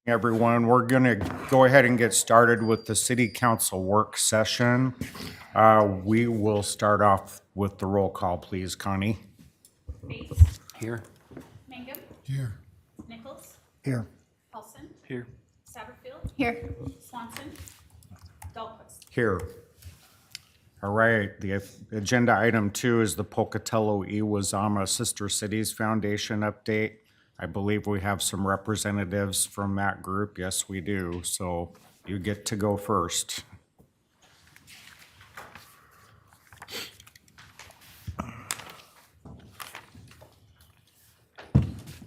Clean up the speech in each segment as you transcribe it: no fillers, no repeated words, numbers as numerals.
Everyone, we're going to go ahead and get started with the city council work session. We will start off with the roll call, please, Connie. Bates. Here. Mangum. Here. Nichols. Here. Paulson. Here. Satterfield. Here. Swanson. Dahlquist. Here. All right, the agenda item 2 is the Pocatello Iwazama Sister Cities Foundation update. I believe we have some representatives from that group. Yes, we do. So you get to go first.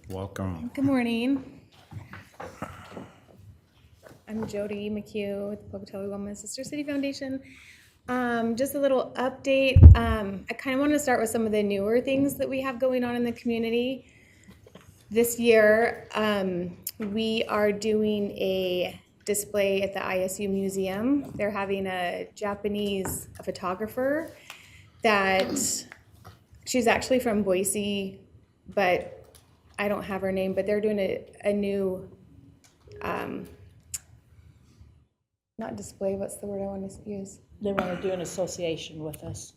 Welcome. Good morning. I'm Jody McHugh with the Pocatello Women's Sister City Foundation. Just a little update. I kind of want to start with some of the newer things that we have going on in the community. This year, we are doing a display at the ISU Museum. They're having a Japanese photographer that she's actually from Boise, but I don't have her name, but they're doing a new, not display, what's the word I want to use? They want to do an association with us,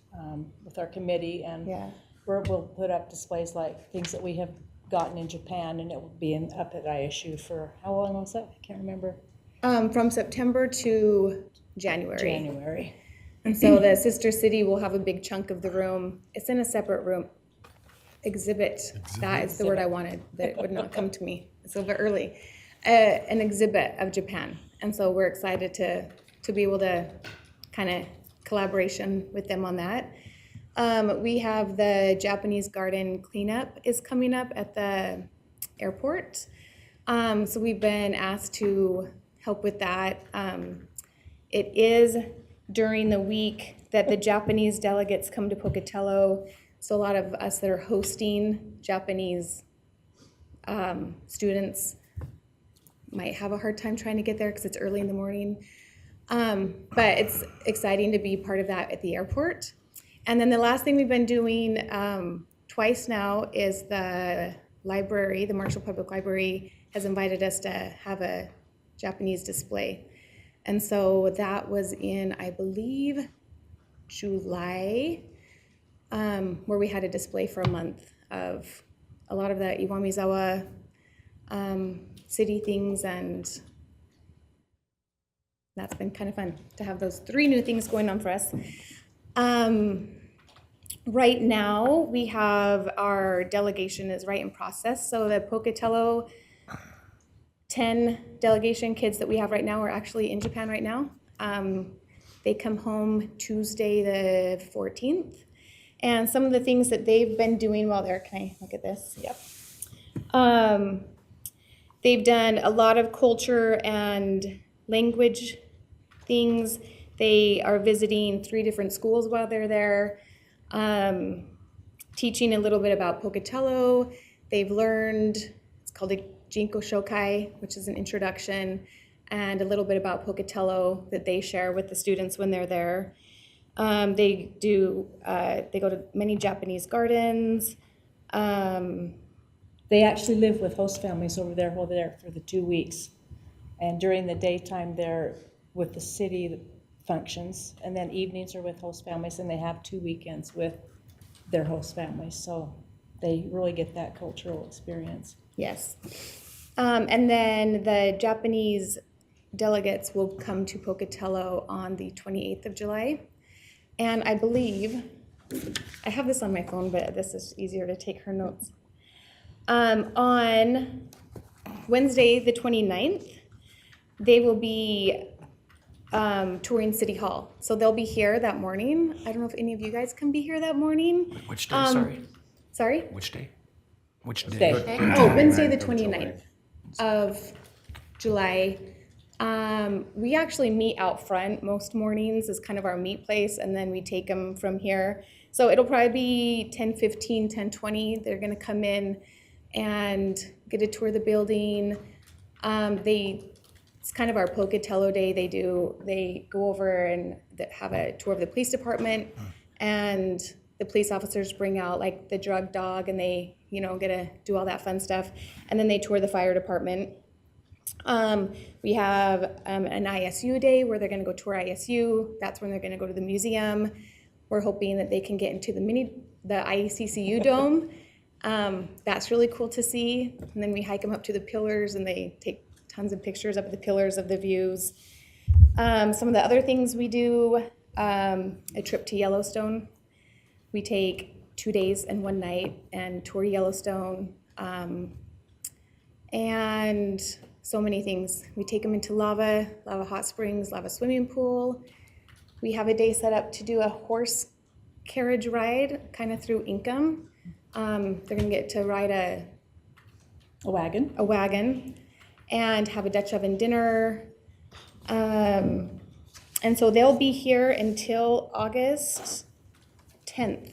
with our committee, and Yeah. we'll put up displays like things that we have gotten in Japan, and it will be up at ISU for, how long was that? I can't remember. From September to January. January. And so the sister city will have a big chunk of the room. It's in a separate room. Exhibit. That is the word I wanted, that would not come to me. It's a little bit early. An exhibit of Japan. And so we're excited to be able to kind of collaboration with them on that. We have the Japanese garden cleanup is coming up at the airport. So we've been asked to help with that. It is during the week that the Japanese delegates come to Pocatello. So a lot of us that are hosting Japanese students might have a hard time trying to get there because it's early in the morning. But it's exciting to be part of that at the airport. And then the last thing we've been doing twice now is the library, the Marshall Public Library, has invited us to have a Japanese display. And so that was in, I believe, July, where we had a display for a month of a lot of the Iwamizawa city things, and that's been kind of fun to have those 3 new things going on for us. Right now, we have our delegation is right in process. So the Pocatello 10 delegation kids that we have right now are actually in Japan right now. They come home Tuesday the 14th. And some of the things that they've been doing while they're, can I look at this? Yep. They've done a lot of culture and language things. They are visiting 3 different schools while they're there, teaching a little bit about Pocatello. They've learned, it's called a Jinko Shokai, which is an introduction, and a little bit about Pocatello that they share with the students when they're there. They go to many Japanese gardens. They actually live with host families over there while they're there for the 2 weeks. And during the daytime, they're with the city functions, and then evenings are with host families, and they have 2 weekends with their host families. So they really get that cultural experience. Yes. And then the Japanese delegates will come to Pocatello on the 28th of July. And I believe, I have this on my phone, but this is easier to take her notes. On Wednesday, the 29th, they will be touring City Hall. So they'll be here that morning. I don't know if any of you guys can be here that morning. Which day, sorry? Sorry? Which day? Which day? Day. Oh, Wednesday, the 29th of July. We actually meet out front most mornings is kind of our meet place, and then we take them from here. So it'll probably be 10:15, 10:20. They're gonna come in and get a tour of the building. It's kind of our Pocatello day. They go over and have a tour of the police department, and the police officers bring out like the drug dog, and they, get to do all that fun stuff. And then they tour the fire department. We have an ISU day where they're going to go tour ISU. That's when they're going to go to the museum. We're hoping that they can get into the IECCU dome. That's really cool to see. And then we hike them up to the pillars and they take tons of pictures up at the pillars of the views. Some of the other things we do, a trip to Yellowstone. We take 2 days and 1 night and tour Yellowstone. And so many things. We take them into lava hot springs, lava swimming pool. We have a day set up to do a horse carriage ride, kind of through Inkum. They're gonna get to ride a wagon and have a Dutch oven dinner. And so they'll be here until August 10th.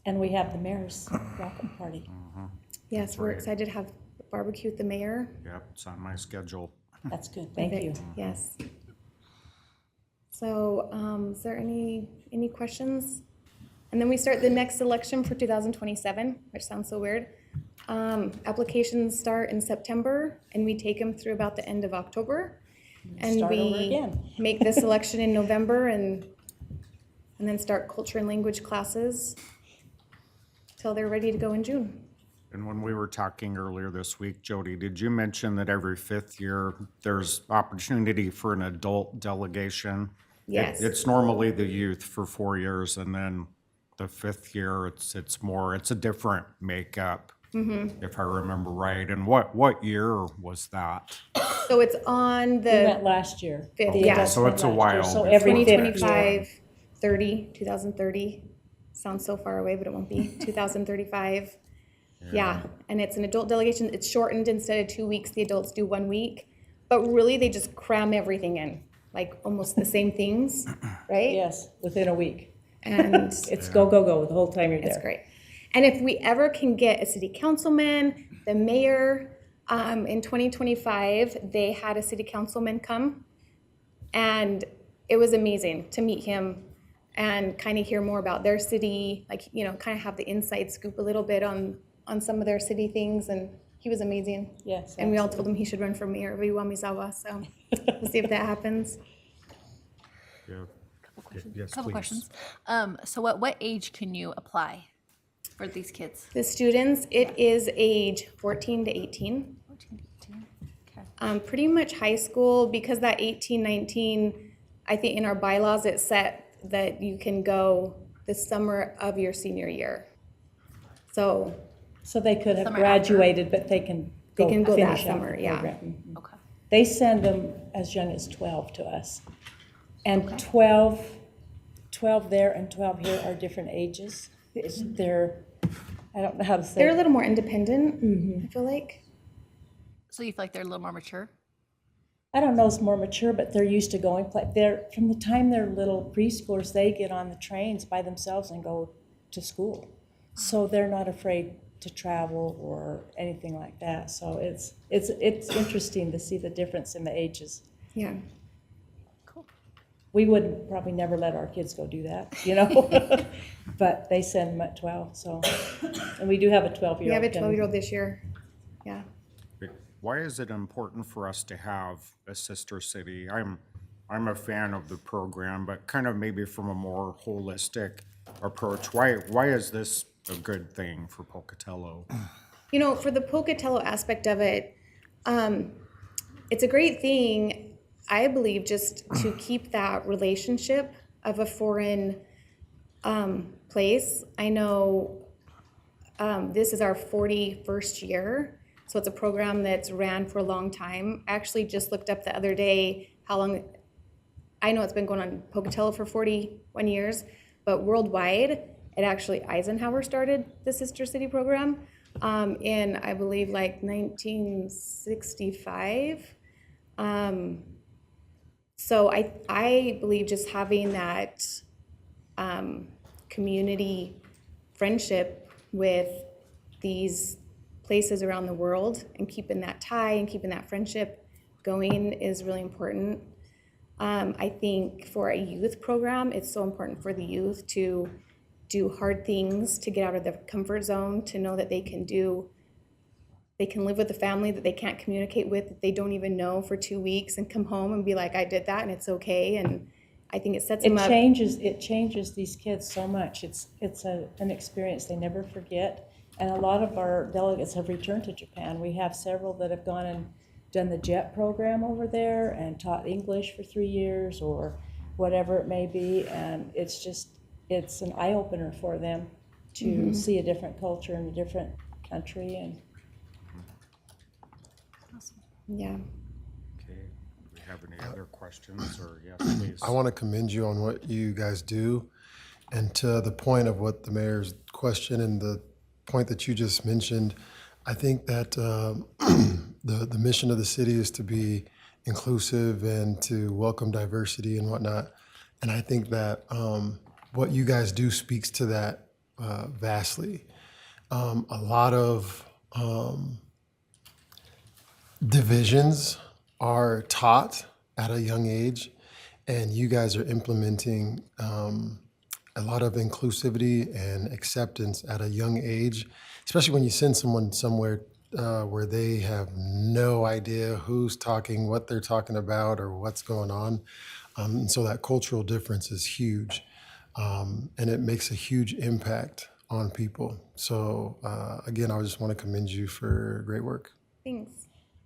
And we have the mayor's welcome party. Yes, we're right. excited to have barbecue with the mayor. Yep, it's on my schedule. That's good, thank you. Perfect, yes. So, is there any questions? And then we start the next election for 2027, which sounds so weird. Applications start in September, and we take them through about the end of October. And Start over we again. make this election in November, and then start culture and language classes till they're ready to go in June. And when we were talking earlier this week, Jody, did you mention that every 5th year there's opportunity for an adult delegation? Yes. It's normally the youth for 4 years, and then the 5th year it's a different makeup, if I remember right. And what year was that? So it's on We went the last year. Fifth, The yeah. adults So went it's a last year, while So before. every 5th year. 2025, 2030. Sounds so far away, but it won't be. 2035. Yeah, and it's an adult delegation. It's shortened. Instead of 2 weeks, the adults do 1 week. But really, they just cram everything in, like almost the same things, right? Yes, within a week. And It's go, go, go the whole time you're there. it's great. And if we ever can get a city councilman, the mayor, in 2025, they had a city councilman come. And it was amazing to meet him and kind of hear more about their city, like, kind of have the inside scoop a little bit on some of their city things. And he was amazing. Yes. And we all told him he should run for mayor of Iwamizawa. So we'll see if that happens. Yeah. Yes, Couple please. questions. So what age can you apply for these kids? The students, it is age 14 to 18. 14 to 18. Okay. Pretty much high school, because that 18, 19, I think in our bylaws, it's set that you can go the summer of your senior year. So So they could have Summer graduated, but they can They go can go that finish out summer, the yeah. program. Mhm. Okay. They send them as young as 12 to us. And 12 there and 12 here are different ages. They're, I don't know how to say. they're a little more independent, I feel like. So you feel like they're a little more mature? I don't know if it's more mature, but they're used to going, they're, from the time they're little preschoolers, they get on the trains by themselves and go to school. So they're not afraid to travel or anything like that. So it's interesting to see the difference in the ages. Yeah. Cool. We would probably never let our kids go do that, but they send them at 12, so. And we do have a 12-year-old. We have a 12-year-old this year. Yeah. Why is it important for us to have a sister city? I'm a fan of the program, but kind of maybe from a more holistic approach. Why is this a good thing for Pocatello? For the Pocatello aspect of it, it's a great thing, I believe, just to keep that relationship of a foreign place. I know this is our 41st year, so it's a program that's ran for a long time. I actually just looked up the other day how long, I know it's been going on in Pocatello for 41 years, but worldwide, it actually, Eisenhower started the Sister City program in, I believe, like 1965. So I believe just having that community friendship with these places around the world and keeping that tie and keeping that friendship going is really important. I think for a youth program, it's so important for the youth to do hard things, to get out of their comfort zone, to know that they can do they can live with a family that they can't communicate with, that they don't even know for 2 weeks, and come home and be like, I did that and it's okay. And I think it sets them up. It changes these kids so much. It's an experience they never forget. And a lot of our delegates have returned to Japan. We have several that have gone and done the JET program over there and taught English for 3 years or whatever it may be. And it's an eye-opener for them to see a different culture in a different country. And Yeah. Okay, do we have any other questions, or yes, please? I want to commend you on what you guys do. And to the point of what the mayor's question and the point that you just mentioned, I think that the mission of the city is to be inclusive and to welcome diversity and whatnot. And I think that what you guys do speaks to that vastly. A lot of divisions are taught at a young age, and you guys are implementing a lot of inclusivity and acceptance at a young age, especially when you send someone somewhere where they have no idea who's talking, what they're talking about, or what's going on. And so that cultural difference is huge, and it makes a huge impact on people. So again, I just want to commend you for great work. Thanks.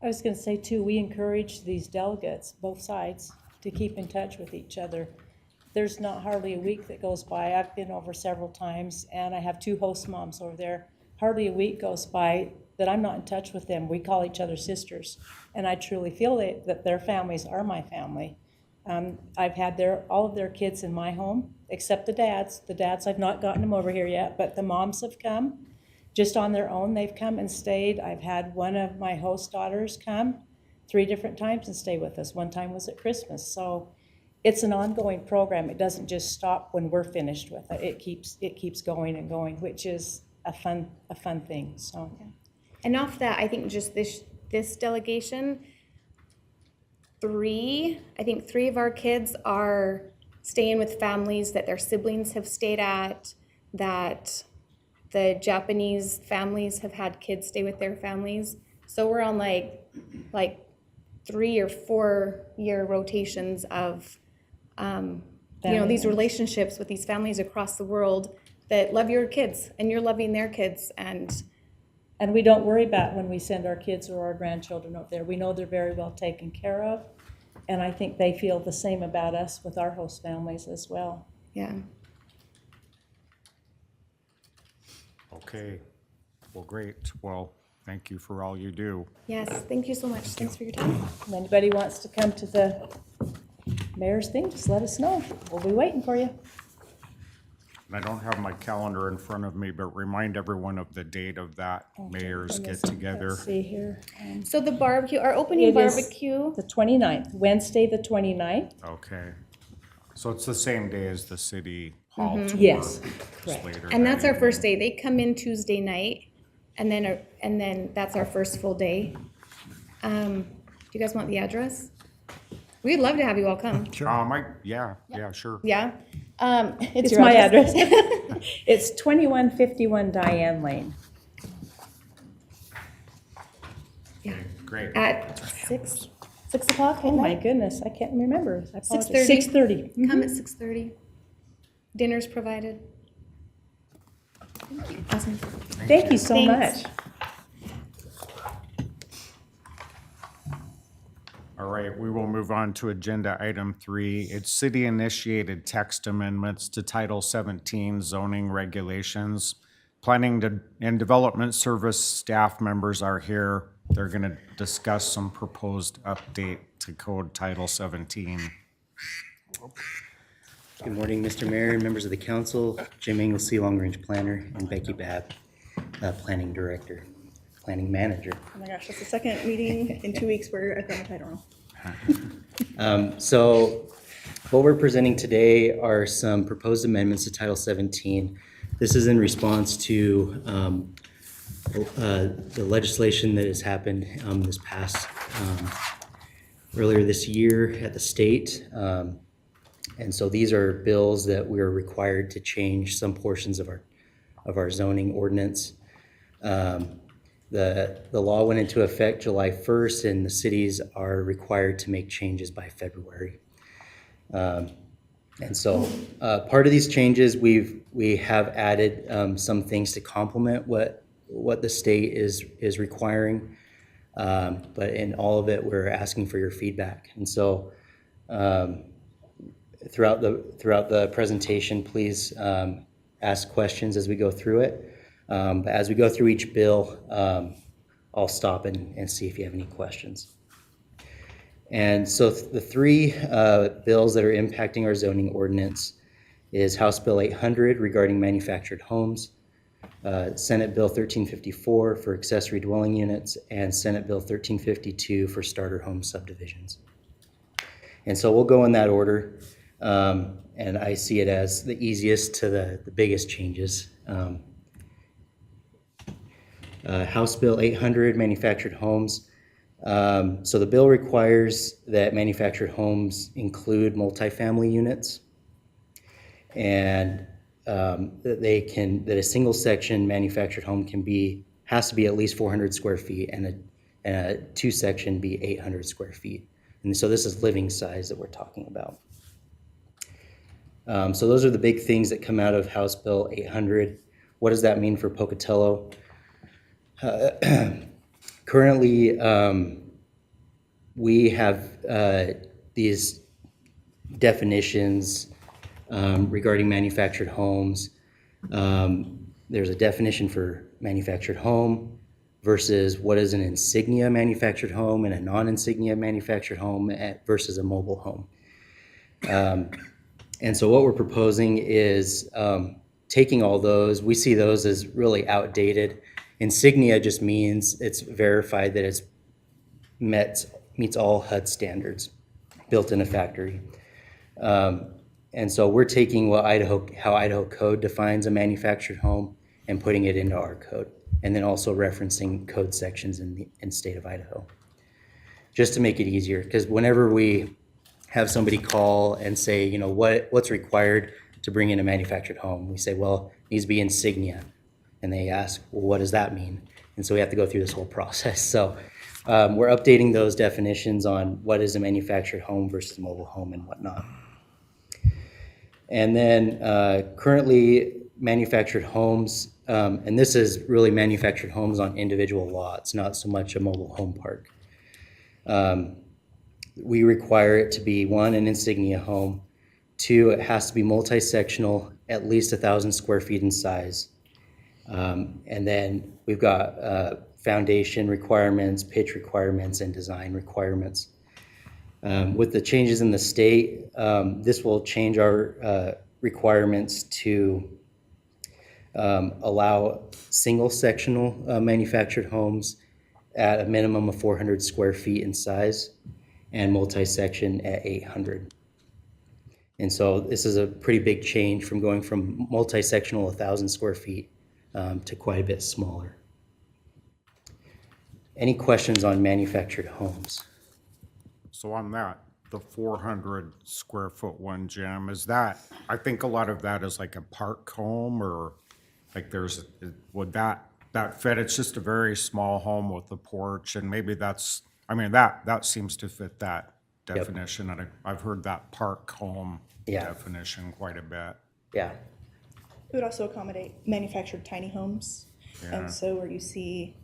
I was going to say too, we encourage these delegates, both sides, to keep in touch with each other. There's not hardly a week that goes by. I've been over several times, and I have 2 host moms over there. Hardly a week goes by that I'm not in touch with them. We call each other sisters, and I truly feel that their families are my family. I've had all of their kids in my home, except the dads. The dads, I've not gotten them over here yet, but the moms have come. Just on their own, they've come and stayed. I've had one of my host daughters come 3 different times and stay with us. One time was at Christmas. So it's an ongoing program. It doesn't just stop when we're finished with it. It keeps going and going, which is a fun thing. So. And off that, I think just this delegation, 3 of our kids are staying with families that their siblings have stayed at, that the Japanese families have had kids stay with their families. So we're on like 3 or 4 year rotations of, these relationships with these families across the world that love your kids and you're loving their kids. And we don't worry about when we send our kids or our grandchildren over there. We know they're very well taken care of. And I think they feel the same about us with our host families as well. yeah. Okay, well, great. Well, thank you for all you do. Yes, thank you so much. Thanks for your time. If anybody wants to come to the mayor's thing, just let us know. We'll be waiting for you. And I don't have my calendar in front of me, but remind everyone of the date of that mayor's get-together. Let's see here. So the barbecue, our opening It is barbecue, the 29th, Wednesday the 29th. Okay, so it's the same day as the city hall tour. Yes, just correct. later and that that's our evening. first day. They come in Tuesday night, and then that's our first full day. Do you guys want the address? We'd love to have you all come. Yeah, sure. Yeah. It's my address. It's 2151 Diane Lane. Yeah. Great. At 6 o'clock. Oh my goodness, I can't remember. I apologize. 6:30. 6:30. Come at 6:30. Dinner's provided. Awesome. Thank you so Thanks. much. All right, we will move on to agenda item 3. It's city-initiated text amendments to Title 17 zoning regulations. Planning and Development Service staff members are here. They're going to discuss some proposed update to Code Title 17. Good morning, Mr. Mayor, members of the council, Jim Inglesey, Long Range Planner, and Becky Babb, Planning Director, Planning Manager. Oh my gosh, that's the second meeting in 2 weeks where I've got my title wrong. So what we're presenting today are some proposed amendments to Title 17. This is in response to the legislation that has happened this past earlier this year at the state. And so these are bills that we're required to change some portions of our zoning ordinance. The law went into effect July 1st, and the cities are required to make changes by February. And so part of these changes, we have added some things to complement what the state is requiring. But in all of it, we're asking for your feedback. And so throughout the presentation, please ask questions as we go through it. But as we go through each bill, I'll stop and see if you have any questions. And so the three bills that are impacting our zoning ordinance is House Bill 800 regarding manufactured homes, Senate Bill 1354 for accessory dwelling units, and Senate Bill 1352 for starter home subdivisions. And so we'll go in that order, and I see it as the easiest to the biggest changes. House Bill 800, manufactured homes. So the bill requires that manufactured homes include multifamily units, and that a single section manufactured home has to be at least 400 square feet, and a two section be 800 square feet. And so this is living size that we're talking about. So those are the big things that come out of House Bill 800. What does that mean for Pocatello? Currently, we have these definitions regarding manufactured homes. There's a definition for manufactured home versus what is an insignia manufactured home and a non-insignia manufactured home versus a mobile home. And so what we're proposing is taking all those, we see those as really outdated. Insignia just means it's verified that it's meets all HUD standards, built in a factory. And so we're taking how Idaho code defines a manufactured home and putting it into our code, and then also referencing code sections in state of Idaho, just to make it easier. Because whenever we have somebody call and say, you know, what's required to bring in a manufactured home, we say, well, it needs to be insignia. And they ask, well, what does that mean? And so we have to go through this whole process. So we're updating those definitions on what is a manufactured home versus mobile home and whatnot. And then currently manufactured homes, and this is really manufactured homes on individual lots, not so much a mobile home park. We require it to be, one, an insignia home. Two, it has to be multi-sectional, at least 1,000 square feet in size. And then we've got foundation requirements, pitch requirements, and design requirements. With the changes in the state, this will change our requirements to allow single sectional manufactured homes at a minimum of 400 square feet in size and multi-section at 800. And so this is a pretty big change from going from multi-sectional 1,000 square feet to quite a bit smaller. Any questions on manufactured homes? So on that, the 400 square foot one, Jim, is that, I think a lot of that is like a park home, or like would that fit? It's just a very small home with a porch, and maybe that's, I mean, that seems to fit that definition. And I've heard that park home definition quite a bit. Yeah. It would also accommodate manufactured tiny homes. Yeah. And so where you see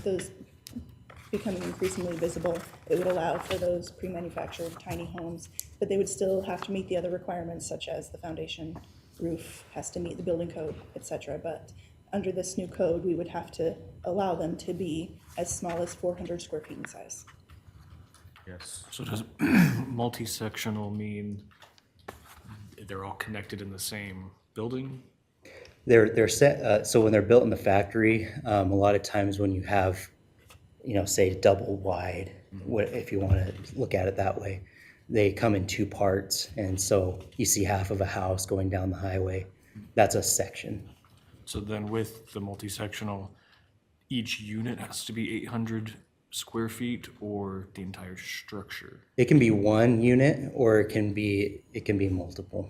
those becoming increasingly visible, it would allow for those pre-manufactured tiny homes, but they would still have to meet the other requirements, such as the foundation roof has to meet the building code, etc. But under this new code, we would have to allow them to be as small as 400 square feet in size. Yes. So does multi-sectional mean they're all connected in the same building? They're set, so when they're built in the factory, a lot of times when you have, you know, say double wide, if you want to look at it that way, they come in two parts. And so you see half of a house going down the highway. That's a section. So then with the multi-sectional, each unit has to be 800 square feet, or the entire structure? It can be one unit, or it can be multiple.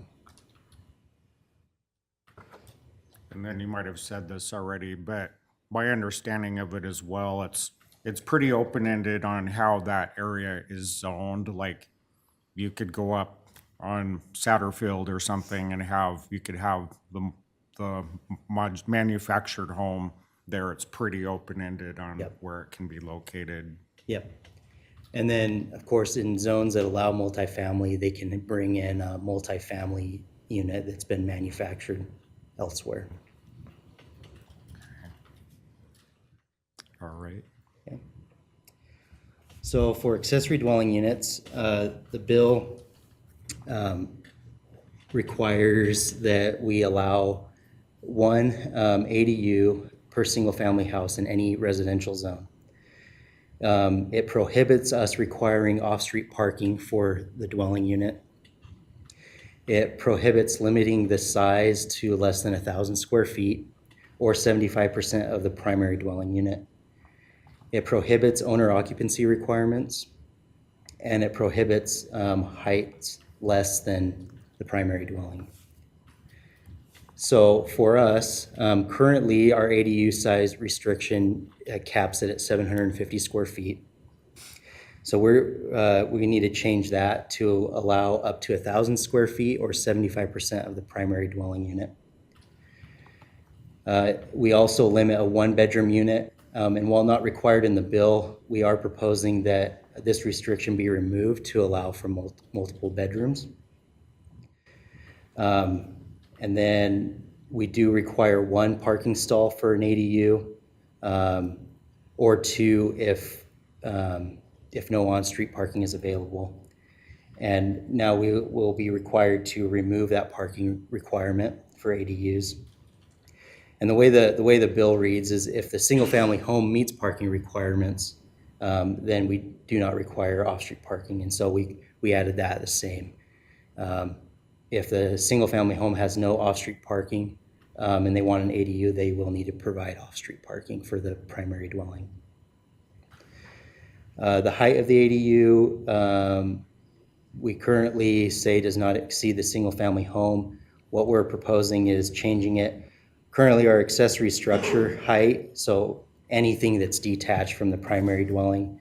And then you might have said this already, but my understanding of it as well, it's pretty open-ended on how that area is zoned. Like, you could go up on Satterfield or something and you could have the manufactured home there. It's pretty open-ended on Yep. where it can be located. Yep. And then, of course, in zones that allow multifamily, they can bring in a multifamily unit that's been manufactured elsewhere. All right. Okay. So for accessory dwelling units, the bill requires that we allow one ADU per single-family house in any residential zone. It prohibits us requiring off-street parking for the dwelling unit. It prohibits limiting the size to less than 1,000 square feet or 75% of the primary dwelling unit. It prohibits owner occupancy requirements, and it prohibits heights less than the primary dwelling. So for us, currently our ADU size restriction caps it at 750 square feet. So we need to change that to allow up to 1,000 square feet or 75% of the primary dwelling unit. We also limit a one-bedroom unit, and while not required in the bill, we are proposing that this restriction be removed to allow for multiple bedrooms. And then we do require one parking stall for an ADU, or two if no on-street parking is available. And now we will be required to remove that parking requirement for ADUs. And the way the bill reads is if the single-family home meets parking requirements, then we do not require off-street parking. And so we added that the same. If the single-family home has no off-street parking and they want an ADU, they will need to provide off-street parking for the primary dwelling. The height of the ADU, we currently say does not exceed the single-family home. What we're proposing is changing it. Currently, our accessory structure height, so anything that's detached from the primary dwelling,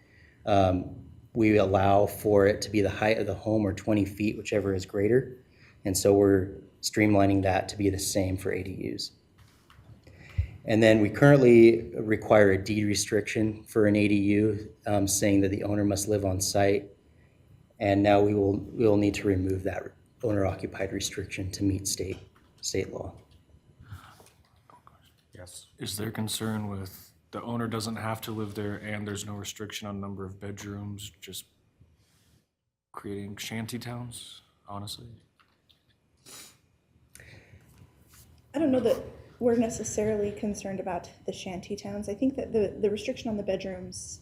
we allow for it to be the height of the home or 20 feet, whichever is greater. And so we're streamlining that to be the same for ADUs. And then we currently require a deed restriction for an ADU, saying that the owner must live on site. And now we will need to remove that owner-occupied restriction to meet state law. Yes. Is there concern with the owner doesn't have to live there and there's no restriction on number of bedrooms, just creating shanty towns, honestly? I don't know that we're necessarily concerned about the shanty towns. I think that the restriction on the bedrooms,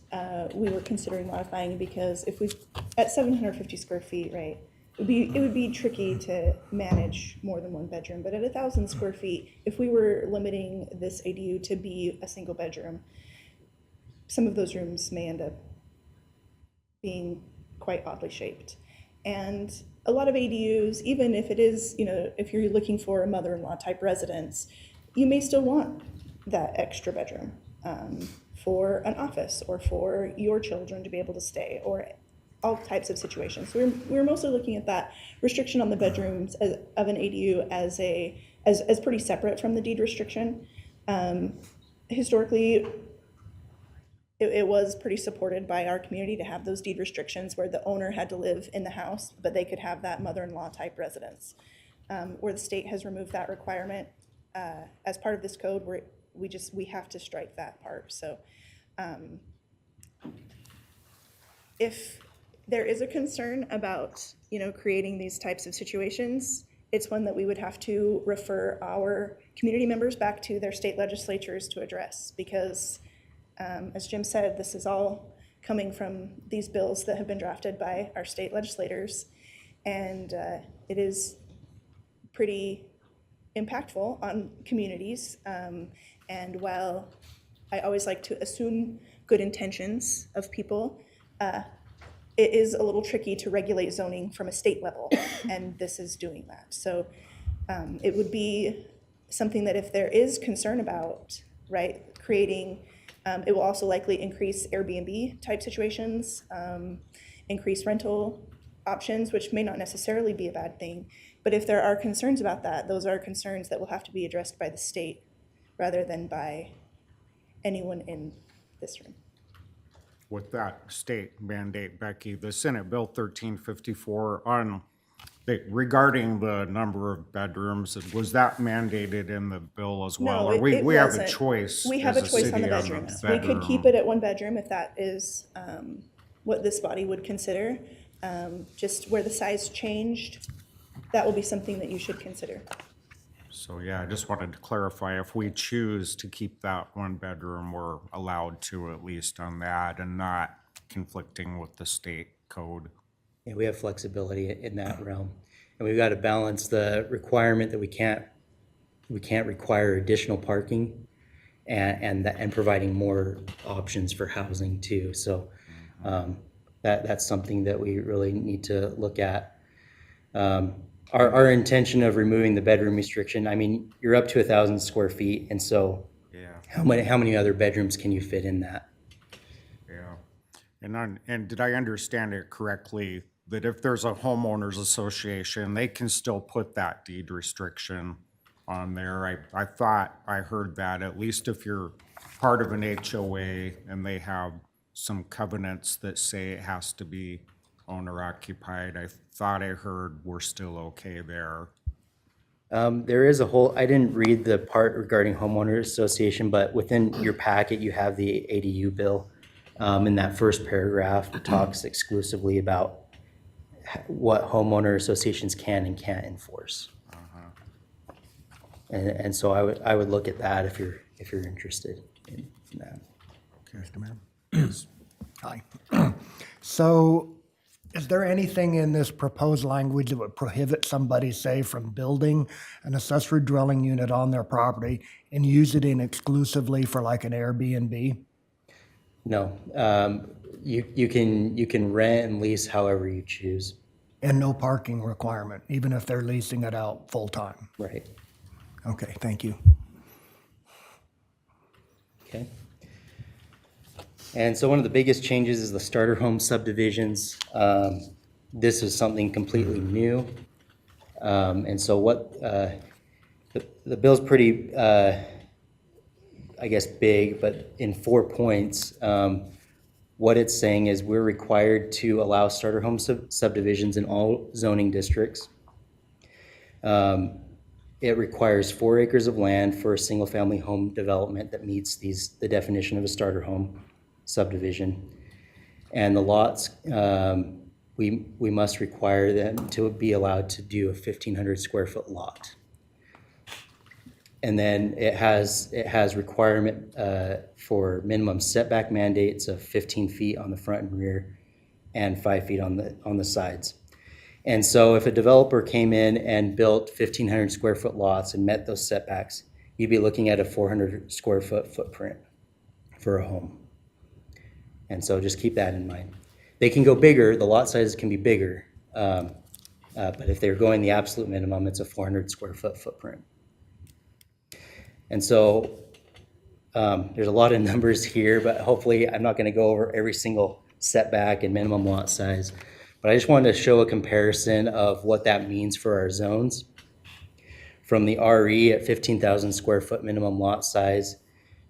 we were considering modifying because if we, at 750 square feet, right, it would be tricky to manage more than one bedroom. But at 1,000 square feet, if we were limiting this ADU to be a single bedroom, some of those rooms may end up being quite oddly shaped. And a lot of ADUs, even if it is, if you're looking for a mother-in-law type residence, you may still want that extra bedroom for an office or for your children to be able to stay, or all types of situations. So we're mostly looking at that restriction on the bedrooms of an ADU as pretty separate from the deed restriction. Historically, it was pretty supported by our community to have those deed restrictions where the owner had to live in the house, but they could have that mother-in-law type residence. Where the state has removed that requirement as part of this code, where we have to strike that part. So if there is a concern about creating these types of situations, it's one that we would have to refer our community members back to their state legislatures to address, because as Jim said, this is all coming from these bills that have been drafted by our state legislators, and it is pretty impactful on communities. And while I always like to assume good intentions of people, it is a little tricky to regulate zoning from a state level, and this is doing that. So it would be something that if there is concern about right? Creating, it will also likely increase Airbnb type situations, increase rental options, which may not necessarily be a bad thing. But if there are concerns about that, those are concerns that will have to be addressed by the state rather than by anyone in this room. With that state mandate, Becky, the Senate Bill 1354 on, regarding the number of bedrooms, was that mandated in the bill as well? No, Or we it we have a wasn't. choice We have a as choice on the city bedrooms. We could keep it at one bedroom if that is what this body would consider. Just where the size changed, that will be something that you should consider. So, yeah, I just wanted to clarify, if we choose to keep that one bedroom, we're allowed to at least on that and not conflicting with the state code. Yeah, we have flexibility in that realm. And we've got to balance the requirement that we can't require additional parking and providing more options for housing too. So that's something that we really need to look at. Our intention of removing the bedroom restriction, I mean, you're up to 1,000 square feet, and so Yeah. how many other bedrooms can you fit in that? Yeah. And did I understand it correctly, that if there's a homeowners association, they can still put that deed restriction on there? I thought I heard that, at least if you're part of an HOA and they have some covenants that say it has to be owner occupied, I thought I heard we're still okay there. There is a whole, I didn't read the part regarding homeowners association, but within your packet, you have the ADU bill. In that first paragraph, it talks exclusively about what homeowner associations can and can't enforce. And so I would look at that if you're interested in that. Mr. Mayor? Hi. So is there anything in this proposed language that would prohibit somebody, say, from building an accessory dwelling unit on their property and use it in exclusively for like an Airbnb? No, you can rent and lease however you choose. And no parking requirement, even if they're leasing it out full-time? Right. Okay, thank you. Okay. And so one of the biggest changes is the starter home subdivisions. This is something completely new. And so what, the bill's pretty, I guess, big, but in 4 points, what it's saying is we're required to allow starter home subdivisions in all zoning districts. It requires 4 acres of land for a single-family home development that meets the definition of a starter home subdivision. And the lots, we must require them to be allowed to do a 1,500 square foot lot. And then it has requirement for minimum setback mandates of 15 feet on the front and rear and 5 feet on the sides. And so if a developer came in and built 1,500 square foot lots and met those setbacks, you'd be looking at a 400 square foot footprint for a home. And so just keep that in mind. They can go bigger, the lot sizes can be bigger, but if they're going the absolute minimum, it's a 400 square foot footprint. And so there's a lot of numbers here, but hopefully I'm not gonna go over every single setback and minimum lot size. But I just wanted to show a comparison of what that means for our zones. From the RE at 15,000 square foot minimum lot size,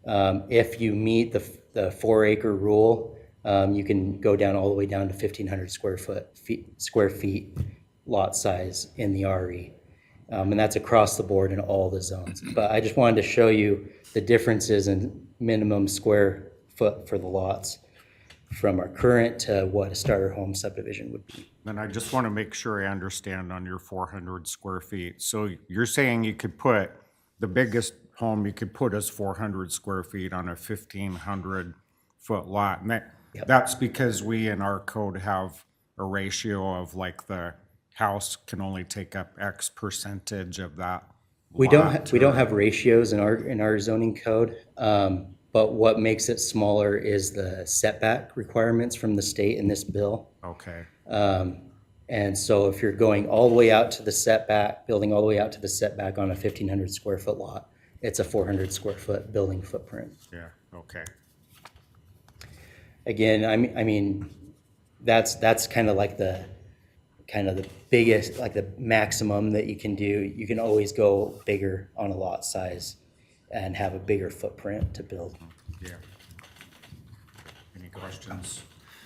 if you meet the 4 acre rule, you can go down all the way down to 1,500 square feet lot size in the RE. And that's across the board in all the zones. But I just wanted to show you the differences in minimum square foot for the lots from our current to what a starter home subdivision would be. And I just want to make sure I understand on your 400 square feet. So you're saying you could put, the biggest home you could put is 400 square feet on a 1,500 foot lot. And that's because we in our code have a ratio of like the house can only take up X percentage of that We lot, don't have ratios in our zoning code, but what makes it smaller is the setback requirements from the state in this bill. Okay, And so if you're going all the way out to the setback, building all the way out to the setback on a 1,500 square foot lot, it's a 400 square foot building footprint. Yeah, okay. Again, I mean, that's kind of the biggest, like the maximum that you can do. You can always go bigger on a lot size and have a bigger footprint to build. Yeah. Any questions?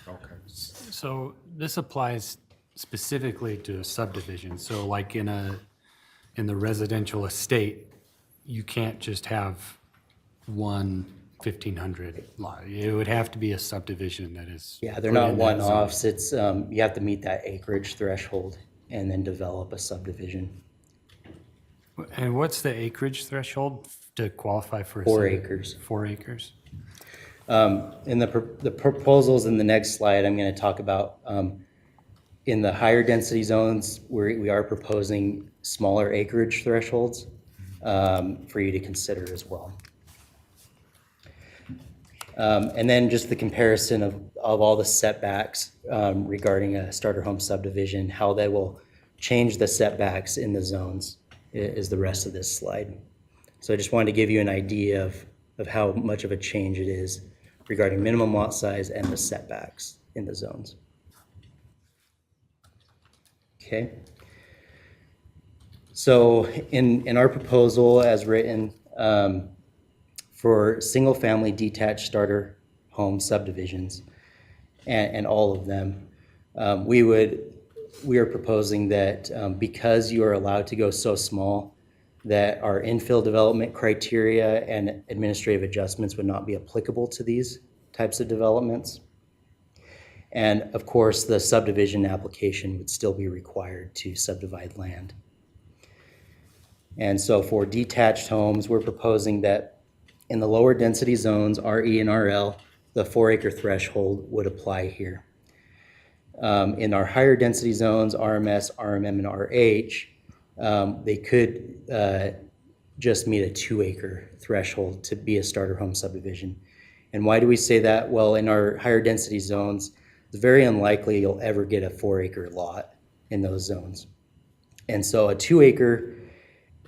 Okay. So this applies specifically to a subdivision. So like in the residential estate, you can't just have one 1,500 lot. It would have to be a subdivision that is. Yeah, they're put not in that zone. one-offs. It's, you have to meet that acreage threshold and then develop a subdivision. And what's the acreage threshold to qualify for? 4 acres. 4 acres? In the proposals in the next slide, I'm going to talk about, in the higher density zones, we are proposing smaller acreage thresholds for you to consider as well. And then just the comparison of all the setbacks regarding a starter home subdivision, how they will change the setbacks in the zones is the rest of this slide. So I just wanted to give you an idea of how much of a change it is regarding minimum lot size and the setbacks in the zones. Okay. So in our proposal as written, for single-family detached starter home subdivisions, and all of them, we are proposing that because you are allowed to go so small, that our infill development criteria and administrative adjustments would not be applicable to these types of developments. And of course, the subdivision application would still be required to subdivide land. And so for detached homes, we're proposing that in the lower density zones, RE and RL, the 4 acre threshold would apply here. In our higher density zones, RMS, RMM, and RH, they could just meet a 2 acre threshold to be a starter home subdivision. And why do we say that? Well, in our higher density zones, it's very unlikely you'll ever get a 4 acre lot in those zones. And so a 2 acre,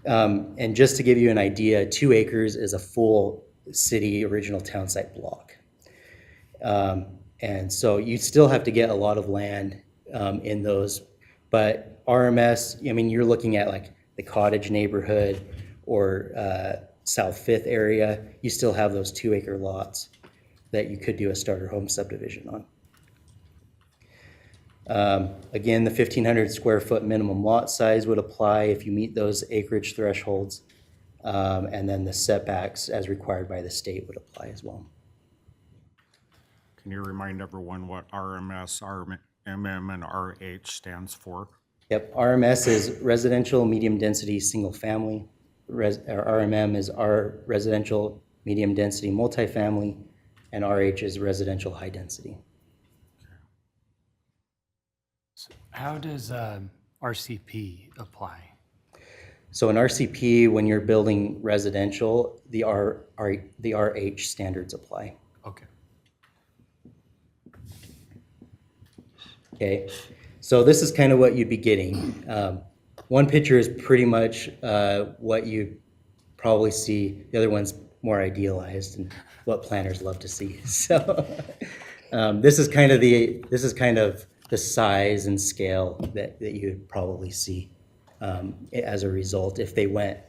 and just to give you an idea, 2 acres is a full city original town site block. And so you still have to get a lot of land in those, but RMS, I mean, you're looking at like the Cottage neighborhood or South Fifth area, you still have those 2 acre lots that you could do a starter home subdivision on. Again, the 1,500 square foot minimum lot size would apply if you meet those acreage thresholds, and then the setbacks as required by the state would apply as well. Can you remind everyone what RMS, RMM, and RH stands for? Yep, RMS is residential medium density single family. RMM is our residential medium density multifamily, and RH is residential high density. How does RCP apply? So in RCP, when you're building residential, the RH standards apply. Okay. Okay, so this is kind of what you'd be getting. One picture is pretty much what you probably see. The other one's more idealized and what planners love to see. So this is kind of the size and scale that you would probably see as a result. If they went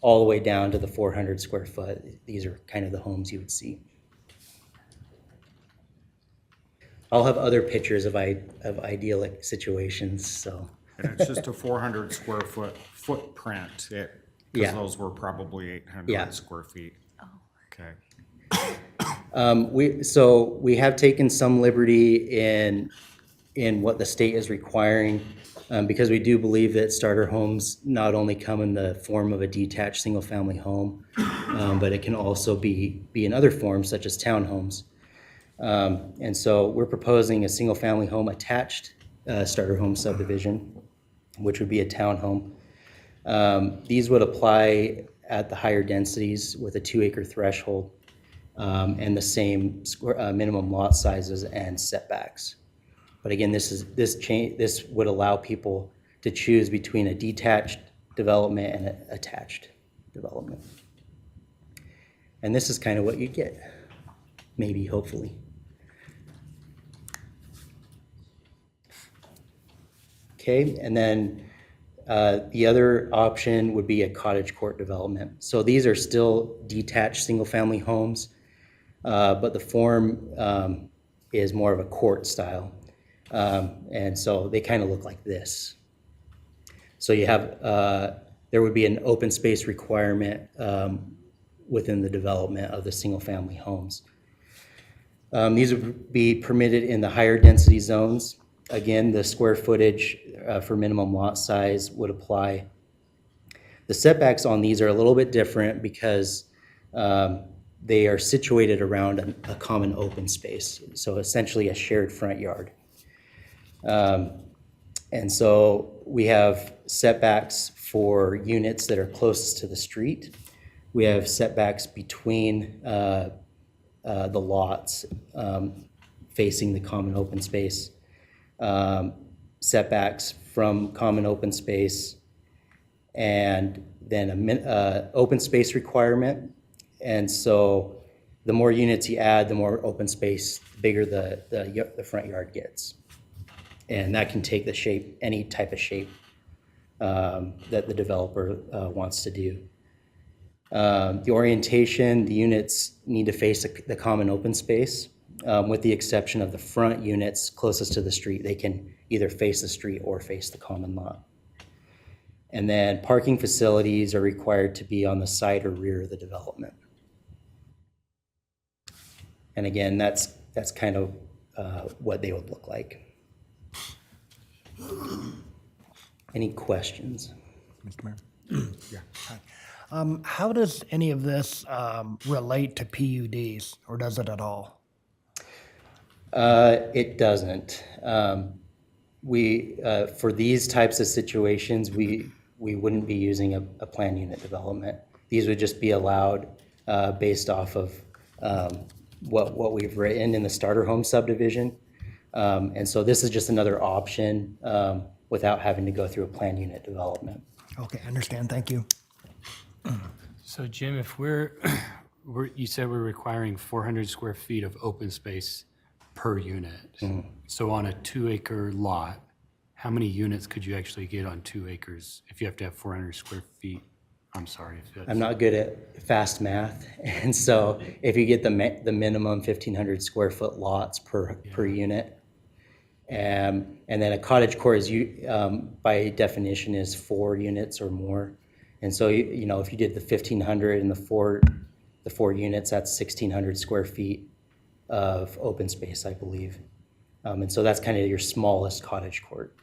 all the way down to the 400 square foot, these are kind of the homes you would see. I'll have other pictures of idyllic situations, so. And it's just a 400 square foot footprint, Yeah. because those were probably 800 Yeah. square feet. Oh. Okay. We have taken some liberty in what the state is requiring, because we do believe that starter homes not only come in the form of a detached single-family home, but it can also be in other forms such as townhomes. And so we're proposing a single-family home attached starter home subdivision, which would be a townhome. These would apply at the higher densities with a 2 acre threshold, and the same minimum lot sizes and setbacks. But again, this would allow people to choose between a detached development and an attached development. And this is kind of what you get, maybe, hopefully. Okay, and then the other option would be a cottage court development. So these are still detached single-family homes, but the form is more of a court style. And so they kind of look like this. So you have, there would be an open space requirement within the development of the single-family homes. These would be permitted in the higher density zones. Again, the square footage for minimum lot size would apply. The setbacks on these are a little bit different because they are situated around a common open space, so essentially a shared front yard. And so we have setbacks for units that are closest to the street. We have setbacks between the lots facing the common open space. Setbacks from common open space, and then a open space requirement. And so the more units you add, the more open space, the bigger the front yard gets. And that can take the shape, any type of shape that the developer wants to do. The orientation, the units need to face the common open space. With the exception of the front units closest to the street, they can either face the street or face the common lot. And then parking facilities are required to be on the side or rear of the development. And again, that's kind of what they would look like. Any questions? Mr. Mayor? Yeah. How does any of this relate to PUDs, or does it at all? It doesn't. For these types of situations, we wouldn't be using a planned unit development. These would just be allowed based off of what we've written in the starter home subdivision. And so this is just another option without having to go through a planned unit development. Okay, I understand. Thank you. So Jim, if you said we're requiring 400 square feet of open space per unit. Mm-hmm. So on a 2-acre lot, how many units could you actually get on 2 acres if you have to have 400 square feet? I'm sorry if that's... I'm not good at fast math, and so if you get the minimum 1,500 square foot lots per unit, and then a cottage core is by definition is 4 units or more, and so you know if you did the 1,500 and the four units, that's 1,600 square feet of open space, I believe, and so that's kind of your smallest cottage court.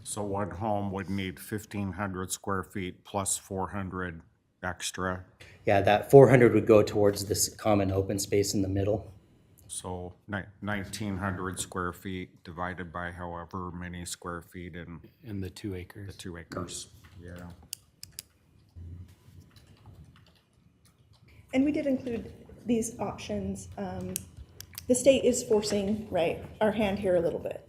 So one home would need 1,500 square feet plus 400 extra. Yeah, that 400 would go towards this common open space in the middle. So 1,900 square feet divided by however many square feet in the 2 acres. the 2 acres. Yeah. And we did include these options. The state is forcing, right, our hand here a little bit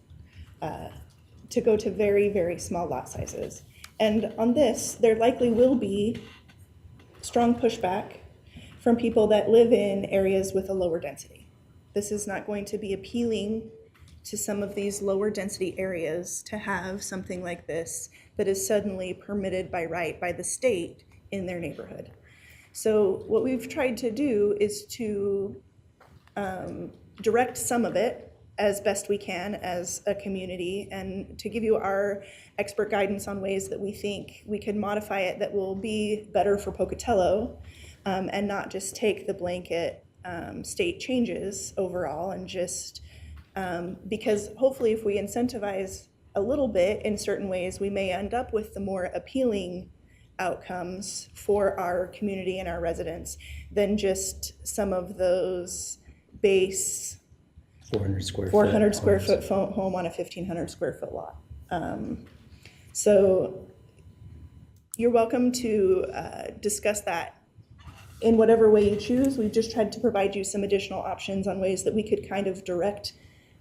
to go to very, very small lot sizes. And on this, there likely will be strong pushback from people that live in areas with a lower density. This is not going to be appealing to some of these lower density areas to have something like this that is suddenly permitted by right by the state in their neighborhood. So what we've tried to do is to direct some of it as best we can as a community, and to give you our expert guidance on ways that we think we can modify it that will be better for Pocatello, and not just take the blanket state changes overall, and just because hopefully if we incentivize a little bit in certain ways, we may end up with the more appealing outcomes for our community and our residents than just some of those base 400 square 400 foot square homes. foot home on a 1,500 square foot lot. So you're welcome to discuss that in whatever way you choose. We've just tried to provide you some additional options on ways that we could kind of direct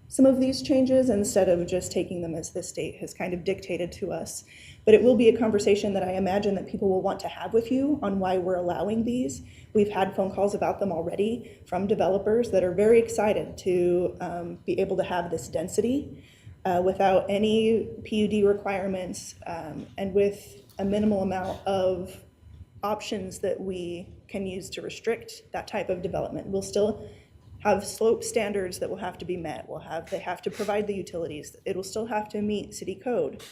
some of these changes instead of just taking them as the state has kind of dictated to us. But it will be a conversation that I imagine that people will want to have with you on why we're allowing these. We've had phone calls about them already from developers that are very excited to be able to have this density without any PUD requirements and with a minimal amount of options that we can use to restrict that type of development. We'll still have slope standards that will have to be met. They have to provide the utilities. It'll still have to meet city code,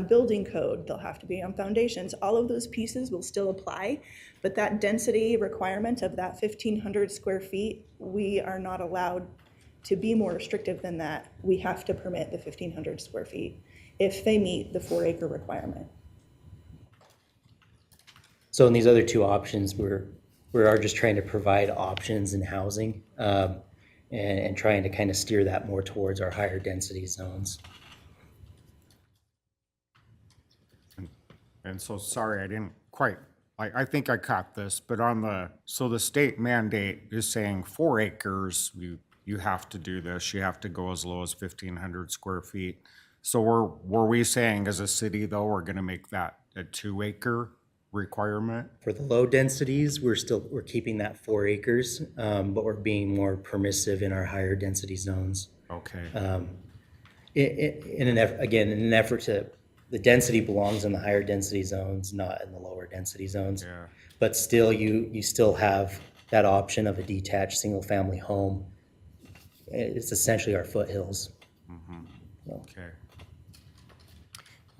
building code. They'll have to be on foundations. All of those pieces will still apply, but that density requirement of that 1,500 square feet, we are not allowed to be more restrictive than that. We have to permit the 1,500 square feet if they meet the 4-acre requirement. So in these other two options, we are just trying to provide options in housing and trying to kind of steer that more towards our higher density zones. And so, sorry, I didn't quite, I think I caught this, but so the state mandate is saying 4 acres, you have to do this, you have to go as low as 1,500 square feet. So were we saying as a city though, we're gonna make that a 2-acre requirement? For the low densities, we're keeping that 4 acres, but we're being more permissive in our higher density zones. Okay, In an effort to, the density belongs in the higher density zones, not in the lower density zones. yeah, But still, you still have that option of a detached single-family home. It's essentially our foothills. okay.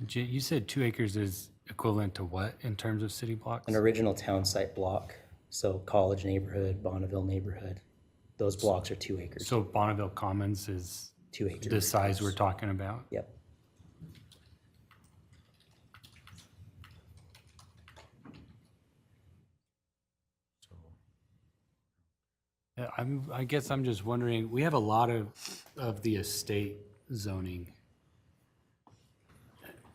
You said 2 acres is equivalent to what in terms of city blocks? An original town site block, so College neighborhood, Bonneville neighborhood, those blocks are 2 acres. So Bonneville Commons is 2 acres. the size we're talking about? Yep. Yeah, I guess I'm just wondering, we have a lot of the estate zoning.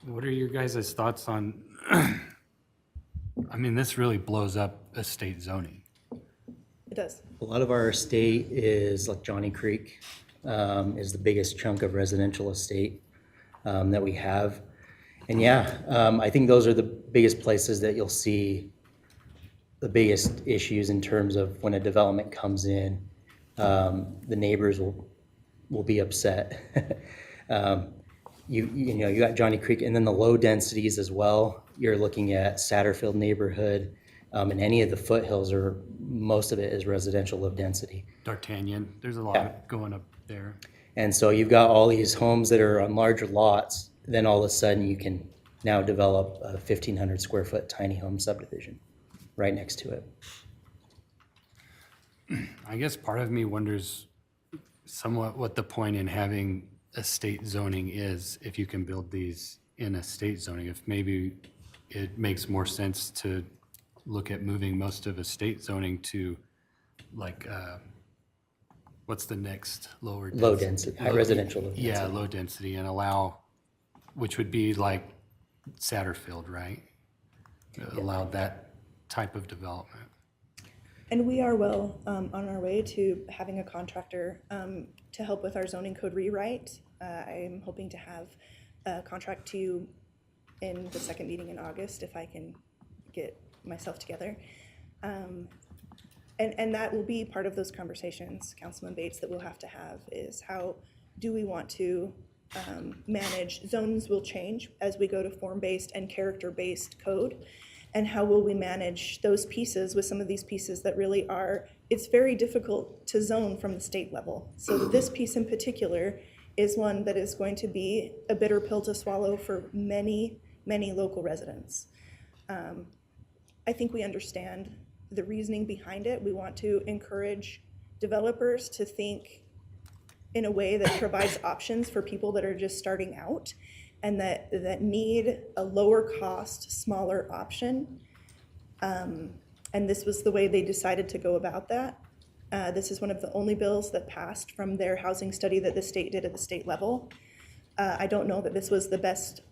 What are your guys' thoughts on, I mean, this really blows up estate zoning. It does. A lot of our estate is like Johnny Creek, is the biggest chunk of residential estate that we have. And yeah, I think those are the biggest places that you'll see the biggest issues in terms of when a development comes in, the neighbors will be upset. You got Johnny Creek, and then the low densities as well. You're looking at Satterfield neighborhood, and any of the foothills most of it is residential low density. D'Artagnan, there's a lot going up there. And so you've got all these homes that are on larger lots, then all of a sudden you can now develop a 1,500 square foot tiny home subdivision right next to it. I guess part of me wonders somewhat what the point in having estate zoning is if you can build these in estate zoning. If maybe it makes more sense to look at moving most of estate zoning to like, what's the next lower density? Low density, high residential low density. Yeah, low density, and allow, which would be like Satterfield, right? Allow that type of development. And we are well on our way to having a contractor to help with our zoning code rewrite. I'm hoping to have a contract to you in the second meeting in August if I can get myself together. And that will be part of those conversations, Councilman Bates, that we'll have to have is how do we want to manage. Zones will change as we go to form-based and character-based code. And how will we manage those pieces with some of these pieces that really are, it's very difficult to zone from the state level. So this piece in particular is one that is going to be a bitter pill to swallow for many, many local residents. I think we understand the reasoning behind it. We want to encourage developers to think in a way that provides options for people that are just starting out and that need a lower cost, smaller option. And this was the way they decided to go about that. This is one of the only bills that passed from their housing study that the state did at the state level. I don't know that this was the best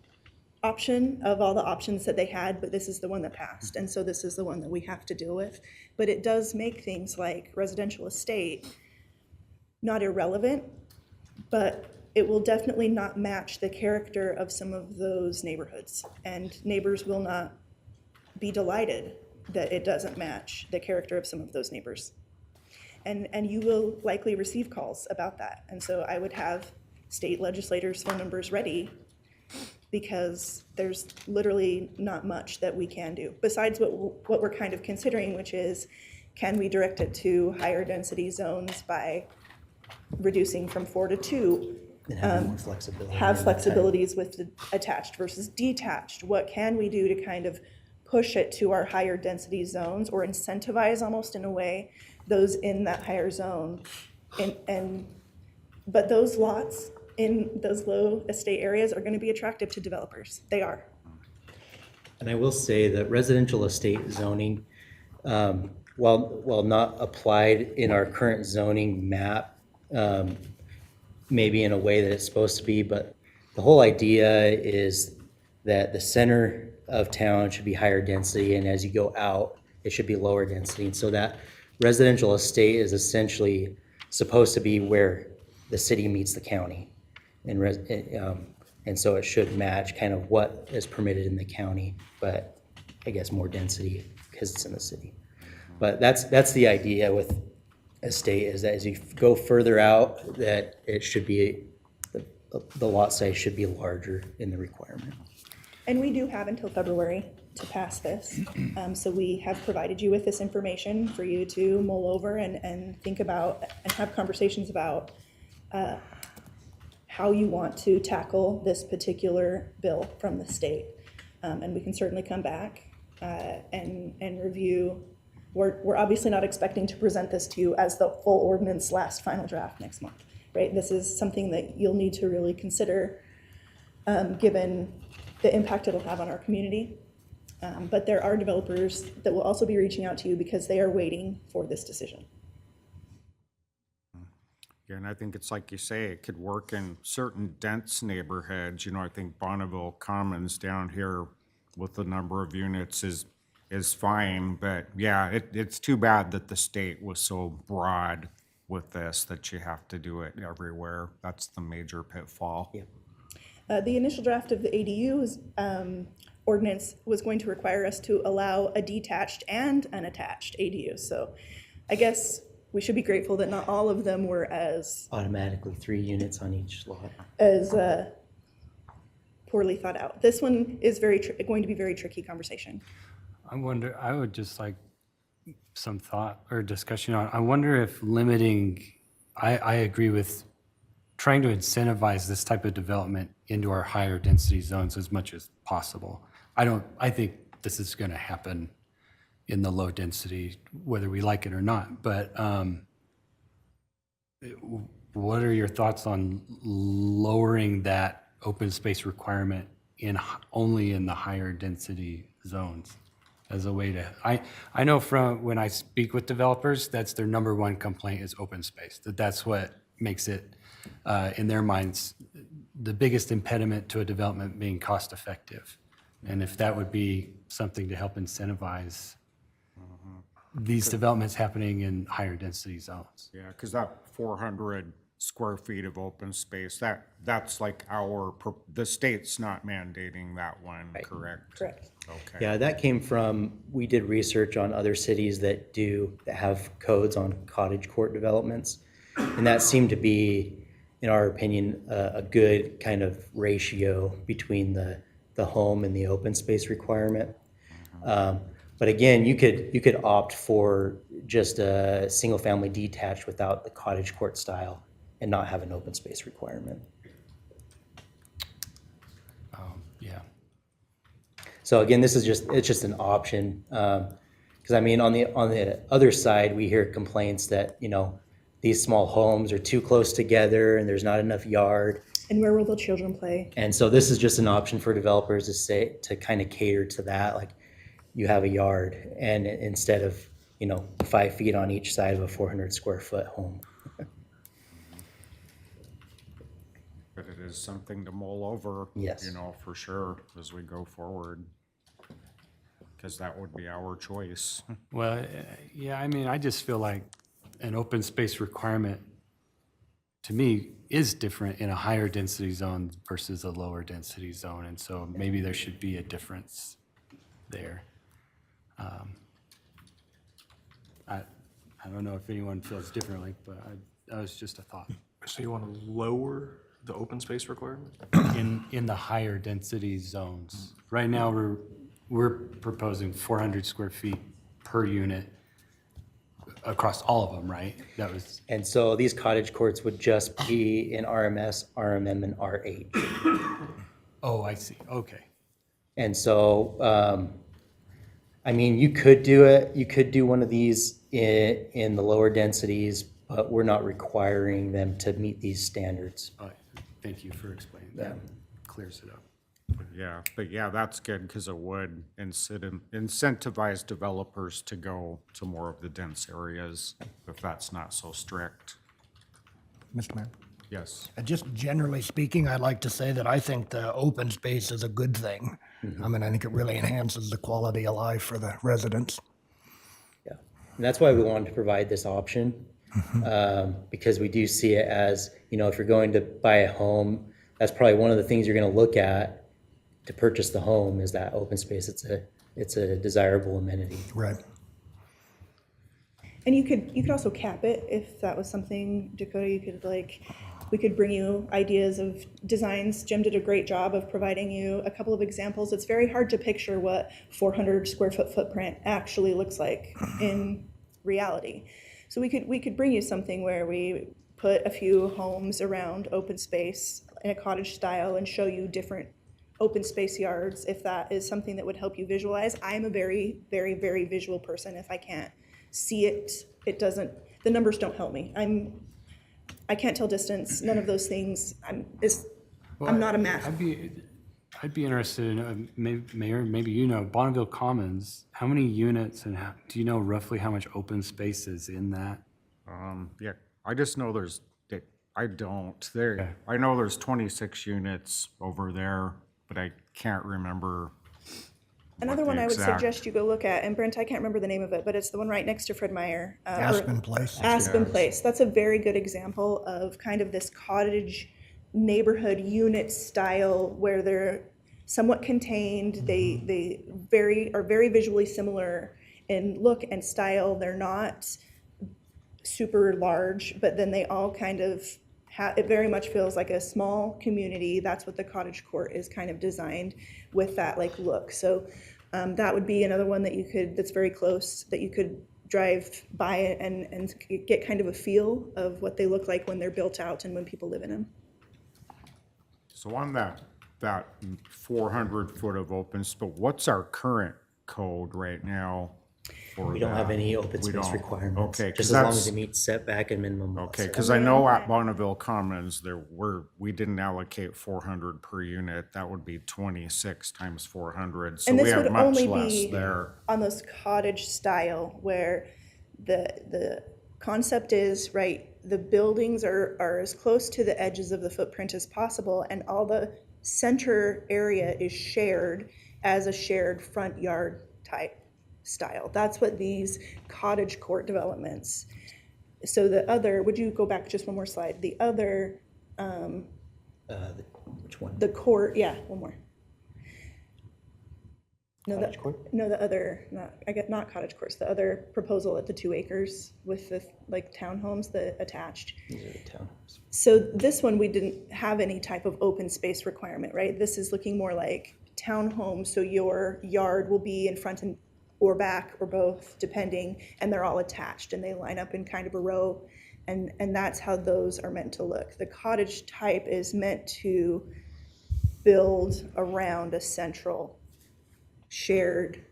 option of all the options that they had, but this is the one that passed. And so this is the one that we have to deal with. But it does make things like residential estate not irrelevant, but it will definitely not match the character of some of those neighborhoods. And neighbors will not be delighted that it doesn't match the character of some of those neighbors. And you will likely receive calls about that. And so I would have state legislators' phone numbers ready, because there's literally not much that we can do besides what we're kind of considering, which is, can we direct it to higher density zones by reducing from 4 to 2? And having more flexibility. Have in the type. flexibilities with the attached versus detached. What can we do to kind of push it to our higher density zones, or incentivize almost in a way those in that higher zone? But those lots in those low estate areas are going to be attractive to developers. They are. And I will say that residential estate zoning, while not applied in our current zoning map, maybe in a way that it's supposed to be, but the whole idea is that the center of town should be higher density, and as you go out, it should be lower density. And so that residential estate is essentially supposed to be where the city meets the county. And so it should match kind of what is permitted in the county, but I guess more density because it's in the city. But that's the idea with estate, is that as you go further out, that it should be, the lot size should be larger in the requirement. And we do have until February to pass this. So we have provided you with this information for you to mull over and think about and have conversations about how you want to tackle this particular bill from the state. And we can certainly come back and review. We're obviously not expecting to present this to you as the full ordinance last final draft next month, right? This is something that you'll need to really consider given the impact it'll have on our community. But there are developers that will also be reaching out to you because they are waiting for this decision. Yeah, and I think it's like you say, it could work in certain dense neighborhoods. You know, I think Bonneville Commons down here with the number of units is fine, but yeah, it's too bad that the state was so broad with this, that you have to do it everywhere. That's the major pitfall. Yeah. The initial draft of the ADU's ordinance was going to require us to allow a detached and an attached ADU. So I guess we should be grateful that not all of them were as Automatically 3 units on each lot. Poorly thought out. This one is going to be very tricky conversation. I wonder, I would just like some thought or discussion on, I wonder if limiting, I agree with trying to incentivize this type of development into our higher density zones as much as possible. I think this is going to happen in the low density, whether we like it or not. But what are your thoughts on lowering that open space requirement only in the higher density zones as a way to, I know from when I speak with developers, that's their number one complaint is open space, that's what makes it, in their minds, the biggest impediment to a development being cost effective. And if that would be something to help incentivize these developments happening in higher density zones. Yeah, because that 400 square feet of open space, that's like the state's not mandating that one, correct? Correct. Okay. Yeah, that came from, we did research on other cities that have codes on cottage court developments. And that seemed to be, in our opinion, a good kind of ratio between the home and the open space requirement. But again, you could opt for just a single family detached without the cottage court style and not have an open space requirement. Yeah. So again, it's just an option. Because I mean, on the other side, we hear complaints that, these small homes are too close together and there's not enough yard. And where will the children play? And so this is just an option for developers to kind of cater to that. Like, you have a yard, and instead of 5 feet on each side of a 400 square foot home. But it is something to mull over. Yes. For sure as we go forward, because that would be our choice. Well, yeah, I mean, I just feel like an open space requirement to me, is different in a higher density zone versus a lower density zone, and so maybe there should be a difference there. I don't know if anyone feels differently, but that was just a thought. So you want to lower the open space requirement? In the higher density zones. Right now, we're proposing 400 square feet per unit across all of them, right? That was, And so these cottage courts would just be in RMS, RMM, and RH. oh, I see, okay. And so, I mean, you could do it, you could do one of these in the lower densities, but we're not requiring them to meet these standards. Thank you for explaining that. Clears it up. But yeah, that's good because it would incentivize developers to go to more of the dense areas if that's not so strict. Mr. Mayor? Yes. Just generally speaking, I'd like to say that I think the open space is a good thing. I mean, I think it really enhances the quality of life for the residents. Yeah, and that's why we wanted to provide this option, because we do see it as, if you're going to buy a home, that's probably one of the things you're going to look at to purchase the home is that open space. It's a desirable amenity. Right. And you could also cap it if that was something, Dakota, we could bring you ideas of designs. Jim did a great job of providing you a couple of examples. It's very hard to picture what 400 square foot footprint actually looks like in reality. So we could bring you something where we put a few homes around open space in a cottage style and show you different open space yards if that is something that would help you visualize. I'm a very, very, very visual person. If I can't see it, the numbers don't help me. I can't tell distance, none of those things. I'm not a math. I'd be interested in, Mayor, maybe Bonneville Commons, how many units and do you know roughly how much open space is in that? Yeah, I just know I know there's 26 units over there, but I can't remember. Another one I would suggest you go look at, and Brent, I can't remember the name of it, but it's the one right next to Fred Meyer. Aspen Place. Aspen Place. That's a very good example of kind of this cottage neighborhood unit style where they're somewhat contained. They are very visually similar in look and style. They're not super large, but then they all kind of it very much feels like a small community. That's what the cottage court is kind of designed with, that look. So that would be another one that's very close, that you could drive by it and get kind of a feel of what they look like when they're built out and when people live in them. So on that 400 foot of open space, what's our current code right now? We don't have any open We space don't. requirements, Okay, 'cause just as long that's- as it meets setback and minimum. lot Okay, size. because I know at Bonneville Commons, we didn't allocate 400 per unit. That would be 26 times 400. So And we this have would much only less be there. on those cottage style where the concept is, right, the buildings are as close to the edges of the footprint as possible, and all the center area is shared as a shared front yard type style. That's what these cottage court developments. So would you go back just one more slide? The other, Which one? the court, yeah, one more. No, Cottage court? No, the other, not cottage courts, the other proposal at the 2 acres with the townhomes, the attached. These are the townhomes. So this one, we didn't have any type of open space requirement, right? This is looking more like townhomes, so your yard will be in front or back or both, depending, and they're all attached and they line up in kind of a row, and that's how those are meant to look. The cottage type is meant to build around a central shared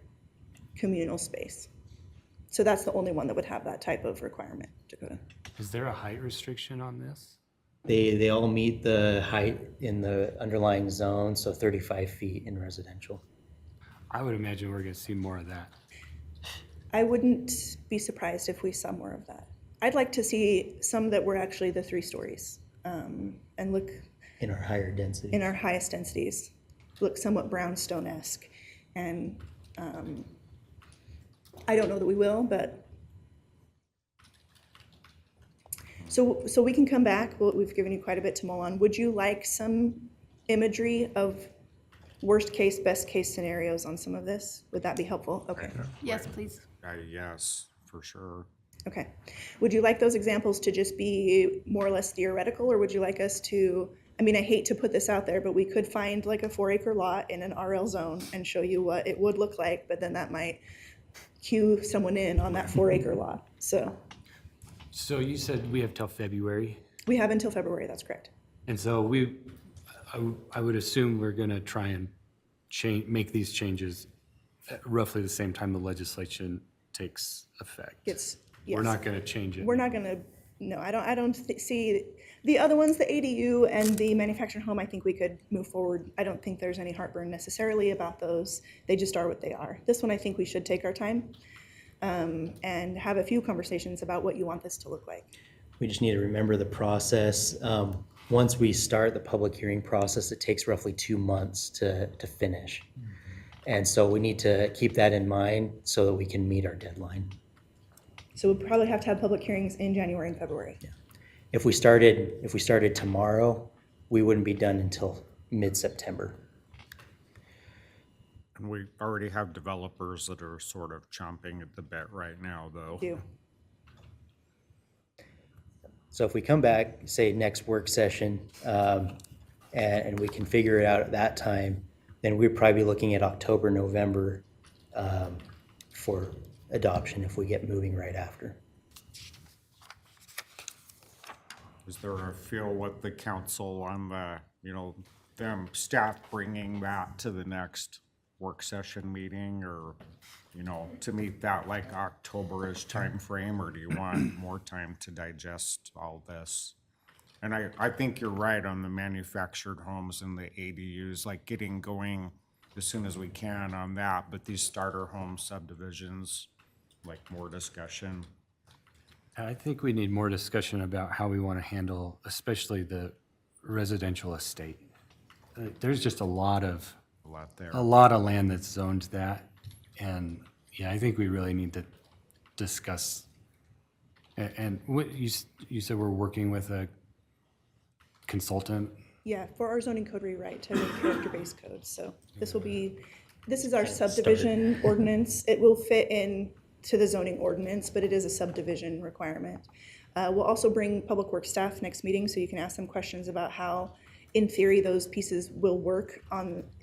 communal space. So that's the only one that would have that type of requirement, Dakota. Is there a height restriction on this? They all meet the height in the underlying zone, so 35 feet in residential. I would imagine we're gonna see more of that. I wouldn't be surprised if we saw more of that. I'd like to see some that were actually the 3 stories, and look In our higher density. in our highest densities, look somewhat brownstone-esque. And I don't know that we will, but So we can come back, we've given you quite a bit to mull on. Would you like some imagery of worst case, best case scenarios on some of this? Would that be helpful? Okay, Yes, please. Yes, for sure. okay. Would you like those examples to just be more or less theoretical, or would you like us to, I mean, I hate to put this out there, but we could find like a 4-acre lot in an RL zone and show you what it would look like, but then that might cue someone in on that 4-acre lot. So So you said we have till February, we have until February, that's correct. and so I would assume we're gonna try and make these changes at roughly the same time the legislation takes effect. Yes. We're not gonna change it. We're not gonna, no, I don't see, the other ones, the ADU and the manufactured home, I think we could move forward. I don't think there's any heartburn necessarily about those. They just are what they are. This one, I think we should take our time and have a few conversations about what you want this to look like. We just need to remember the process. Once we start the public hearing process, it takes roughly 2 months to finish. And so we need to keep that in mind so that we can meet our deadline. So we'll probably have to have public hearings in January and February. If we started tomorrow, we wouldn't be done until mid-September. And we already have developers that are sort of chomping at the bit right now, though. Do. So if we come back, say next work session, and we can figure it out at that time, then we'd probably be looking at October, November for adoption if we get moving right after. Is there a feel with the council on the, them staff bringing that to the next work session meeting, or, to meet that like October-ish timeframe, or do you want more time to digest all this? And I think you're right on the manufactured homes and the ADUs, like getting going as soon as we can on that, but these starter home subdivisions, like more discussion. I think we need more discussion about how we want to handle, especially the residential estate. There's just a lot of There. land that's zoned that, and yeah, I think we really need to discuss. And what you said we're working with a consultant. Yeah, for our zoning code rewrite to make character-based codes. So this is our subdivision ordinance. It will fit in to the zoning ordinance, but it is a subdivision requirement. We'll also bring public works staff next meeting, so you can ask them questions about how, in theory, those pieces will work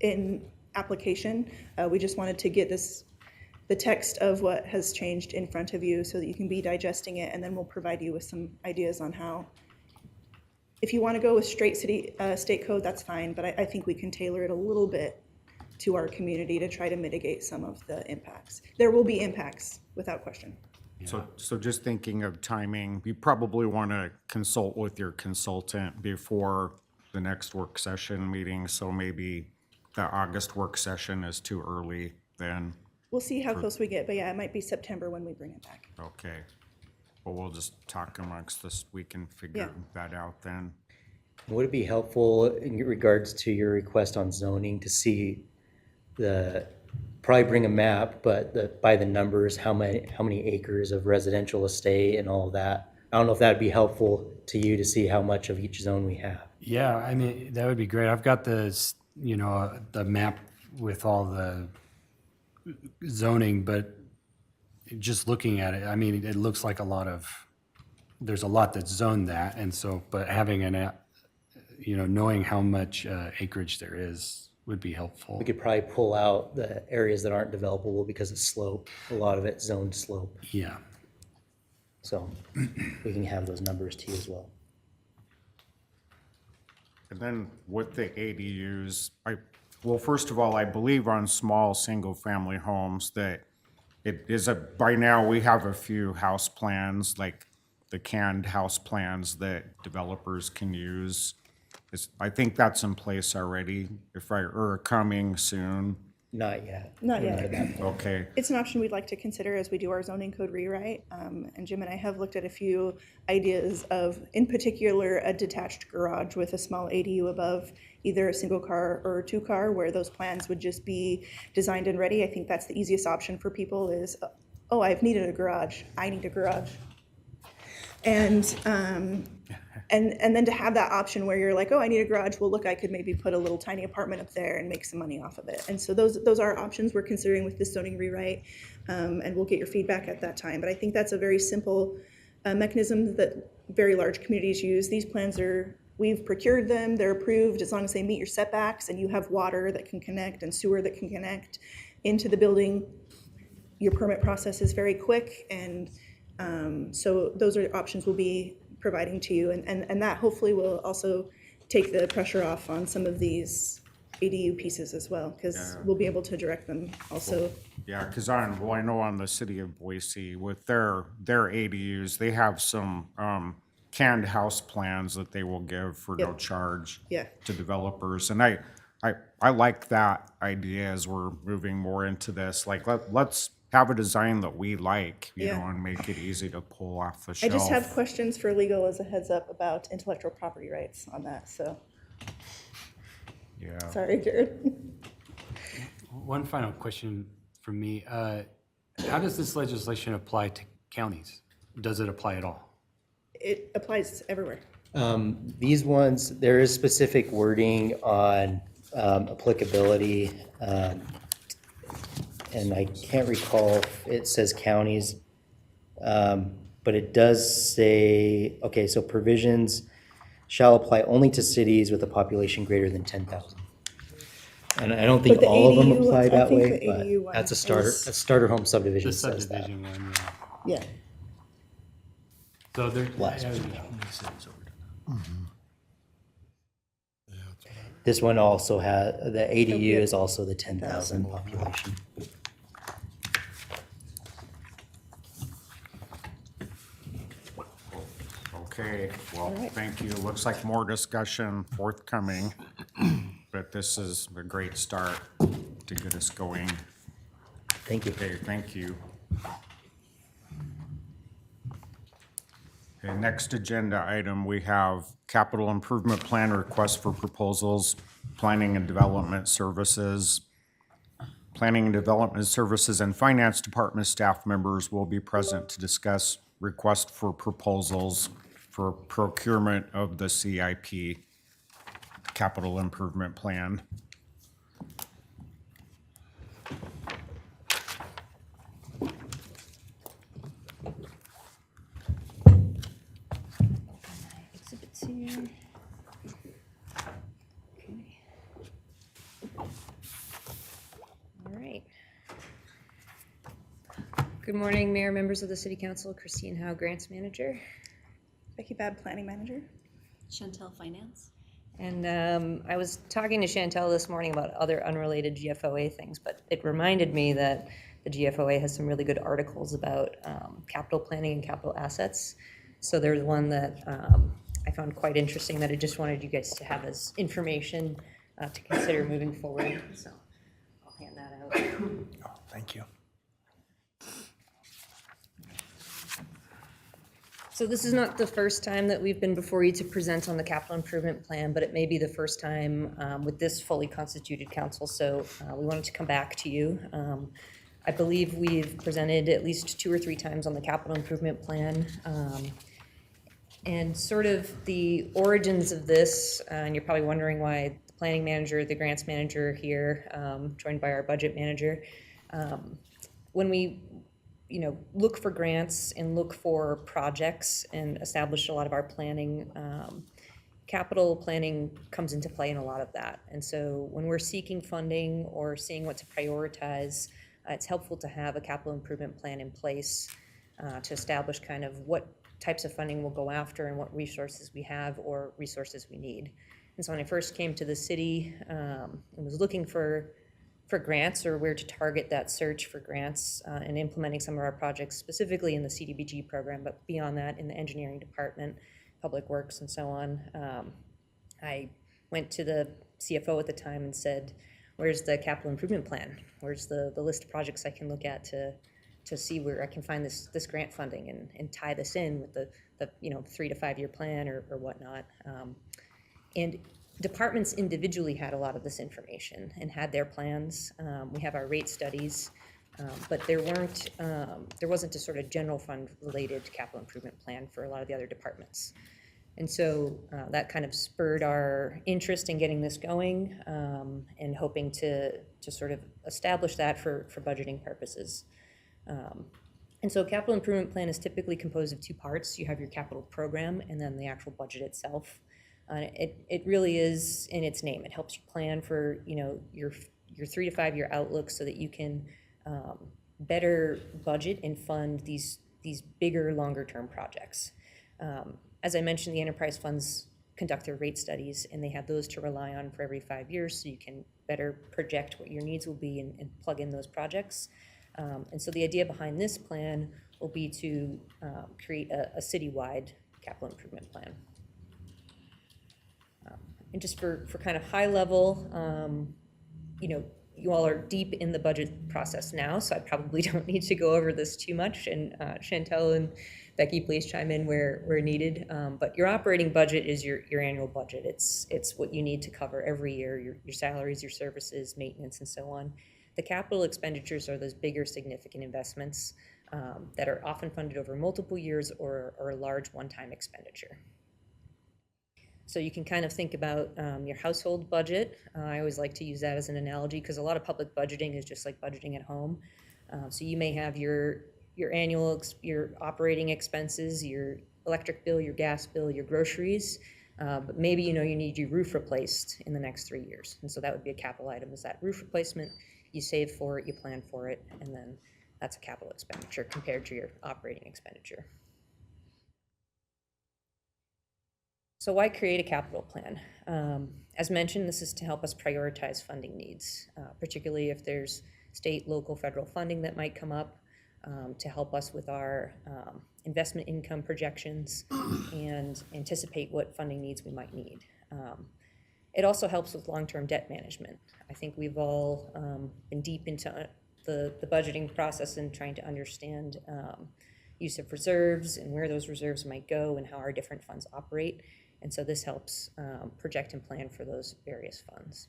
in application. We just wanted to get the text of what has changed in front of you so that you can be digesting it, and then we'll provide you with some ideas on how. If you want to go with straight state code, that's fine, but I think we can tailor it a little bit to our community to try to mitigate some of the impacts. There will be impacts, without question. So just thinking of timing, you probably want to consult with your consultant before the next work session meeting, so maybe the August work session is too early then. We'll see how close we get, but yeah, it might be September when we bring it back. Okay. Well, we'll just talk amongst us. We can figure that out then. Would it be helpful in regards to your request on zoning to see probably bring a map, but by the numbers, how many acres of residential estate and all of that? I don't know if that'd be helpful to you to see how much of each zone we have. Yeah, I mean, that would be great. I've got the map with all the zoning, but just looking at it, I mean, it looks like there's a lot that's zoned that, and so, but having knowing how much acreage there is would be helpful. We could probably pull out the areas that aren't developable because of slope. A lot of it's zoned slope. Yeah. So we can have those numbers to you as well. And then with the ADUs, well, first of all, I believe on small single-family homes that it is by now we have a few house plans, like the canned house plans that developers can use. I think that's in place already, or coming soon. Not yet. Not yet. Okay. It's an option we'd like to consider as we do our zoning code rewrite. And Jim and I have looked at a few ideas of, in particular, a detached garage with a small ADU above either a single car or a 2-car, where those plans would just be designed and ready. I think that's the easiest option for people is, oh, I've needed a garage. I need a garage. And, and then to have that option where you're like, oh, I need a garage. Well, look, I could maybe put a little tiny apartment up there and make some money off of it. And so those are options we're considering with this zoning rewrite. And we'll get your feedback at that time. But I think that's a very simple mechanism that very large communities use. These plans we've procured them, they're approved as long as they meet your setbacks and you have water that can connect and sewer that can connect into the building. Your permit process is very quick, and so those are options we'll be providing to you, and that hopefully will also take the pressure off on some of these ADU pieces as well, because we'll be able to direct them also. Yeah, because I know on the city of Boise, with their ADUs, they have some canned house plans that they will give for no Yep. charge Yeah. to developers. And I like that idea as we're moving more into this. Like, let's have a design that we like, you Yeah. know, and make it easy to pull off the I shelf. just have questions for legal as a heads up about intellectual property rights on that, so, Yeah. sorry, Jared. One final question from me. How does this legislation apply to counties? Does it apply at all? It applies everywhere. These ones, there is specific wording on applicability, and I can't recall if it says counties, but it does say, okay, so provisions shall apply only to cities with a population greater than 10,000. And I don't think But the all of them ADU apply I that think way, the ADU but one that's a starter, is- a starter home subdivision The says that. subdivision one, yeah. Yeah. So there, Last yeah, This one also has, the ADU is also the 10,000 population. Okay, well, thank you. Looks like more discussion forthcoming, but this is a great start to get us going. Thank you. Okay, thank you. Okay, next agenda item, we have capital improvement plan request for proposals, planning and development services. Planning and development services and finance department staff members will be present to discuss request for proposals for procurement of the CIP, capital improvement plan. Exhibits here. Okay. All right. Good morning, Mayor, members of the City Council, Christine Howe, Grants Manager. Becky Babb, Planning Manager. Chantel Finance. And I was talking to Chantel this morning about other unrelated GFOA things, but it reminded me that the GFOA has some really good articles about capital planning and capital assets. So there's one that I found quite interesting that I just wanted you guys to have as information to consider moving forward. So I'll hand that out. Oh, thank you. So this is not the first time that we've been before you to present on the capital improvement plan, but it may be the first time with this fully constituted council. So we wanted to come back to you. I believe we've presented at least 2 or 3 times on the capital improvement plan. And sort of the origins of this, and you're probably wondering why the planning manager, the grants manager are here, joined by our budget manager. When we look for grants and look for projects and establish a lot of our planning, capital planning comes into play in a lot of that. And so when we're seeking funding or seeing what to prioritize, it's helpful to have a capital improvement plan in place to establish kind of what types of funding we'll go after and what resources we have or resources we need. And so when I first came to the city and was looking for grants or where to target that search for grants and implementing some of our projects, specifically in the CDBG program, but beyond that in the engineering department, public works and so on. I went to the CFO at the time and said, where's the capital improvement plan? Where's the list of projects I can look at to see where I can find this grant funding and tie this in with the 3 to 5 year plan or whatnot. And departments individually had a lot of this information and had their plans. We have our rate studies. But there wasn't a sort of general fund related capital improvement plan for a lot of the other departments. And so that kind of spurred our interest in getting this going, and hoping to sort of establish that for budgeting purposes. And so a capital improvement plan is typically composed of two parts. You have your capital program and then the actual budget itself. It really is in its name. It helps you plan for, you know, your 3 to 5 year outlook so that you can better budget and fund these bigger, longer term projects. As I mentioned, the enterprise funds conduct their rate studies, and they have those to rely on for every 5 years, so you can better project what your needs will be and plug in those projects. And so the idea behind this plan will be to create a citywide capital improvement plan. And just for kind of high level, you know, you all are deep in the budget process now, so I probably don't need to go over this too much. And Chantel and Becky, please chime in where needed. But your operating budget is your annual budget. It's what you need to cover every year, your salaries, your services, maintenance, and so on. The capital expenditures are those bigger significant investments that are often funded over multiple years or a large one-time expenditure. So you can kind of think about your household budget. I always like to use that as an analogy because a lot of public budgeting is just like budgeting at home. So you may have your annual, your operating expenses, your electric bill, your gas bill, your groceries, but maybe you know you need your roof replaced in the next 3 years. And so that would be a capital item, is that roof replacement. You save for it, you plan for it, and then that's a capital expenditure compared to your operating expenditure. So why create a capital plan? As mentioned, this is to help us prioritize funding needs, particularly if there's state, local, federal funding that might come up, to help us with our investment income projections and anticipate what funding needs we might need. It also helps with long-term debt management. I think we've all been deep into the budgeting process and trying to understand use of reserves and where those reserves might go and how our different funds operate. And so this helps project and plan for those various funds.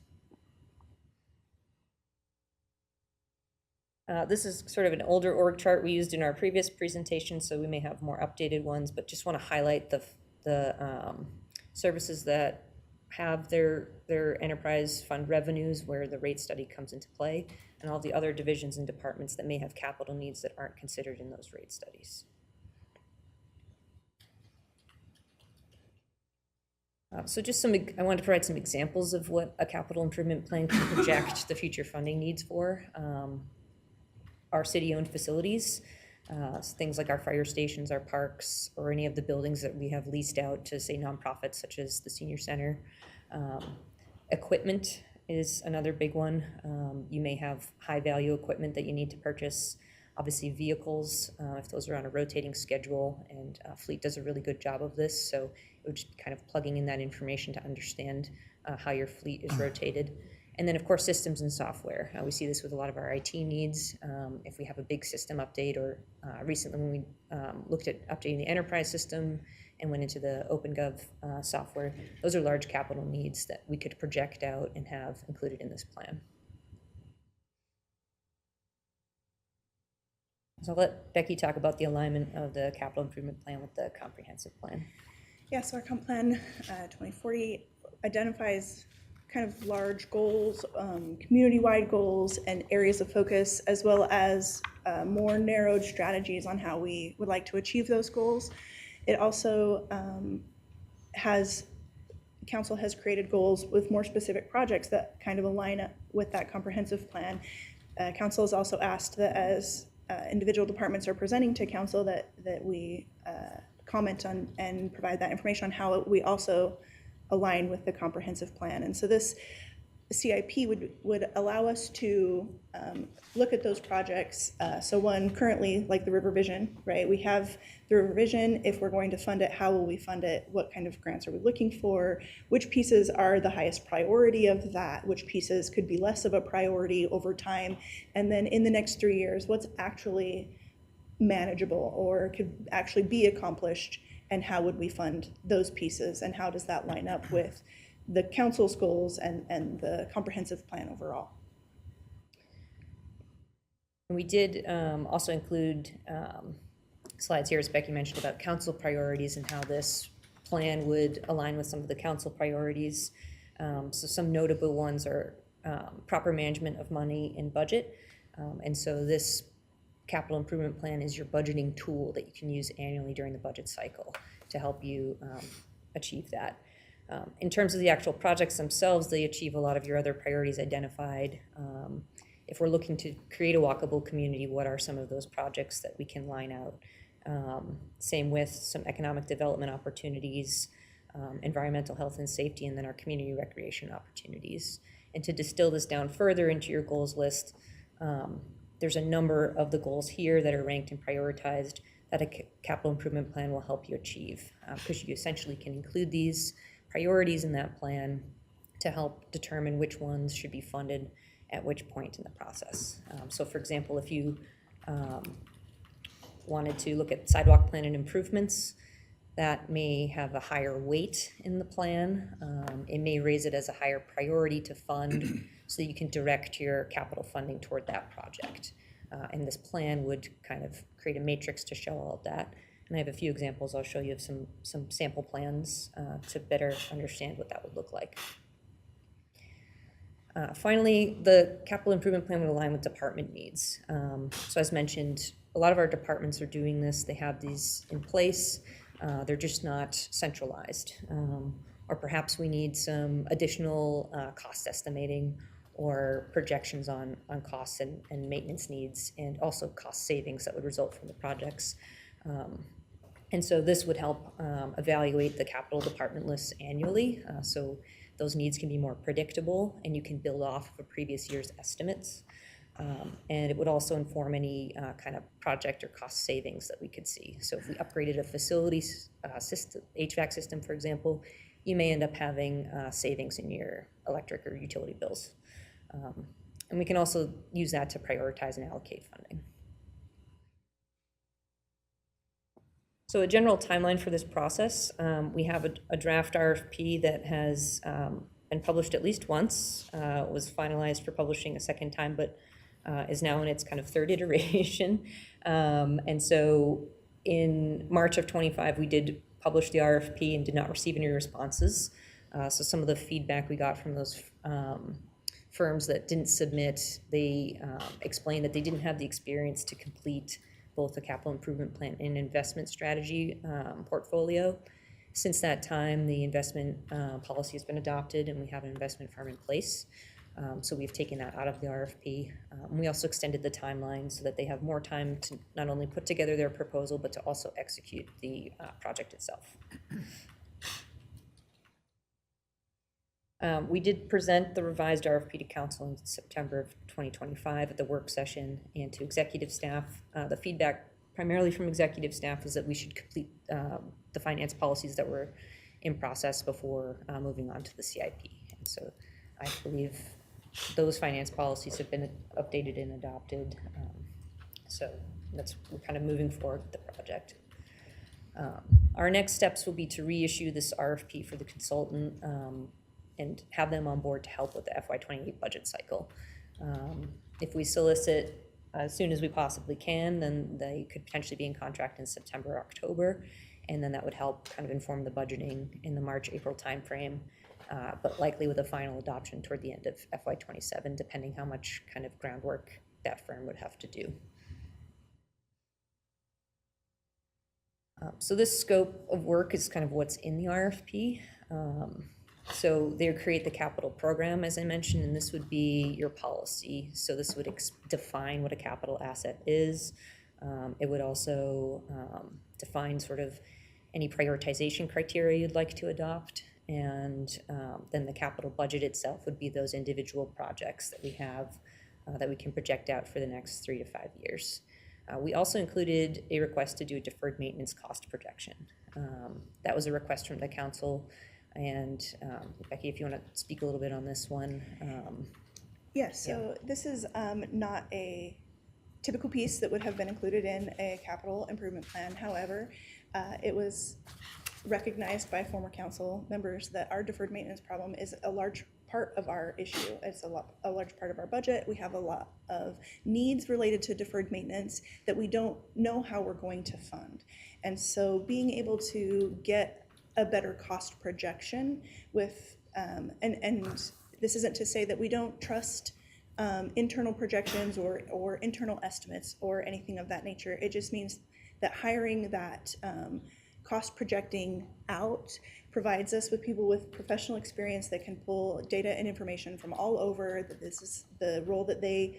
This is sort of an older org chart we used in our previous presentation, so we may have more updated ones, but just want to highlight the services that have their enterprise fund revenues where the rate study comes into play, and all the other divisions and departments that may have capital needs that aren't considered in those rate studies. So just I wanted to provide some examples of what a capital improvement plan can project the future funding needs for. Our city-owned facilities, things like our fire stations, our parks, or any of the buildings that we have leased out to, say, nonprofits such as the senior center. Equipment is another big one. You may have high-value equipment that you need to purchase. Obviously, vehicles, if those are on a rotating schedule, and Fleet does a really good job of this, so it would just be kind of plugging in that information to understand how your fleet is rotated. And then, of course, systems and software. We see this with a lot of our IT needs. If we have a big system update, or recently when we looked at updating the enterprise system and went into the OpenGov software, those are large capital needs that we could project out and have included in this plan. So I'll let Becky talk about the alignment of the capital improvement plan with the comprehensive plan. Yeah, so our comp plan 2040 identifies kind of large goals, community-wide goals and areas of focus, as well as more narrowed strategies on how we would like to achieve those goals. It also council has created goals with more specific projects that kind of align up with that comprehensive plan. Council has also asked that as individual departments are presenting to council that we comment on and provide that information on how we also align with the comprehensive plan. And so this CIP would allow us to look at those projects. So one, currently, like the River Vision, right? We have the River Vision. If we're going to fund it, how will we fund it? What kind of grants are we looking for? Which pieces are the highest priority of that? Which pieces could be less of a priority over time? And then in the next 3 years, what's actually manageable or could actually be accomplished, and how would we fund those pieces, and how does that line up with the council's goals and the comprehensive plan overall? And we did also include slides here, as Becky mentioned, about council priorities and how this plan would align with some of the council priorities. So some notable ones are proper management of money and budget. And so this capital improvement plan is your budgeting tool that you can use annually during the budget cycle to help you achieve that. In terms of the actual projects themselves, they achieve a lot of your other priorities identified. If we're looking to create a walkable community, what are some of those projects that we can line out? Same with some economic development opportunities, environmental health and safety, and then our community recreation opportunities. And to distill this down further into your goals list, there's a number of the goals here that are ranked and prioritized that a capital improvement plan will help you achieve, because you essentially can include these priorities in that plan to help determine which ones should be funded at which point in the process. So for example, if you wanted to look at sidewalk plan and improvements, that may have a higher weight in the plan. It may raise it as a higher priority to fund so that you can direct your capital funding toward that project. And this plan would kind of create a matrix to show all of that. And I have a few examples I'll show you of some sample plans to better understand what that would look like. Finally, the capital improvement plan would align with department needs. So as mentioned, a lot of our departments are doing this. They have these in place. They're just not centralized. Or perhaps we need some additional cost estimating or projections on costs and maintenance needs, and also cost savings that would result from the projects. And so this would help evaluate the capital department lists annually. So those needs can be more predictable, and you can build off of a previous year's estimates. And it would also inform any kind of project or cost savings that we could see. So if we upgraded a facility system, HVAC system, for example, you may end up having savings in your electric or utility bills. And we can also use that to prioritize and allocate funding. So a general timeline for this process, we have a draft RFP that has been published at least once, was finalized for publishing a second time, but is now in its kind of third iteration. And so in March of 25, we did publish the RFP and did not receive any responses. So some of the feedback we got from those firms that didn't submit, they explained that they didn't have the experience to complete both the capital improvement plan and investment strategy portfolio. Since that time, the investment policy has been adopted and we have an investment firm in place. So we've taken that out of the RFP. We also extended the timeline so that they have more time to not only put together their proposal, but to also execute the project itself. We did present the revised RFP to council in September of 2025 at the work session and to executive staff. The feedback primarily from executive staff is that we should complete the finance policies that were in process before moving on to the CIP. And so I believe those finance policies have been updated and adopted. So we're kind of moving forward with the project. Our next steps will be to reissue this RFP for the consultant and have them on board to help with the FY28 budget cycle. If we solicit as soon as we possibly can, then they could potentially be in contract in September or October, and then that would help kind of inform the budgeting in the March-April timeframe, but likely with a final adoption toward the end of FY27, depending how much kind of groundwork that firm would have to do. So this scope of work is kind of what's in the RFP. So they create the capital program, as I mentioned, and this would be your policy. So this would define what a capital asset is. It would also define sort of any prioritization criteria you'd like to adopt. And then the capital budget itself would be those individual projects that we have that we can project out for the next 3 to 5 years. We also included a request to do a deferred maintenance cost projection. That was a request from the council. And Becky, if you want to speak a little bit on this one. Yes, so this is not a typical piece that would have been included in a capital improvement plan. However, it was recognized by former council members that our deferred maintenance problem is a large part of our issue. It's a large part of our budget. We have a lot of needs related to deferred maintenance that we don't know how we're going to fund. And so being able to get a better cost projection with, and this isn't to say that we don't trust internal projections or internal estimates or anything of that nature. It just means that hiring that cost projecting out provides us with people with professional experience that can pull data and information from all over, that this is the role that they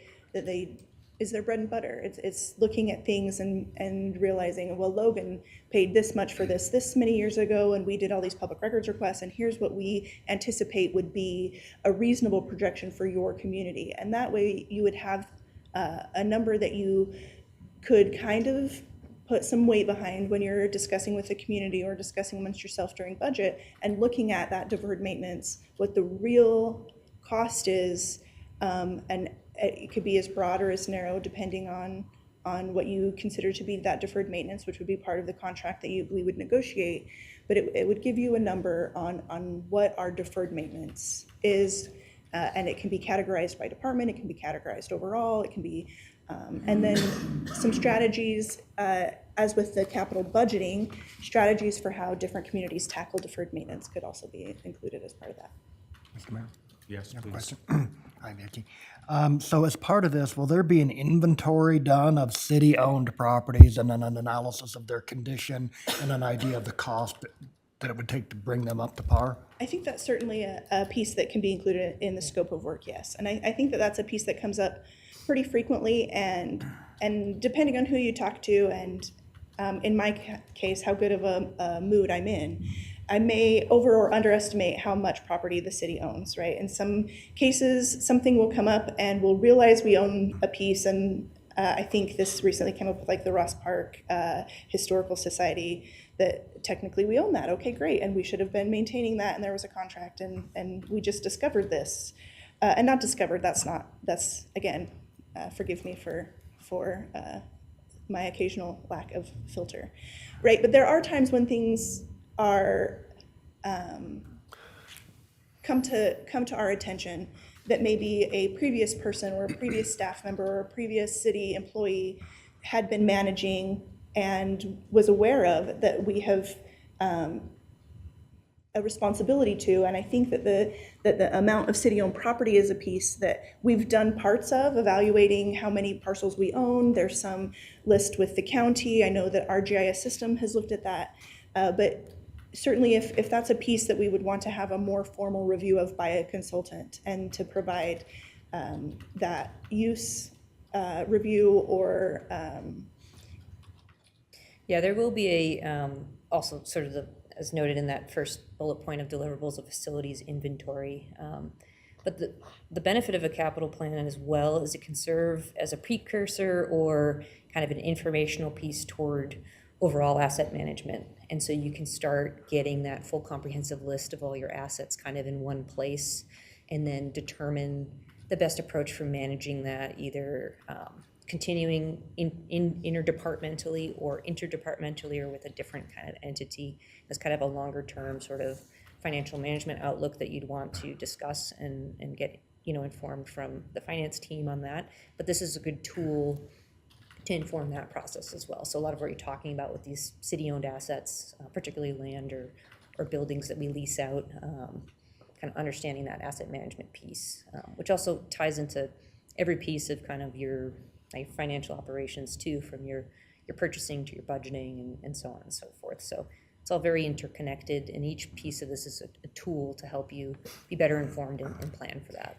is their bread and butter. It's looking at things and realizing, well, Logan paid this much for this many years ago, and we did all these public records requests, and here's what we anticipate would be a reasonable projection for your community. And that way you would have a number that you could kind of put some weight behind when you're discussing with the community or discussing amongst yourself during budget, and looking at that deferred maintenance, what the real cost is, and it could be as broad or as narrow depending on what you consider to be that deferred maintenance, which would be part of the contract that we would negotiate. But it would give you a number on what our deferred maintenance is, and it can be categorized by department, it can be categorized overall, it can be, and then some strategies, as with the capital budgeting, strategies for how different communities tackle deferred maintenance could also be included as part of that. Mr. Mayor? Yes, I have a please. question. Hi, Vicki. So as part of this, will there be an inventory done of city-owned properties and then an analysis of their condition and an idea of the cost that it would take to bring them up to par? I think that's certainly a piece that can be included in the scope of work, yes. And I think that that's a piece that comes up pretty frequently, and depending on who you talk to, and in my case, how good of a mood I'm in, I may over or underestimate how much property the city owns, right? In some cases, something will come up and we'll realize we own a piece, and I think this recently came up with like the Ross Park Historical Society, that technically we own that. Okay, great, and we should have been maintaining that, and there was a contract, and we just discovered this. And not discovered, that's again, forgive me for my occasional lack of filter, right? But there are times when things are come to our attention that maybe a previous person or a previous staff member or a previous city employee had been managing and was aware of, that we have a responsibility to. And I think that the amount of city-owned property is a piece that we've done parts of, evaluating how many parcels we own. There's some list with the county. I know that our GIS system has looked at that. But certainly if that's a piece that we would want to have a more formal review of by a consultant, and to provide that use review or Yeah, there will be a, also sort of as noted in that first bullet point of deliverables of facilities inventory. But the benefit of a capital plan as well is it can serve as a precursor or kind of an informational piece toward overall asset management. And so you can start getting that full comprehensive list of all your assets kind of in one place, and then determine the best approach for managing that, either continuing interdepartmentally or interdepartmentally, or with a different kind of entity. As kind of a longer term sort of financial management outlook that you'd want to discuss and get informed from the finance team on that. But this is a good tool to inform that process as well. So a lot of what you're talking about with these city-owned assets, particularly land or buildings that we lease out, kind of understanding that asset management piece, which also ties into every piece of kind of your financial operations too, from your purchasing to your budgeting and so on and so forth. So it's all very interconnected, and each piece of this is a tool to help you be better informed and plan for that.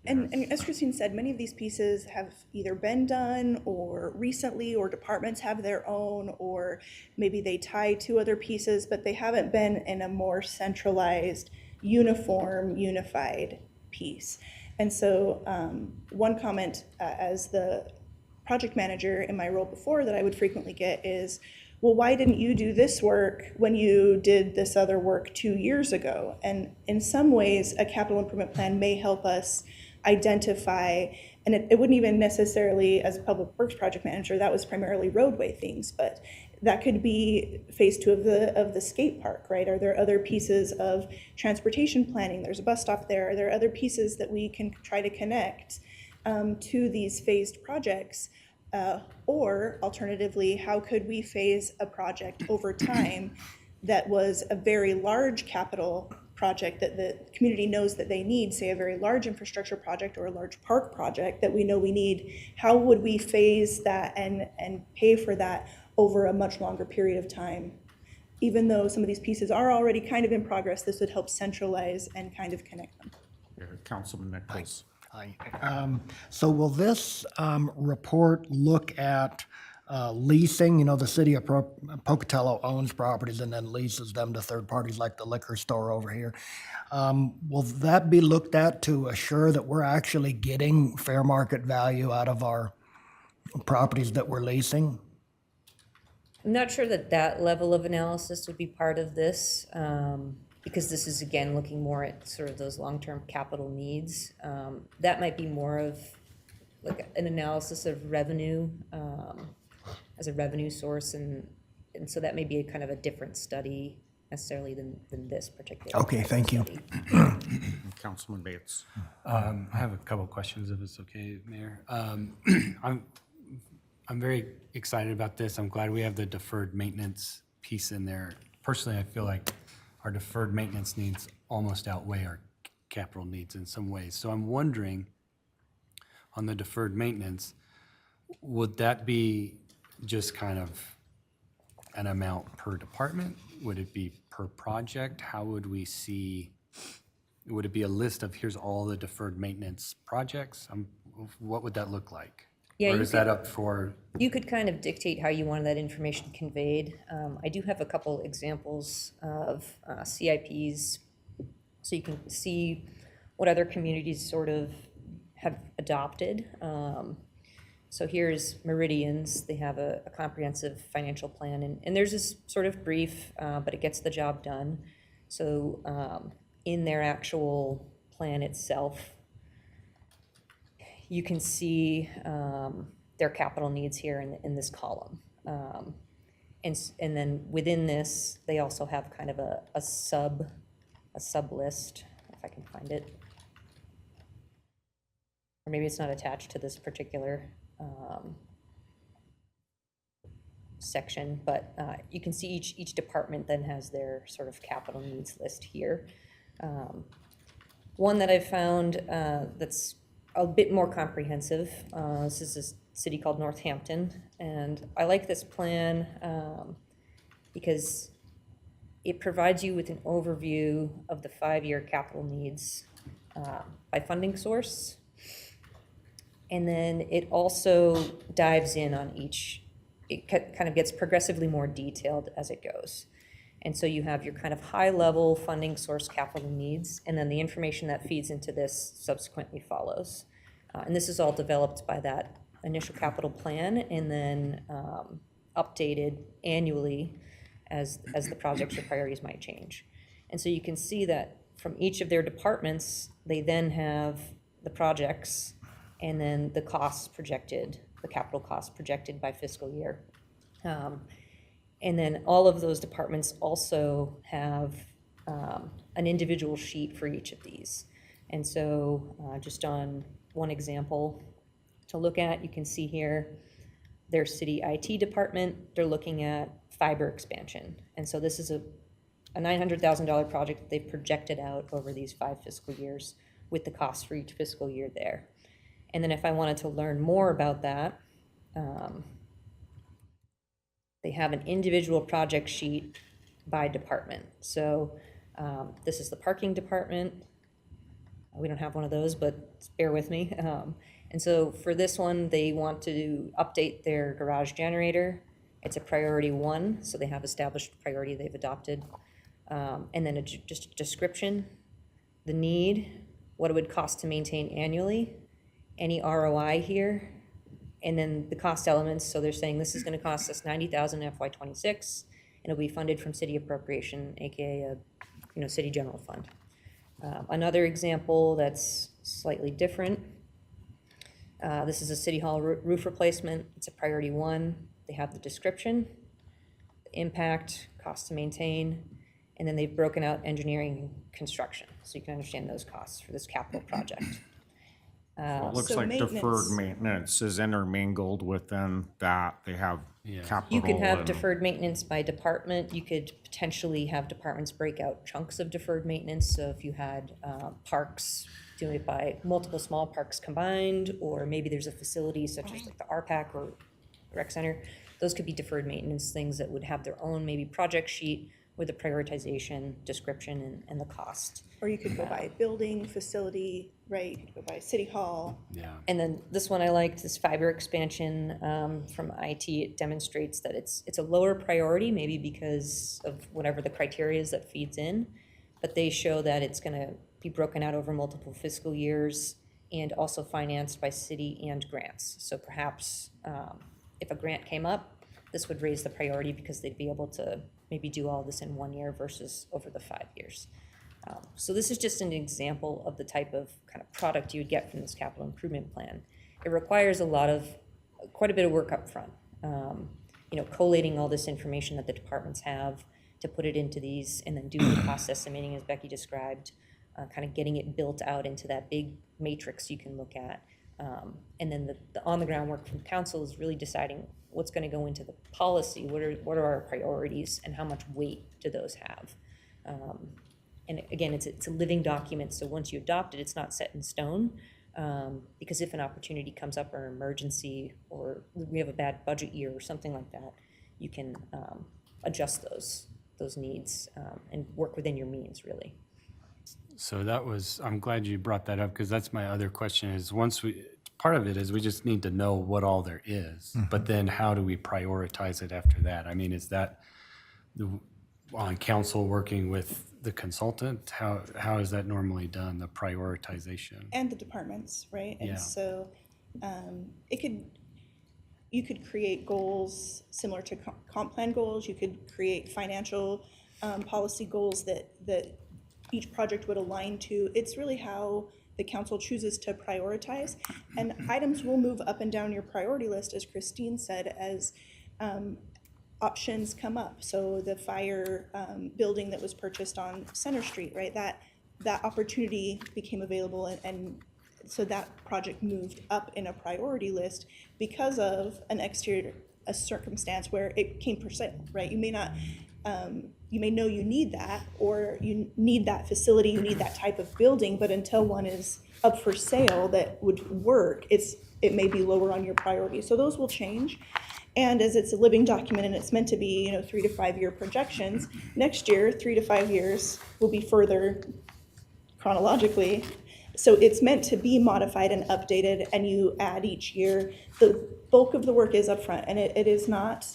And as Christine said, many of these pieces have either been done or recently, or departments have their own, or maybe they tie to other pieces, but they haven't been in a more centralized, unified piece. And so one comment as the project manager in my role before that I would frequently get is, well, why didn't you do this work when you did this other work 2 years ago? And in some ways, a capital improvement plan may help us identify, and it wouldn't even necessarily, as a public works project manager, that was primarily roadway things, but that could be phase 2 of the skate park, right? Are there other pieces of transportation planning? There's a bus stop there. Are there other pieces that we can try to connect to these phased projects? Or alternatively, how could we phase a project over time that was a very large capital project that the community knows that they need, say a very large infrastructure project or a large park project that we know we need? How would we phase that and pay for that over a much longer period of time? Even though some of these pieces are already kind of in progress, this would help centralize and kind of connect them. Councilman Nichols. Hi. So will this report look at leasing? You know, the city of Pocatello owns properties and then leases them to third parties like the liquor store over here. Will that be looked at to assure that we're actually getting fair market value out of our properties that we're leasing? I'm not sure that that level of analysis would be part of this, because this is, again, looking more at sort of those long-term capital needs. That might be more of like an analysis of revenue as a revenue source, and so that may be a kind of a different study necessarily than this particular. Okay, thank you. Councilman Bates. I have a couple questions, if it's okay, Mayor. I'm very excited about this. I'm glad we have the deferred maintenance piece in there. Personally, I feel like our deferred maintenance needs almost outweigh our capital needs in some ways. So I'm wondering, on the deferred maintenance, would that be just kind of an amount per department? Would it be per project? How would we see, would it be a list of here's all the deferred maintenance projects? What would that look like? Yeah, Or you is that up for, You could kind of dictate how you wanted that information conveyed. I do have a couple examples of CIPs, so you can see what other communities sort of have adopted. So here's Meridian's. They have a comprehensive financial plan, and theirs is sort of brief, but it gets the job done. So in their actual plan itself, you can see their capital needs here in this column. And then within this, they also have kind of a sub list, if I can find it. Or maybe it's not attached to this particular section, but you can see each department then has their sort of capital needs list here. One that I found that's a bit more comprehensive. This is a city called Northampton, and I like this plan because it provides you with an overview of the 5-year capital needs by funding source, and then it also dives in on each. It kind of gets progressively more detailed as it goes. And so you have your kind of high-level funding source capital needs, and then the information that feeds into this subsequently follows. And this is all developed by that initial capital plan and then updated annually as the projects or priorities might change. And so you can see that from each of their departments, they then have the projects and then the costs projected, the capital costs projected by fiscal year. And then all of those departments also have an individual sheet for each of these. And so just on one example to look at, you can see here their city IT department, they're looking at fiber expansion. And so this is a $900,000 project that they've projected out over these 5 fiscal years with the cost for each fiscal year there. And then if I wanted to learn more about that, they have an individual project sheet by department. So this is the parking department. We don't have one of those, but bear with me. And so for this one, they want to update their garage generator. It's a priority 1, so they have established priority they've adopted. And then just a description, the need, what it would cost to maintain annually, any ROI here, and then the cost elements. So they're saying this is going to cost us $90,000 in FY26, and it'll be funded from city appropriation, aka a city general fund. Another example that's slightly different. This is a city hall roof replacement. It's a priority 1. They have the description. impact, cost to maintain, and then they've broken out engineering and construction, so you can understand those costs for this capital project. It looks So like deferred maintenance- maintenance is intermingled within that. They have capital. You can have and- deferred maintenance by department. You could potentially have departments break out chunks of deferred maintenance. So if you had parks, do it by multiple small parks combined, or maybe there's a facility such as like the RPAC or rec center. Those could be deferred maintenance things that would have their own maybe project sheet with the prioritization, description, and the cost. Or you could go by building, facility, right? You could go by city hall. Yeah. And then this one I liked, this fiber expansion from IT. It demonstrates that it's a lower priority, maybe because of whatever the criteria is that feeds in, but they show that it's going to be broken out over multiple fiscal years and also financed by city and grants. So perhaps if a grant came up, this would raise the priority because they'd be able to maybe do all this in 1 year versus over the 5 years. So this is just an example of the type of kind of product you would get from this capital improvement plan. It requires quite a bit of work up front. Collating all this information that the departments have to put it into these, and then doing the cost estimating as Becky described, kind of getting it built out into that big matrix you can look at. And then the on-the-ground work from council is really deciding what's going to go into the policy, what are our priorities, and how much weight do those have. And again, it's a living document, so once you adopt it, it's not set in stone, because if an opportunity comes up or an emergency, or we have a bad budget year or something like that, you can adjust those needs and work within your means, really. So I'm glad you brought that up, because that's my other question is part of it is we just need to know what all there is, but then how do we prioritize it after that? I mean, is that on council working with the consultant? How is that normally done, the prioritization? And the departments, right? Yeah. And so you could create goals similar to comp plan goals. You could create financial policy goals that each project would align to. It's really how the council chooses to prioritize. And items will move up and down your priority list, as Christine said, as options come up. So the fire building that was purchased on Center Street, right? That opportunity became available, and so that project moved up in a priority list because of a circumstance where it came for sale, right? You may not, you may know you need that, or you need that facility, you need that type of building, but until one is up for sale that would work, it may be lower on your priority. So those will change. And as it's a living document and it's meant to be, 3 to 5 year projections, next year, 3 to 5 years will be further chronologically. So it's meant to be modified and updated, and you add each year. The bulk of the work is upfront, and it is not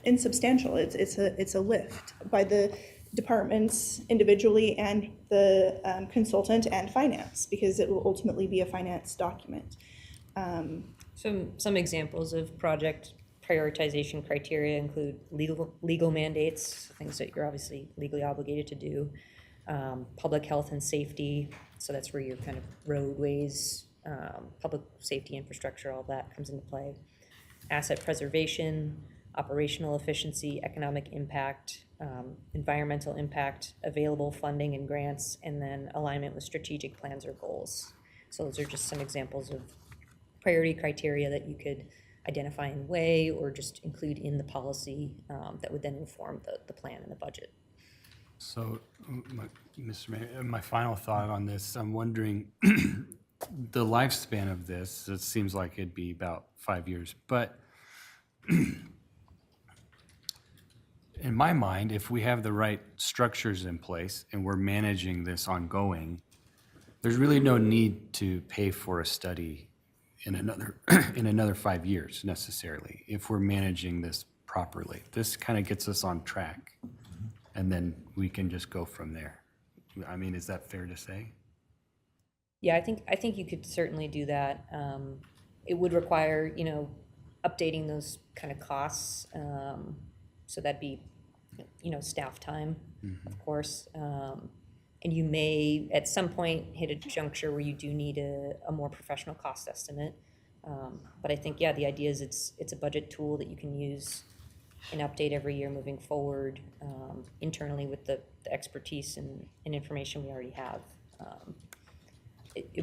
insubstantial. It's a lift by the departments individually and the consultant and finance, because it will ultimately be a finance document. Some examples of project prioritization criteria include legal mandates, things that you're obviously legally obligated to do, public health and safety, so that's where your kind of roadways, public safety infrastructure, all that comes into play, asset preservation, operational efficiency, economic impact, environmental impact, available funding and grants, and then alignment with strategic plans or goals. So those are just some examples of priority criteria that you could identify and weigh, or just include in the policy that would then inform the plan and the budget. So, Mr. Mayor, my final thought on this, I'm wondering, the lifespan of this, it seems like it'd be about 5 years, but in my mind, if we have the right structures in place and we're managing this ongoing, there's really no need to pay for a study in another 5 years necessarily, if we're managing this properly. This kind of gets us on track, and then we can just go from there. I mean, is that fair to say? Yeah, I think you could certainly do that. It would require, updating those kind of costs. So that'd be, staff time, of course. And you may, at some point, hit a juncture where you do need a more professional cost estimate. But I think, yeah, the idea is it's a budget tool that you can use an update every year moving forward, internally with the expertise and information we already have.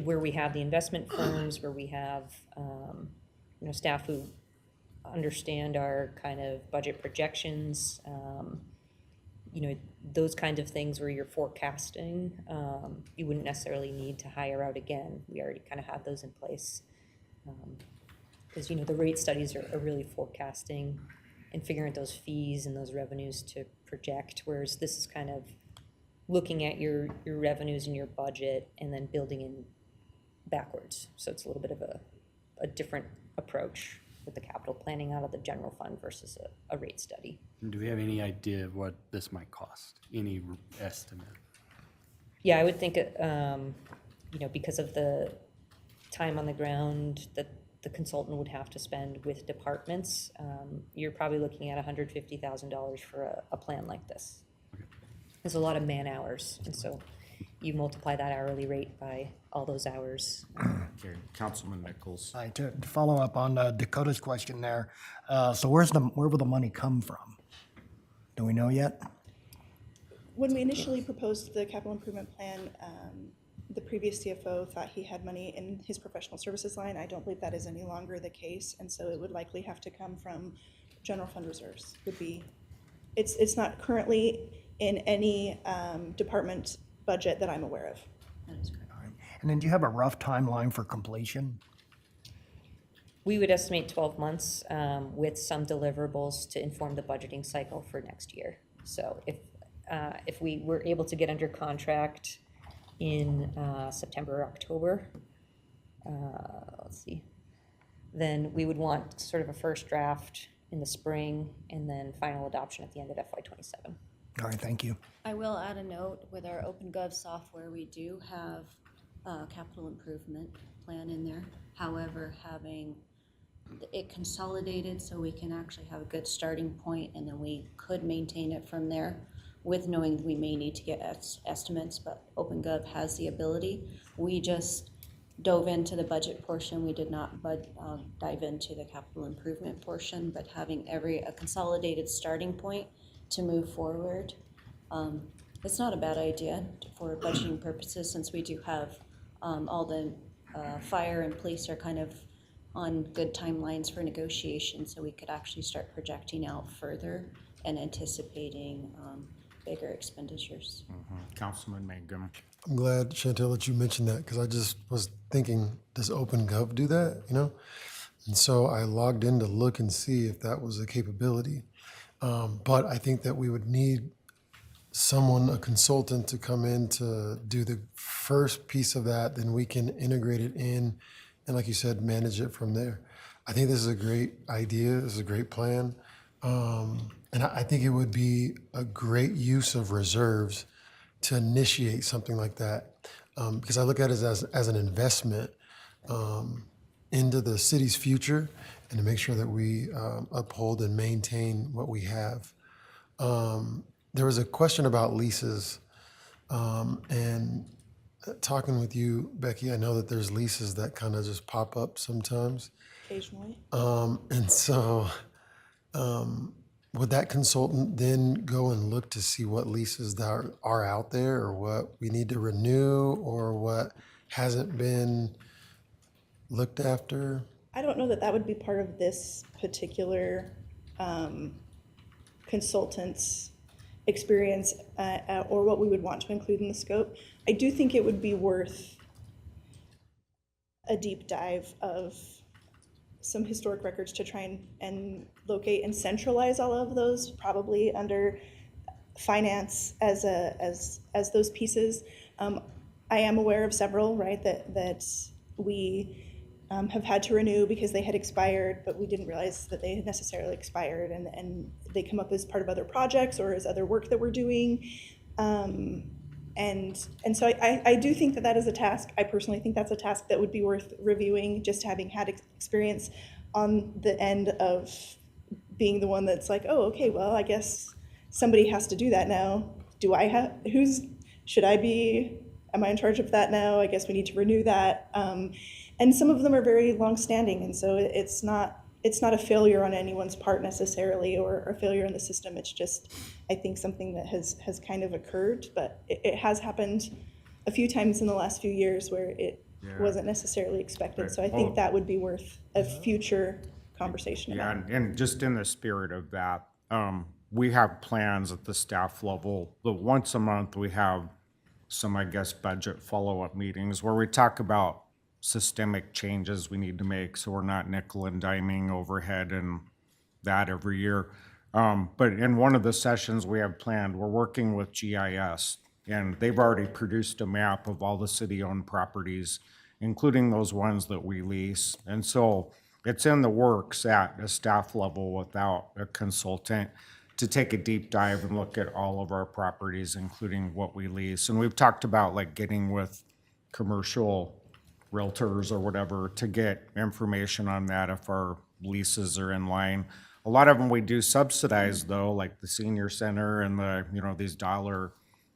Where we have the investment firms, where we have, staff who understand our kind of budget projections, those kind of things where you're forecasting, you wouldn't necessarily need to hire out again. We already kind of have those in place. Because, the rate studies are really forecasting and figuring out those fees and those revenues to project, whereas this is kind of looking at your revenues and your budget and then building in backwards. So it's a little bit of a different approach with the capital planning out of the general fund versus a rate study. Do we have any idea of what this might cost? Any estimate? Yeah, I would think, because of the time on the ground that the consultant would have to spend with departments, you're probably looking at $150,000 for a plan like this. There's a lot of man hours, and so you multiply that hourly rate by all those hours. Okay, Councilman Nichols. Hi, to follow up on Dakota's question there, so where will the money come from? Do we know yet? When we initially proposed the capital improvement plan, the previous CFO thought he had money in his professional services line. I don't believe that is any longer the case, and so it would likely have to come from general fund reserves. It's not currently in any department budget that I'm aware of. That is correct. And then do you have a rough timeline for completion? We would estimate 12 months with some deliverables to inform the budgeting cycle for next year. So if we were able to get under contract in September or October, then we would want sort of a first draft in the spring and then final adoption at the end of FY27. All right, thank you. I will add a note with our OpenGov software, we do have a capital improvement plan in there. However, having it consolidated so we can actually have a good starting point and then we could maintain it from there with knowing we may need to get estimates, but OpenGov has the ability. We just dove into the budget portion. We did not dive into the capital improvement portion, but having a consolidated starting point to move forward. It's not a bad idea for budgeting purposes since we do have all the fire and police are kind of on good timelines for negotiation, so we could actually start projecting out further and anticipating bigger expenditures. Councilman Mangum. I'm glad, Chantel, that you mentioned that because I just was thinking, does OpenGov do that? And so I logged in to look and see if that was a capability. But I think that we would need a consultant to come in to do the first piece of that, then we can integrate it in and, like you said, manage it from there. I think this is a great idea. This is a great plan. And I think it would be a great use of reserves to initiate something like that. Because I look at it as an investment into the city's future and to make sure that we uphold and maintain what we have. There was a question about leases, and talking with you, Becky, I know that there's leases that kind of just pop up sometimes. Occasionally. And so would that consultant then go and look to see what leases that are out there or what we need to renew or what hasn't been looked after? I don't know that that would be part of this particular consultant's experience or what we would want to include in the scope. I do think it would be worth a deep dive of some historic records to try and locate and centralize all of those, probably under finance as those pieces. I am aware of several, right, that we have had to renew because they had expired, but we didn't realize that they had necessarily expired, and they come up as part of other projects or as other work that we're doing. And so I do think that is a task. I personally think that's a task that would be worth reviewing, just having had experience on the end of being the one that's like, oh, okay, well, I guess somebody has to do that now. Am I in charge of that now? I guess we need to renew that. And some of them are very long-standing, and so it's not it's not a failure on anyone's part necessarily, or a failure in the system. It's just, I think, something that has kind of occurred, but it has happened a few times in the last few years where it wasn't necessarily expected. So I Well- think that would be worth a future conversation Yeah, about. and just in the spirit of that, we have plans at the staff level, that once a month we have some, I guess, budget follow-up meetings where we talk about systemic changes we need to make, so we're not nickel and diming overhead and that every year. But in one of the sessions we have planned, we're working with GIS, and they've already produced a map of all the city-owned properties, including those ones that we lease. And so it's in the works at a staff level without a consultant to take a deep dive and look at all of our properties, including what we lease. And we've talked about like getting with commercial realtors or whatever to get information on that if our leases are in line. A lot of them we do subsidize though, like the senior center and the, these dollar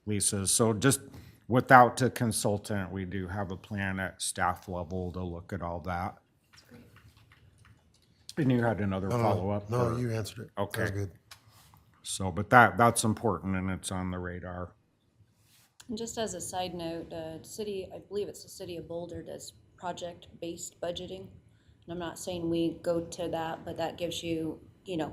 leases. So just without a consultant, we do have a plan at staff level to look at all that. And you had another follow-up? No, or- you answered it. Okay. That was good. So, but that's important and it's on the radar. And just as a side note, I believe it's the city of Boulder does project-based budgeting. And I'm not saying we go to that, but that gives you,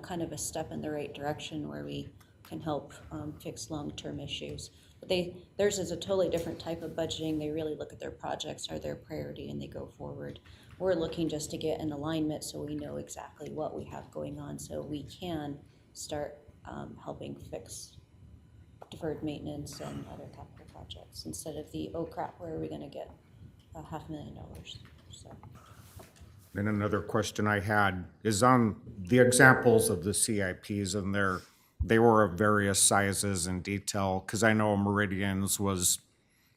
kind of a step in the right direction where we can help fix long-term issues. But theirs is a totally different type of budgeting. They really look at their projects, are their priority, and they go forward. We're looking just to get an alignment so we know exactly what we have going on, so we can start helping fix deferred maintenance and other capital projects instead of the, oh crap, where are we gonna get $500,000? So, Then another question I had is on the examples of the CIPs, and they were of various sizes and detail, because I know Meridian's was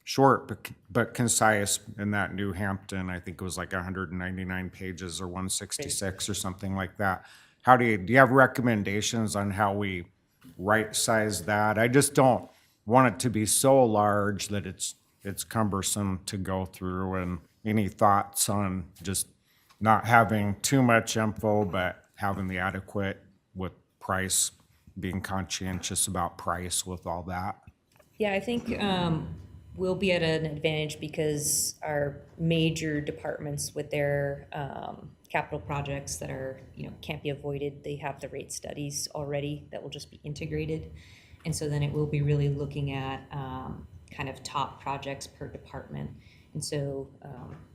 short but concise in that New Hampton. I think it was like 199 pages or 166 or something like that. Do you have recommendations on how we right size that? I just don't want it to be so large that it's cumbersome to go through. And any thoughts on just not having too much info, but having the adequate with price, being conscientious about price with all that? Yeah, I think we'll be at an advantage because our major departments with their capital projects that are, can't be avoided, they have the rate studies already that will just be integrated. And so then it will be really looking at kind of top projects per department. And so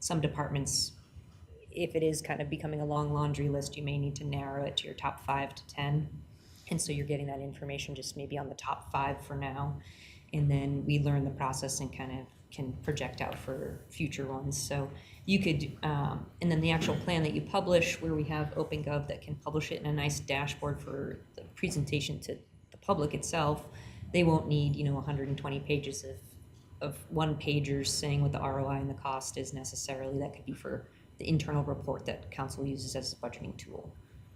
some departments, if it is kind of becoming a long laundry list, you may need to narrow it to your top 5 to 10. And so you're getting that information just maybe on the top 5 for now. And then we learn the process and kind of can project out for future ones. So you could, and then the actual plan that you publish, where we have OpenGov that can publish it in a nice dashboard for the presentation to the public itself, they won't need, 120 pages of one-pagers saying what the ROI and the cost is necessarily. That could be for the internal report that council uses as a budgeting tool.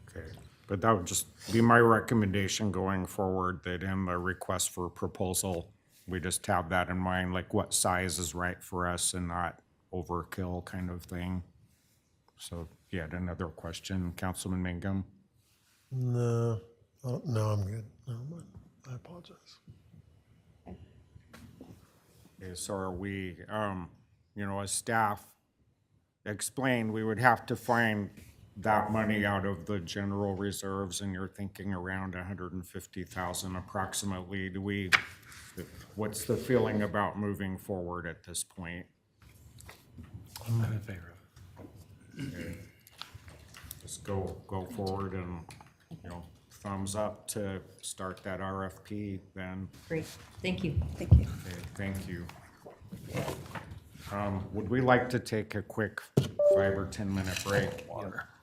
Okay, but that would just be my recommendation going forward, that in the request for proposal, we just have that in mind, like what size is right for us and not overkill kind of thing. So, yeah, another question, Councilman Mangum? No, no, I'm good. No, I apologize. Okay, so are we, as staff explained, we would have to find that money out of the general reserves, and you're thinking around 150,000 approximately. What's the feeling about moving forward at this point? I'm in favor of it. Just go forward and, thumbs up to start that RFP then. Great, thank you. Thank you. Okay, thank you. Would we like to take a quick 5 or 10 minute break?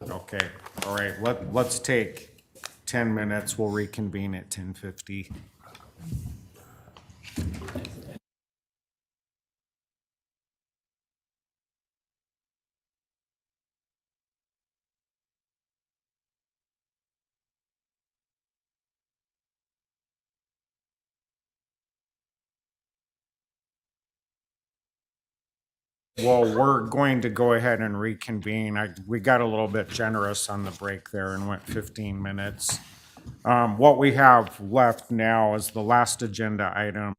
Okay, all right, let's take 10 minutes. We'll reconvene at 10:50. Well, we're going to go ahead and reconvene. We got a little bit generous on the break there and went 15 minutes. What we have left now is the last agenda item,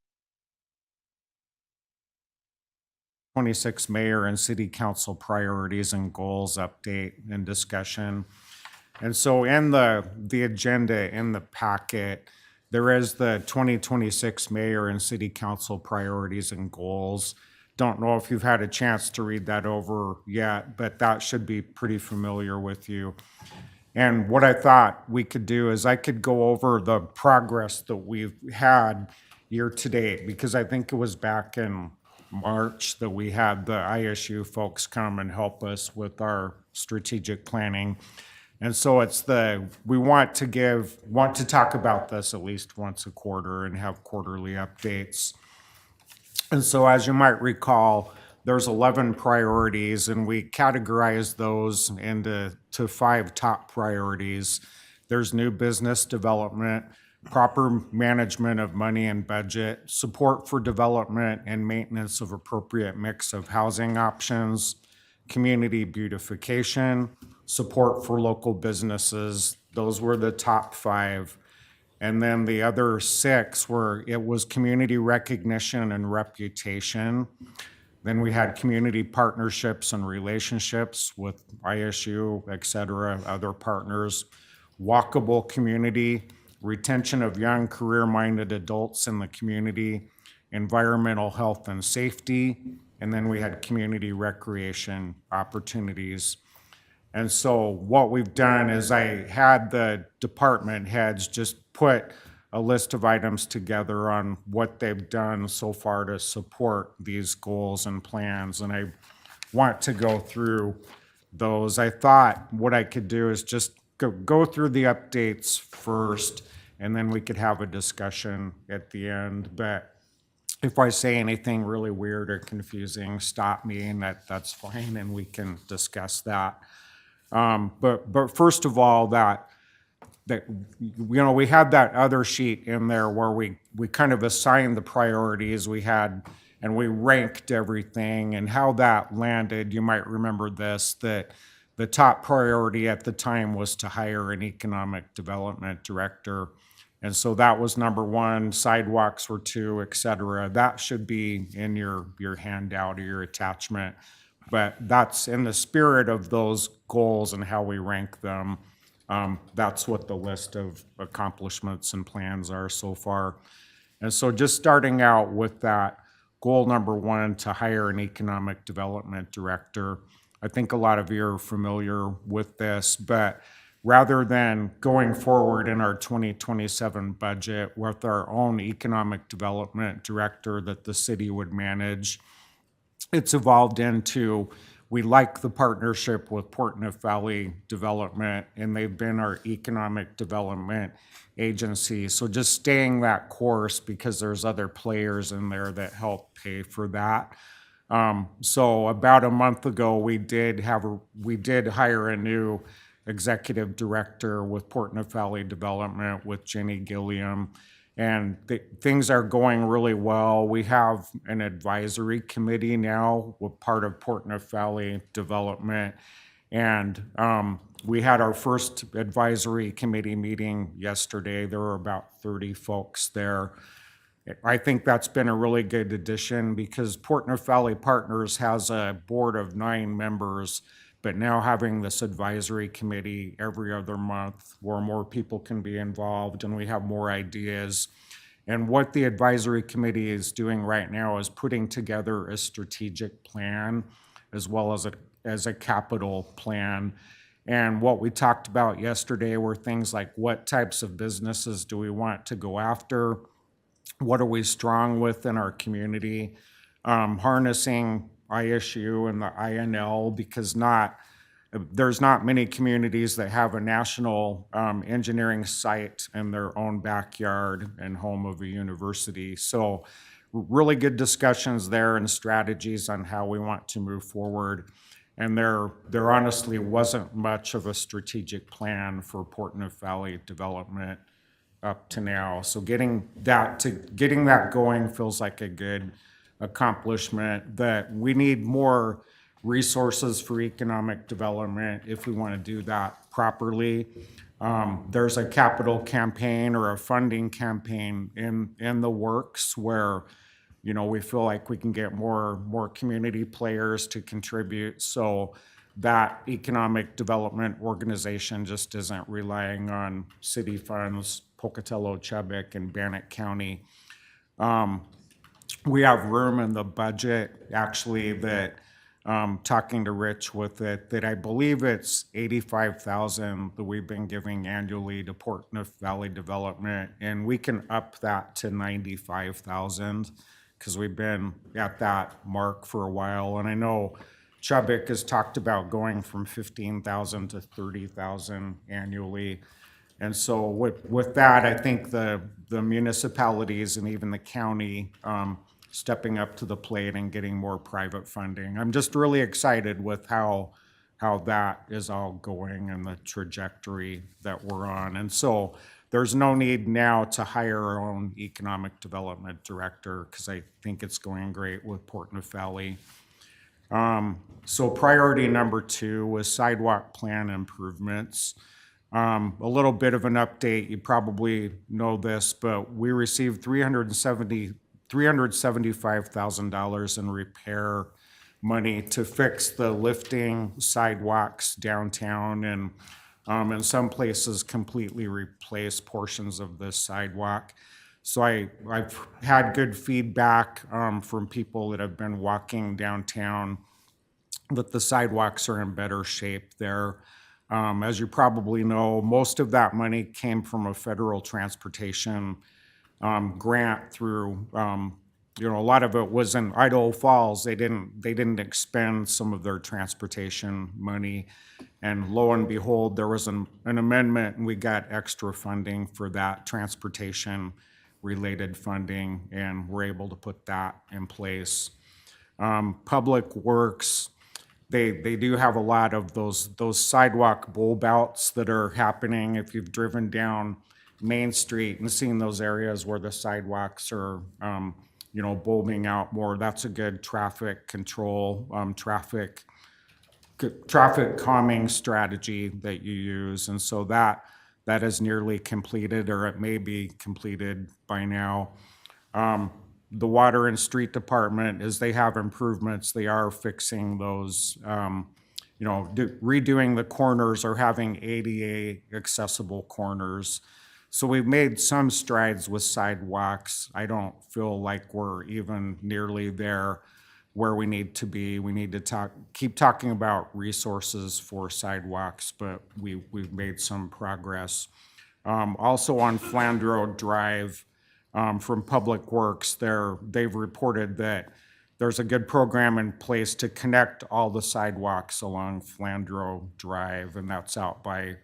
26 mayor and city council priorities and goals update and discussion. And so in the agenda in the packet, there is the 2026 mayor and city council priorities and goals. Don't know if you've had a chance to read that over yet, but that should be pretty familiar with you. And what I thought we could do is I could go over the progress that we've had year to date, because I think it was back in March that we had the ISU folks come and help us with our strategic planning. And so we want to talk about this at least once a quarter and have quarterly updates. And so as you might recall, there's 11 priorities, and we categorize those into 5 top priorities. There's new business development, proper management of money and budget, support for development and maintenance of appropriate mix of housing options, community beautification, support for local businesses. Those were the top 5. And then the other 6 it was community recognition and reputation. Then we had community partnerships and relationships with ISU, et cetera, other partners, walkable community, retention of young career-minded adults in the community, environmental health and safety, and then we had community recreation opportunities. And so what we've done is I had the department heads just put a list of items together on what they've done so far to support these goals and plans, and I want to go through those. I thought what I could do is just go through the updates first, and then we could have a discussion at the end. But if I say anything really weird or confusing, stop me, and that's fine, and we can discuss that. But first of all, that we had that other sheet in there where we kind of assigned the priorities we had, and we ranked everything, and how that landed. You might remember this, that the top priority at the time was to hire an economic development director. And so that was number 1, sidewalks were 2, et cetera. That should be in your handout or your attachment. But that's in the spirit of those goals and how we rank them. That's what the list of accomplishments and plans are so far. And so just starting out with that goal number 1, to hire an economic development director. I think a lot of you are familiar with this, but rather than going forward in our 2027 budget with our own economic development director that the city would manage, it's evolved into, we like the partnership with Portneuf Valley Development, and they've been our economic development agency. So just staying that course, because there's other players in there that help pay for that. So about a month ago, we did hire a new executive director with Portneuf Valley Development with Jenny Gilliam. And things are going really well. We have an advisory committee now with part of Portneuf Valley Development. And we had our first advisory committee meeting yesterday. There were about 30 folks there. I think that's been a really good addition, because Portneuf Valley Partners has a board of 9 members, but now having this advisory committee every other month where more people can be involved and we have more ideas. And what the advisory committee is doing right now is putting together a strategic plan as well as a capital plan. And what we talked about yesterday were things like, what types of businesses do we want to go after? What are we strong with in our community? Harnessing ISU and the INL, because there's not many communities that have a national engineering site in their own backyard and home of a university. So really good discussions there and strategies on how we want to move forward. And there honestly wasn't much of a strategic plan for Portneuf Valley Development up to now. So getting that going feels like a good accomplishment, that we need more resources for economic development if we want to do that properly. There's a capital campaign or a funding campaign in the works where, we feel like we can get more community players to contribute. So that economic development organization just isn't relying on city funds, Pocatello, Chubbuck, and Bannock County. We have room in the budget, actually, that, talking to Rich with it, that I believe it's 85,000 that we've been giving annually to Portneuf Valley Development, and we can up that to 95,000, because we've been at that mark for a while. And I know Chubbuck has talked about going from 15,000 to 30,000 annually. And so with that, I think the municipalities and even the county stepping up to the plate and getting more private funding. I'm just really excited with how that is all going and the trajectory that we're on. And so there's no need now to hire our own economic development director, because I think it's going great with Portneuf Valley. So priority number 2 was sidewalk plan improvements. A little bit of an update, you probably know this, but we received $375,000 in repair money to fix the lifting sidewalks downtown, and in some places completely replace portions of the sidewalk. So I've had good feedback from people that have been walking downtown that the sidewalks are in better shape there. As you probably know, most of that money came from a federal transportation grant through, a lot of it was in Idaho Falls. They didn't expend some of their transportation money. And lo and behold, there was an amendment, and we got extra funding for that transportation related funding, and we're able to put that in place. Public Works, they do have a lot of those sidewalk bulb outs that are happening. If you've driven down Main Street and seen those areas where the sidewalks are, bulbing out more, that's a good traffic control, traffic calming strategy that you use. And so that is nearly completed, or it may be completed by now. The Water and Street Department, as they have improvements, they are fixing those, redoing the corners or having ADA accessible corners. So we've made some strides with sidewalks. I don't feel like we're even nearly there where we need to be. We need to keep talking about resources for sidewalks, but we've made some progress. Also on Flandreau Drive, from Public Works, they've reported that there's a good program in place to connect all the sidewalks along Flandreau Drive, and that's out by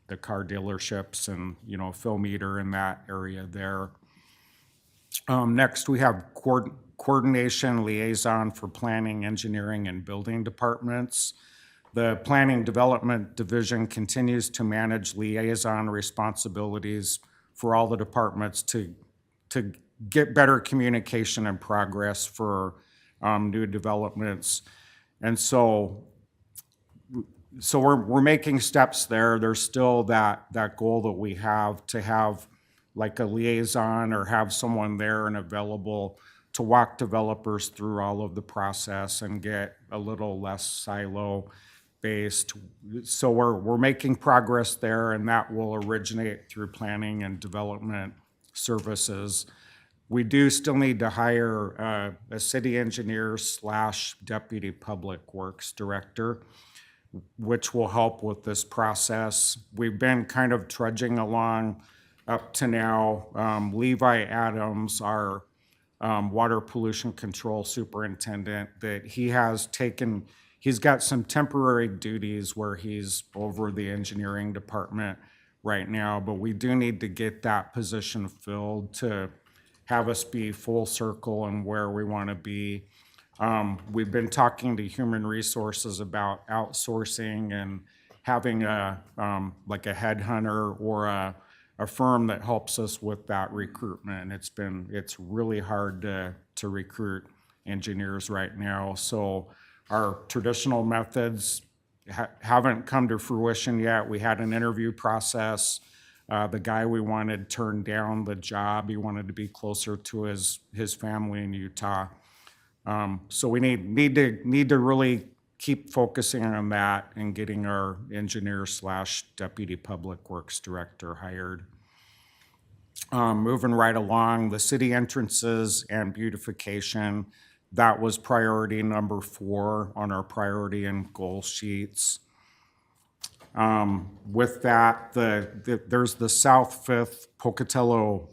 the car dealerships and, Phil Meter in that area there. Next, we have coordination liaison for planning, engineering, and building departments. The Planning Development Division continues to manage liaison responsibilities for all the departments to get better communication and progress for new developments. And so we're making steps there. There's still that goal that we have to have like a liaison or have someone there and available to walk developers through all of the process and get a little less silo based. So we're making progress there, and that will originate through planning and development services. We do still need to hire a city engineer / deputy public works director, which will help with this process. We've been kind of trudging along up to now. Levi Adams, our water pollution control superintendent, that he's got some temporary duties where he's over the engineering department right now, but we do need to get that position filled to have us be full circle and where we want to be. We've been talking to human resources about outsourcing and having like a headhunter or a firm that helps us with that recruitment. It's really hard to recruit engineers right now. So our traditional methods haven't come to fruition yet. We had an interview process. The guy we wanted turned down the job. He wanted to be closer to his family in Utah. So we need to really keep focusing on that and getting our engineer / deputy public works director hired. Moving right along, the city entrances and beautification, that was priority number 4 on our priority and goal sheets. With that, there's the South Fifth Pocatello.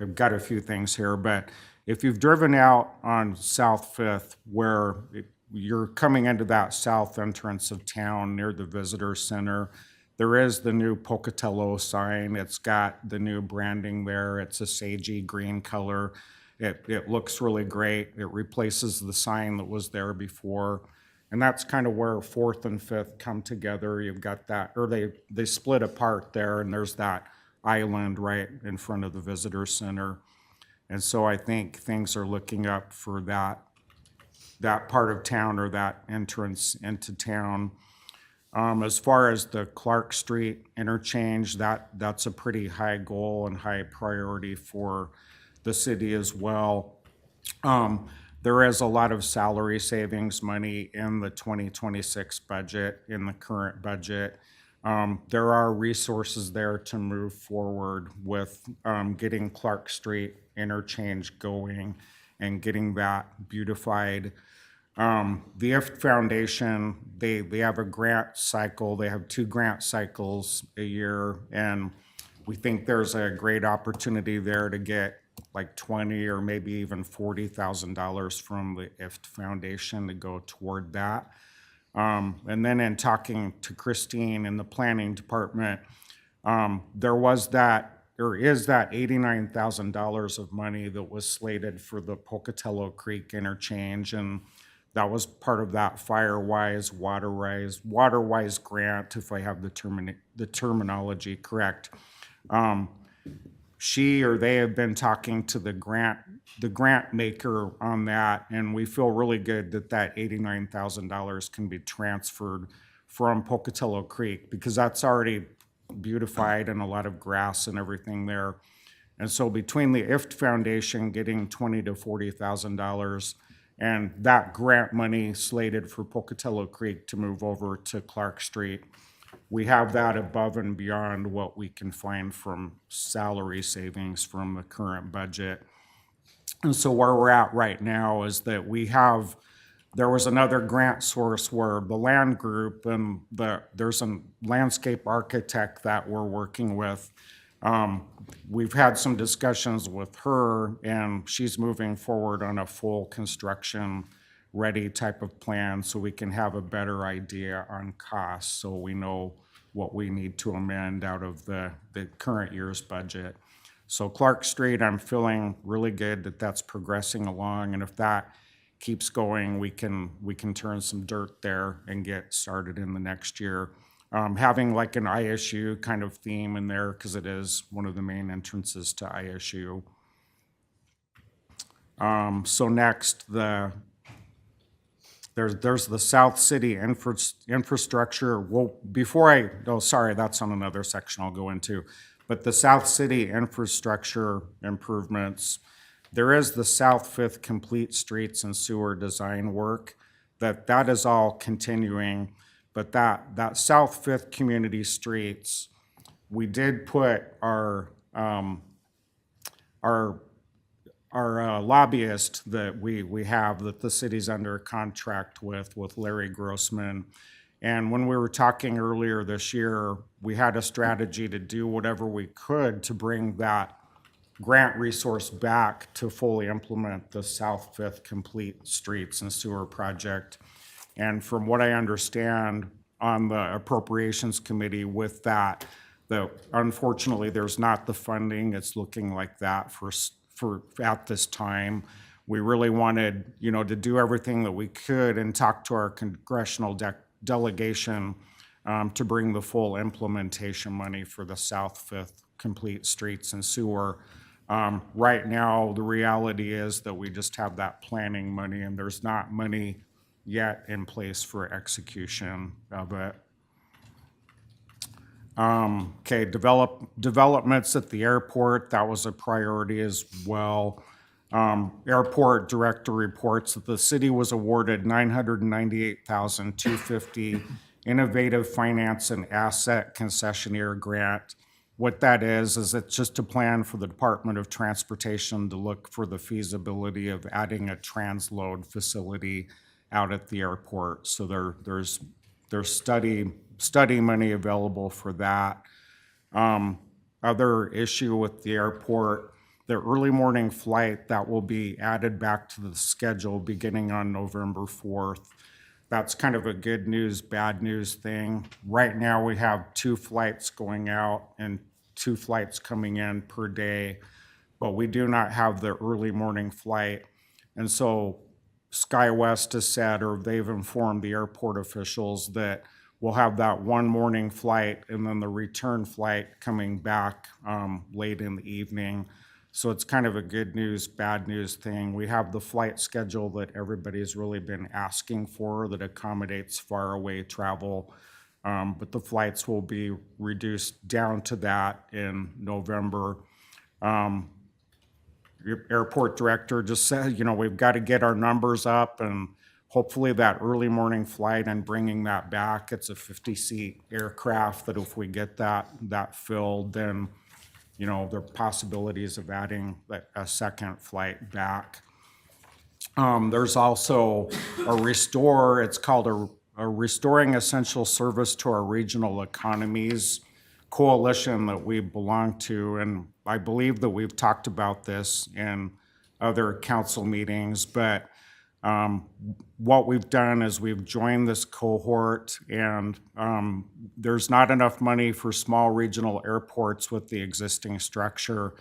I've got a few things here, but if you've driven out on South Fifth, where you're coming into that south entrance of town near the visitor center, there is the new Pocatello sign. It's got the new branding there. It's a sagey green color. It looks really great. It replaces the sign that was there before. And that's kind of where 4th and 5th come together. You've got that, or they split apart there, and there's that island right in front of the visitor center. And so I think things are looking up for that part of town, or that entrance into town. As far as the Clark Street interchange, that's a pretty high goal and high priority for the city as well. There is a lot of salary savings money in the 2026 budget, in the current budget. There are resources there to move forward with getting Clark Street interchange going and getting that beautified. The IFT Foundation, they have a grant cycle. They have 2 grant cycles a year, and we think there's a great opportunity there to get like $20,000 or maybe even $40,000 from the IFT Foundation to go toward that. And then in talking to Christine in the planning department, there is that $89,000 of money that was slated for the Pocatello Creek interchange, and that was part of that Firewise, Waterwise grant, if I have the terminology correct. She or they have been talking to the grant maker on that, and we feel really good that $89,000 can be transferred from Pocatello Creek, because that's already beautified and a lot of grass and everything there. And so between the IFT Foundation getting $20,000 to $40,000 and that grant money slated for Pocatello Creek to move over to Clark Street, we have that above and beyond what we can find from salary savings from the current budget. And so where we're at right now is that there was another grant source where the land group and there's a landscape architect that we're working with. We've had some discussions with her, and she's moving forward on a full construction ready type of plan, so we can have a better idea on costs, so we know what we need to amend out of the current year's budget. So Clark Street, I'm feeling really good that that's progressing along, and if that keeps going, we can turn some dirt there and get started in the next year. Having like an ISU kind of theme in there, because it is one of the main entrances to ISU. So next, there's the South City infrastructure. Well, sorry, that's on another section I'll go into. But the South City infrastructure improvements, there is the South Fifth Complete Streets and Sewer Design work. That is all continuing. But that South Fifth Community Streets, we did put our lobbyist that we have, that the city's under contract with Larry Grossman. And when we were talking earlier this year, we had a strategy to do whatever we could to bring that grant resource back to fully implement the South Fifth Complete Streets and Sewer project. And from what I understand on the Appropriations Committee with that, unfortunately, there's not the funding. It's looking like that for at this time. We really wanted, to do everything that we could and talk to our congressional delegation to bring the full implementation money for the South Fifth Complete Streets and Sewer. Right now, the reality is that we just have that planning money, and there's not money yet in place for execution of it. Okay, developments at the airport, that was a priority as well. Airport director reports that the city was awarded $998,250 Innovative Finance and Asset Concessionaire Grant. What that is it's just a plan for the Department of Transportation to look for the feasibility of adding a transload facility out at the airport. So there's study money available for that. Other issue with the airport, the early morning flight that will be added back to the schedule beginning on November 4th. That's kind of a good news, bad news thing. Right now, we have 2 flights going out and 2 flights coming in per day, but we do not have the early morning flight. And so SkyWest has said, or they've informed the airport officials that we'll have that one morning flight and then the return flight coming back late in the evening. So it's kind of a good news, bad news thing. We have the flight schedule that everybody's really been asking for that accommodates far away travel. But the flights will be reduced down to that in November. Your airport director just said, we've got to get our numbers up, and hopefully that early morning flight and bringing that back, it's a 50-seat aircraft, that if we get that filled, then there are possibilities of adding a second flight back. There's also a restore, it's called a Restoring Essential Service to Our Regional Economies coalition that we belong to, and I believe that we've talked about this in other council meetings, but what we've done is we've joined this cohort, and there's not enough money for small regional airports with the existing structure.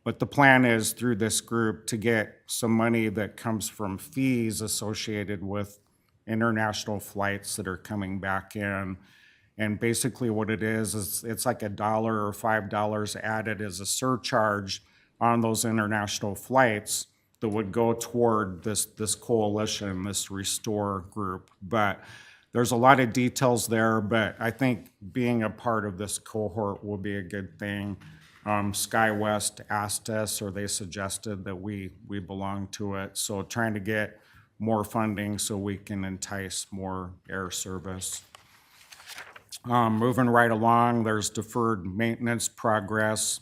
But the plan is through this group to get some money that comes from fees associated with international flights that are coming back in. And basically what it is it's like $1 or $5 added as a surcharge on those international flights that would go toward this coalition, this Restore group. But there's a lot of details there, but I think being a part of this cohort will be a good thing. SkyWest asked us, or they suggested that we belong to it. So trying to get more funding so we can entice more air service. Moving right along, there's deferred maintenance progress.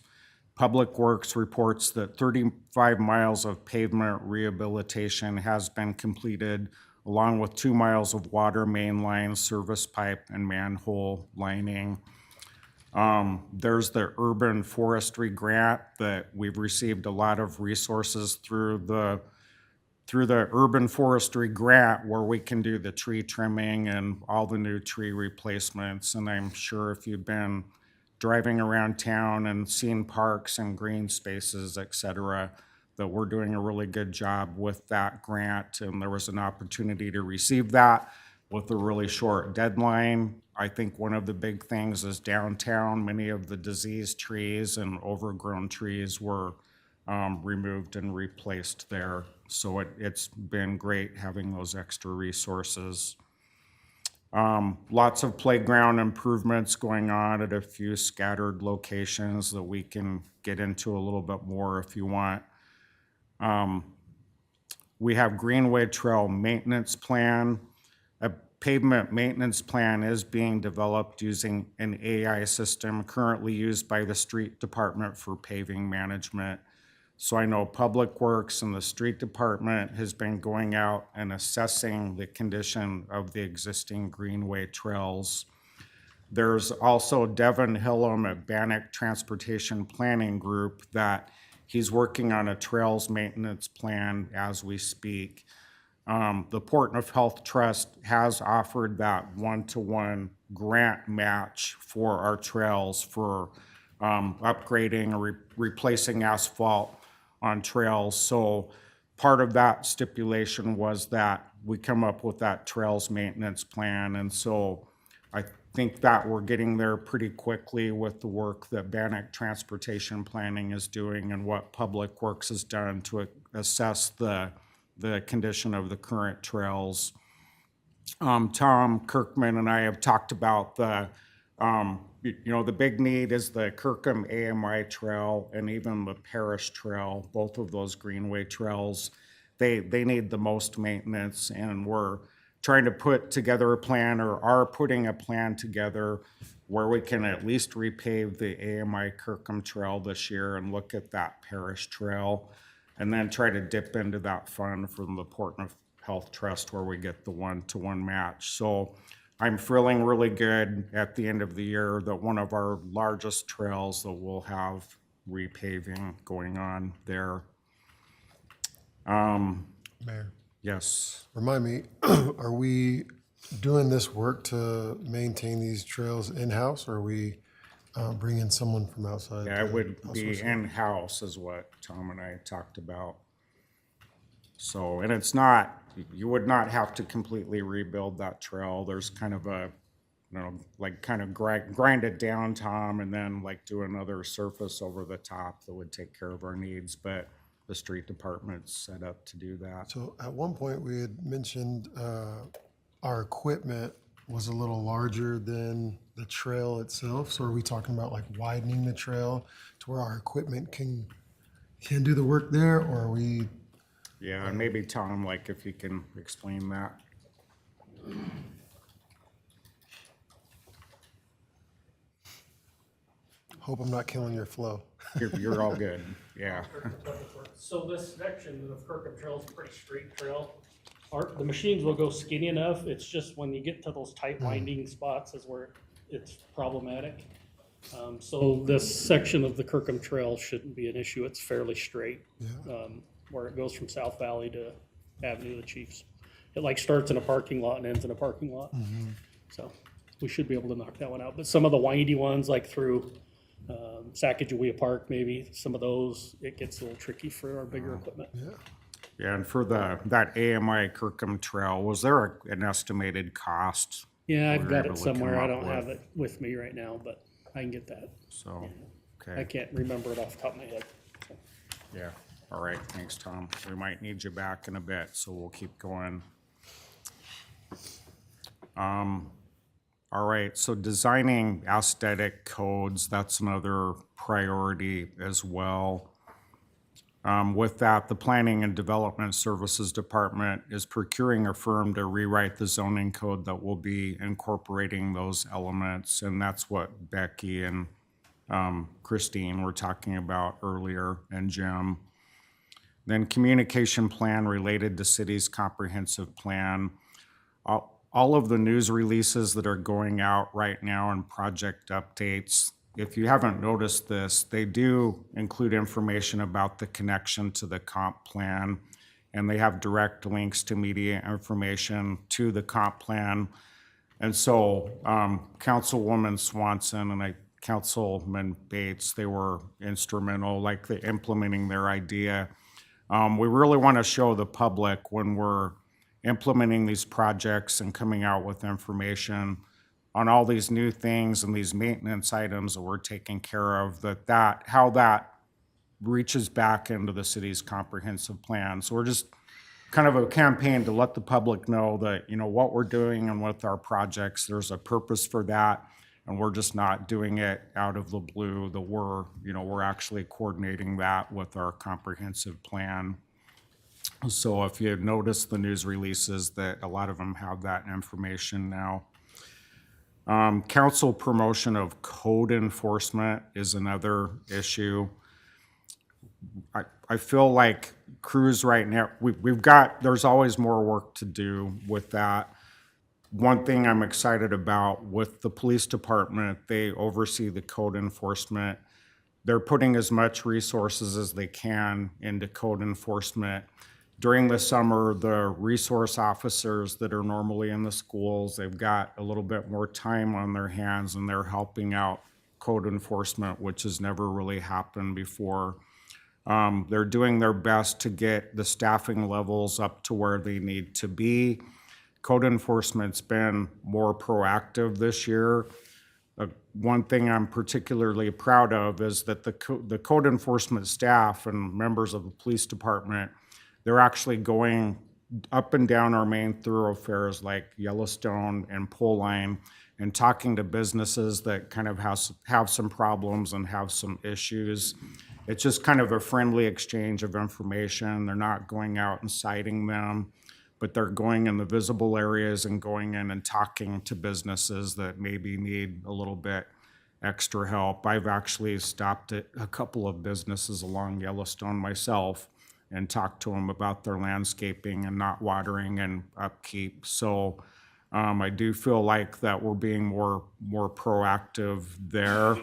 Public Works reports that 35 miles of pavement rehabilitation has been completed, along with 2 miles of water main line, service pipe, and manhole lining. There's the urban forestry grant that we've received a lot of resources through the urban forestry grant, where we can do the tree trimming and all the new tree replacements. And I'm sure if you've been driving around town and seeing parks and green spaces, et cetera, that we're doing a really good job with that grant. And there was an opportunity to receive that with a really short deadline. I think one of the big things is downtown, many of the diseased trees and overgrown trees were removed and replaced there. So it's been great having those extra resources. Lots of playground improvements going on at a few scattered locations that we can get into a little bit more if you want. We have Greenway Trail Maintenance Plan. A pavement maintenance plan is being developed using an AI system currently used by the street department for paving management. So I know Public Works and the street department has been going out and assessing the condition of the existing greenway trails. There's also Devin Hillam at Bannock Transportation Planning Group that he's working on a trails maintenance plan as we speak. The Portneuf Health Trust has offered that 1-to-1 grant match for our trails for upgrading or replacing asphalt on trails. So part of that stipulation was that we come up with that trails maintenance plan. And so think that we're getting there pretty quickly with the work that Bannock Transportation Planning is doing and what Public Works has done to assess the condition of the current trails. Tom Kirkman and I have talked about the big need is the Kirkham AMI Trail and even the Parish Trail, both of those greenway trails. They need the most maintenance, and we're trying to put together a plan, or are putting a plan together where we can at least repave the AMI Kirkham Trail this year and look at that Parish Trail, and then try to dip into that fund from the Portland Health Trust where we get the 1-to-1 match. So I'm feeling really good at the end of the year that one of our largest trails that we'll have repaving going on there. Mayor, Yes. remind me, are we doing this work to maintain these trails in-house, or are we bringing someone from outside? Yeah, it to would outsource be it? in-house is what Tom and I talked about. So, and it's not, you would not have to completely rebuild that trail. There's kind of a, like kind of grind it down, Tom, and then like do another surface over the top that would take care of our needs. But the street department's set up to do that. So at one point, we had mentioned our equipment was a little larger than the trail itself. So are we talking about like widening the trail to where our equipment can do the work there, or are we? Yeah, and maybe Tom, like if you can explain that. Hope I'm not killing your flow. You're all good, yeah. So this section of Kirkham Trail is a pretty straight trail. The machines will go skinny enough, it's just when you get to those tight winding spots is where it's problematic. So this section of the Kirkham Trail shouldn't be an issue, it's fairly straight. Where it goes from South Valley to Avenue of the Chiefs. It like starts in a parking lot and ends in a parking lot. So we should be able to knock that one out. But some of the windy ones, like through Sacagawea Park, maybe some of those, it gets a little tricky for our bigger equipment. Yeah, and for that AMI Kirkham Trail, was there an estimated cost? Yeah, I've we were got able it to come somewhere. I up don't have with? it with me right now, but I can get that. So, I okay, can't remember it off the top of my head. So. yeah, all right, thanks, Tom. We might need you back in a bit, so we'll keep going. All right, so designing aesthetic codes, that's another priority as well. With that, the Planning and Development Services Department is procuring a firm to rewrite the zoning code that will be incorporating those elements, and that's what Becky and Christine were talking about earlier, and Jim. Then communication plan related to city's comprehensive plan. All of the news releases that are going out right now and project updates, if you haven't noticed this, they do include information about the connection to the comp plan, and they have direct links to media information to the comp plan. And so Councilwoman Swanson and Councilman Bates, they were instrumental, like the implementing their idea. We really want to show the public when we're implementing these projects and coming out with information on all these new things and these maintenance items that we're taking care of, how that reaches back into the city's comprehensive plan. So we're just kind of a campaign to let the public know that, what we're doing and with our projects, there's a purpose for that. And we're just not doing it out of the blue, that we're actually coordinating that with our comprehensive plan. So if you notice the news releases, that a lot of them have that information now. Council promotion of code enforcement is another issue. I feel like crews right now, there's always more work to do with that. One thing I'm excited about with the police department, they oversee the code enforcement. They're putting as much resources as they can into code enforcement. During the summer, the resource officers that are normally in the schools, they've got a little bit more time on their hands, and they're helping out code enforcement, which has never really happened before. They're doing their best to get the staffing levels up to where they need to be. code enforcement's been more proactive this year. One thing I'm particularly proud of is that the code enforcement staff and members of the police department, they're actually going up and down our main thoroughfares like Yellowstone and Pole Line and talking to businesses that kind of have some problems and have some issues. It's just kind of a friendly exchange of information. They're not going out and citing them, but they're going in the visible areas and going in and talking to businesses that maybe need a little bit extra help. I've actually stopped at a couple of businesses along Yellowstone myself and talked to them about their landscaping and not watering and upkeep. So I do feel like that we're being more proactive there.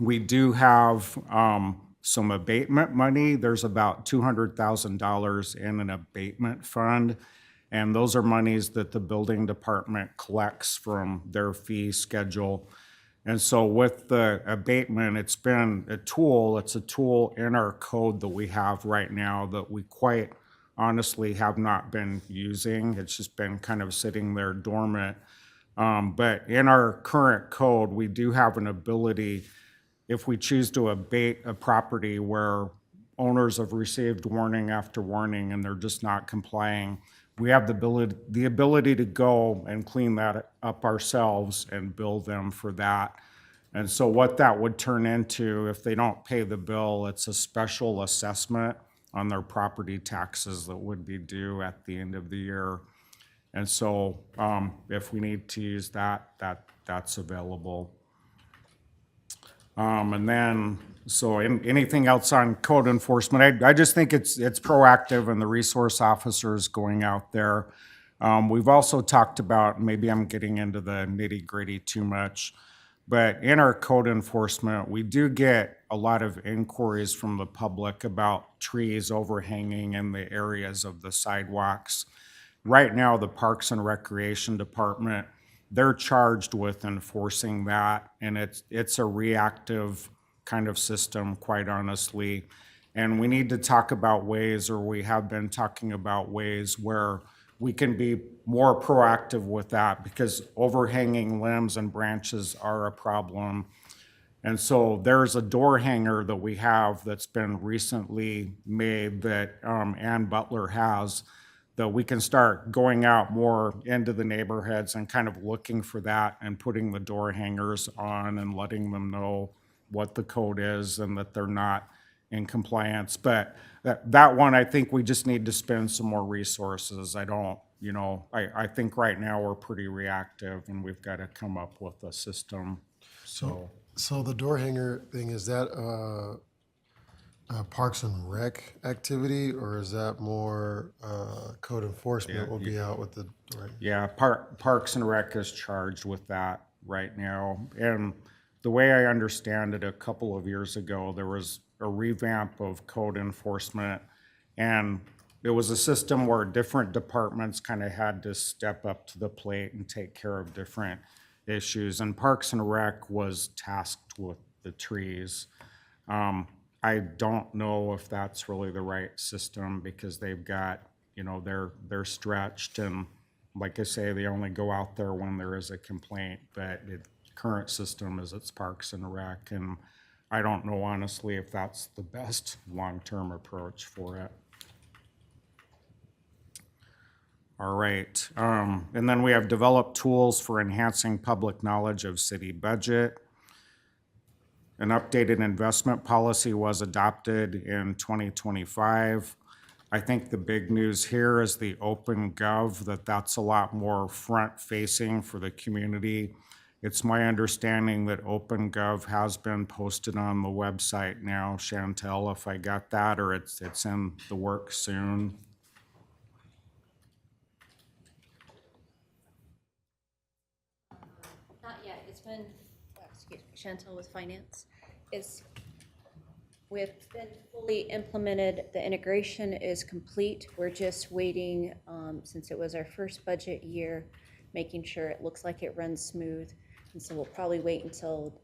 We do have some abatement money. There's about $200,000 in an abatement fund. And those are monies that the building department collects from their fee schedule. And so with the abatement, it's been a tool. It's a tool in our code that we have right now that we quite honestly have not been using. It's just been kind of sitting there dormant. But in our current code, we do have an ability, if we choose to abate a property where owners have received warning after warning and they're just not complying, we have the ability to go and clean that up ourselves and bill them for that. And so what that would turn into, if they don't pay the bill, it's a special assessment on their property taxes that would be due at the end of the year. And so if we need to use that's available. And then, so anything else on code enforcement? I just think it's proactive and the resource officers going out there. We've also talked about, maybe I'm getting into the nitty gritty too much, but in our code enforcement, we do get a lot of inquiries from the public about trees overhanging in the areas of the sidewalks. Right now, the Parks and Recreation Department, they're charged with enforcing that, and it's a reactive kind of system, quite honestly. And we need to talk about ways, or we have been talking about ways where we can be more proactive with that, because overhanging limbs and branches are a problem. And so there's a door hanger that we have that's been recently made that Ann Butler has, that we can start going out more into the neighborhoods and kind of looking for that and putting the door hangers on and letting them know what the code is and that they're not in compliance. But that one, I think we just need to spend some more resources. I think right now we're pretty reactive and we've got to come up with a system. So the door hanger thing, is that a Parks and Rec activity, or is that more code enforcement will be out with the door? Yeah, Parks and Rec is charged with that right now. And the way I understand it, a couple of years ago, there was a revamp of code enforcement, and it was a system where different departments kind of had to step up to the plate and take care of different issues. And Parks and Rec was tasked with the trees. I don't know if that's really the right system, because they've got, they're stretched, and like I say, they only go out there when there is a complaint. But the current system is it's Parks and Rec, and I don't know honestly if that's the best long-term approach for it. All right, and then we have developed tools for enhancing public knowledge of city budget. An updated investment policy was adopted in 2025. I think the big news here is the Open Gov, that's a lot more front-facing for the community. It's my understanding that Open Gov has been posted on the website now, Chantel, if I got that, or it's in the works soon. Not yet, it's been, excuse me, Chantel with Finance. We've been fully implemented, the integration is complete. We're just waiting, since it was our first budget year, making sure it looks like it runs smooth. And so we'll probably wait until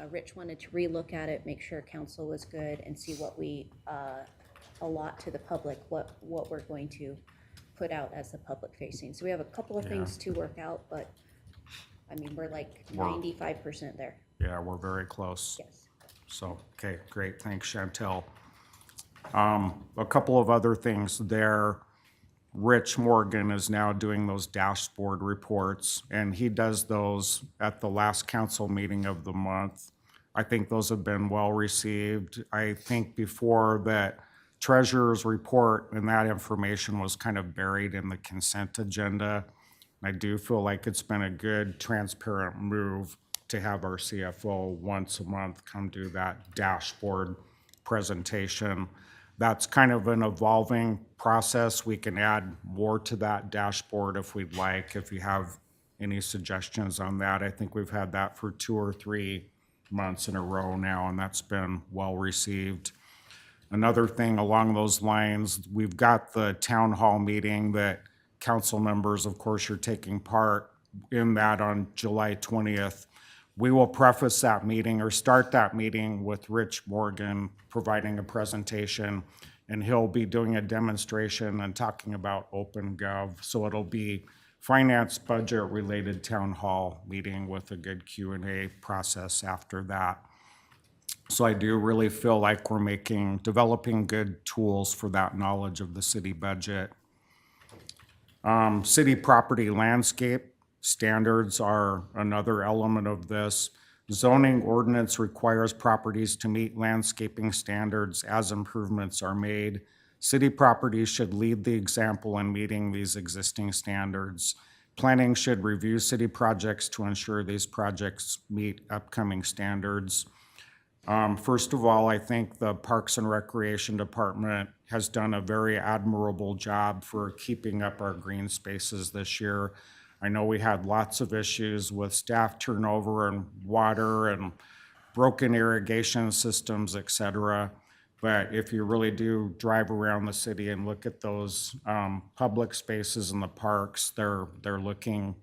Rich wanted to relook at it, make sure council was good, and see what we allot to the public, what we're going to put out as the public facing. So we have a couple of things to work out, but I mean, we're like 95% there. Yeah, we're very close. Yes. So, okay, great, thanks Chantel. A couple of other things there. Rich Morgan is now doing those dashboard reports, and he does those at the last council meeting of the month. I think those have been well received. I think before that treasurer's report and that information was kind of buried in the consent agenda. I do feel like it's been a good, transparent move to have our CFO once a month come do that dashboard presentation. That's kind of an evolving process. We can add more to that dashboard if we'd like, if you have any suggestions on that. I think we've had that for 2 or 3 months in a row now, and that's been well received. Another thing along those lines, we've got the town hall meeting that council members, of course, you're taking part in that on July 20th. We will preface that meeting or start that meeting with Rich Morgan providing a presentation, and he'll be doing a demonstration and talking about OpenGov. So it'll be finance budget related town hall meeting with a good Q&A process after that. So I do really feel like we're developing good tools for that knowledge of the city budget. City property landscape standards are another element of this. Zoning ordinance requires properties to meet landscaping standards as improvements are made. City properties should lead the example in meeting these existing standards. Planning should review city projects to ensure these projects meet upcoming standards. First of all, I think the Parks and Recreation Department has done a very admirable job for keeping up our green spaces this year. I know we had lots of issues with staff turnover and water and broken irrigation systems, et cetera. But if you really do drive around the city and look at those public spaces in the parks, they're looking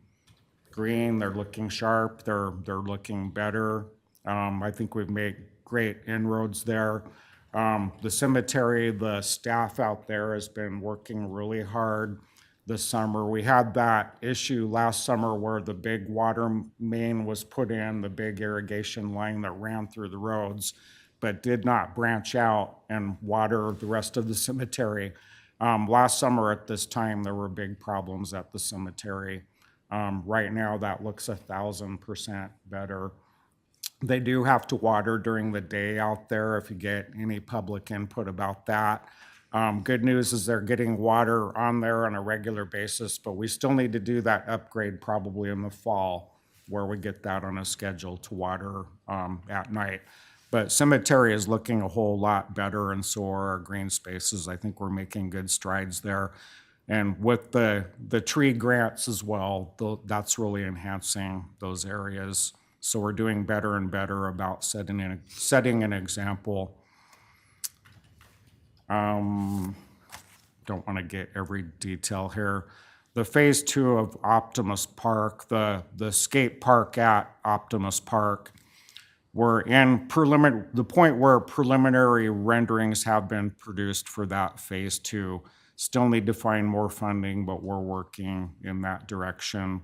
green, they're looking sharp, they're looking better. I think we've made great inroads there. The cemetery, the staff out there has been working really hard this summer. We had that issue last summer where the big water main was put in, the big irrigation line that ran through the roads, but did not branch out and water the rest of the cemetery. Last summer at this time, there were big problems at the cemetery. Right now, that looks 1,000% better. They do have to water during the day out there if you get any public input about that. Good news is they're getting water on there on a regular basis, but we still need to do that upgrade probably in the fall where we get that on a schedule to water at night. But cemetery is looking a whole lot better, and so are our green spaces. I think we're making good strides there. And with the tree grants as well, that's really enhancing those areas. So we're doing better and better about setting an example. Don't want to get every detail here. The phase 2 of Optimus Park, the skate park at Optimus Park, we're in the point where preliminary renderings have been produced for that phase 2. Still need to find more funding, but we're working in that direction.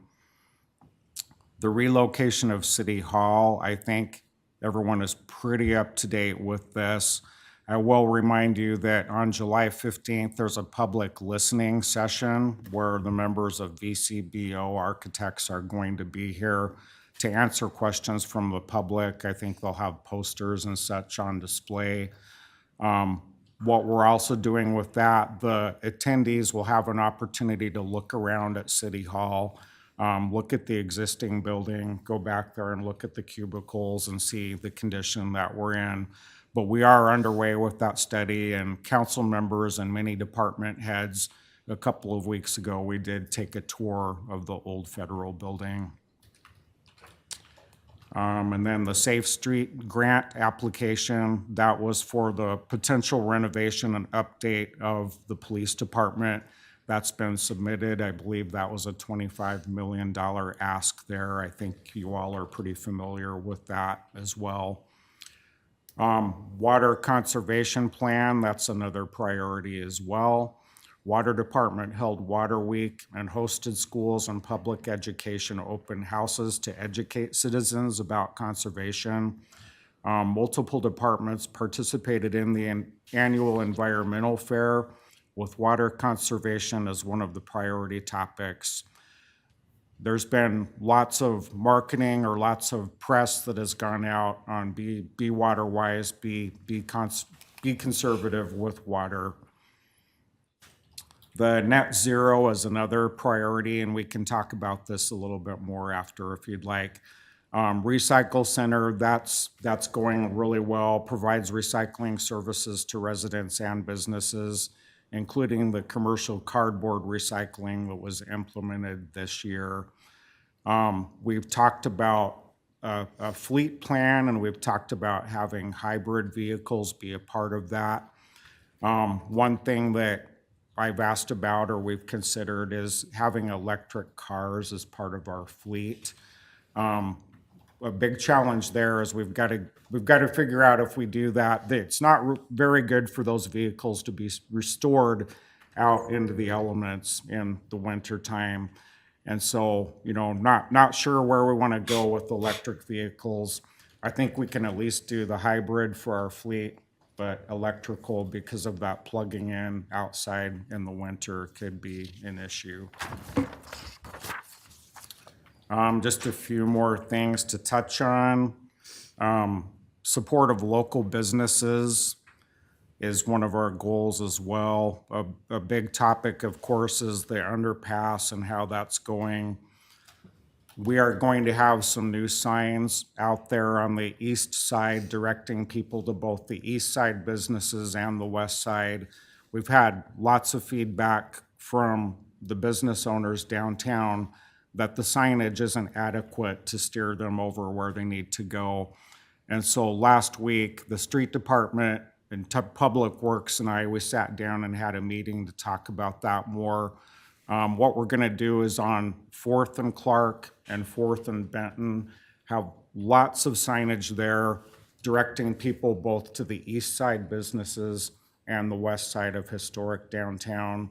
The relocation of City Hall, I think everyone is pretty up to date with this. I will remind you that on July 15th, there's a public listening session where the members of VCBO Architects are going to be here to answer questions from the public. I think they'll have posters and such on display. What we're also doing with that, the attendees will have an opportunity to look around at City Hall, look at the existing building, go back there and look at the cubicles and see the condition that we're in. But we are underway with that study, and council members and many department heads, a couple of weeks ago, we did take a tour of the old federal building. And then the Safe Street grant application, that was for the potential renovation and update of the police department. That's been submitted. I believe that was a $25 million ask there. I think you all are pretty familiar with that as well. Water conservation plan, that's another priority as well. Water Department held Water Week and hosted schools and public education open houses to educate citizens about conservation. Multiple departments participated in the annual environmental fair with water conservation as one of the priority topics. There's been lots of marketing or lots of press that has gone out on be water wise, be conservative with water. The net zero is another priority, and we can talk about this a little bit more after if you'd like. Recycle Center, that's going really well, provides recycling services to residents and businesses, including the commercial cardboard recycling that was implemented this year. We've talked about a fleet plan, and we've talked about having hybrid vehicles be a part of that. One thing that I've asked about or we've considered is having electric cars as part of our fleet. A big challenge there is we've got to figure out if we do that. It's not very good for those vehicles to be restored out into the elements in the winter time. And so, not sure where we want to go with electric vehicles. I think we can at least do the hybrid for our fleet, but electrical, because of that plugging in outside in the winter, could be an issue. Just a few more things to touch on. Support of local businesses is one of our goals as well. A big topic, of course, is the underpass and how that's going. We are going to have some new signs out there on the east side directing people to both the east side businesses and the west side. We've had lots of feedback from the business owners downtown that the signage isn't adequate to steer them over where they need to go. And so last week, the street department and Public Works and we sat down and had a meeting to talk about that more. What we're gonna do is on 4th and Clark and 4th and Benton, have lots of signage there directing people both to the east side businesses and the west side of historic downtown.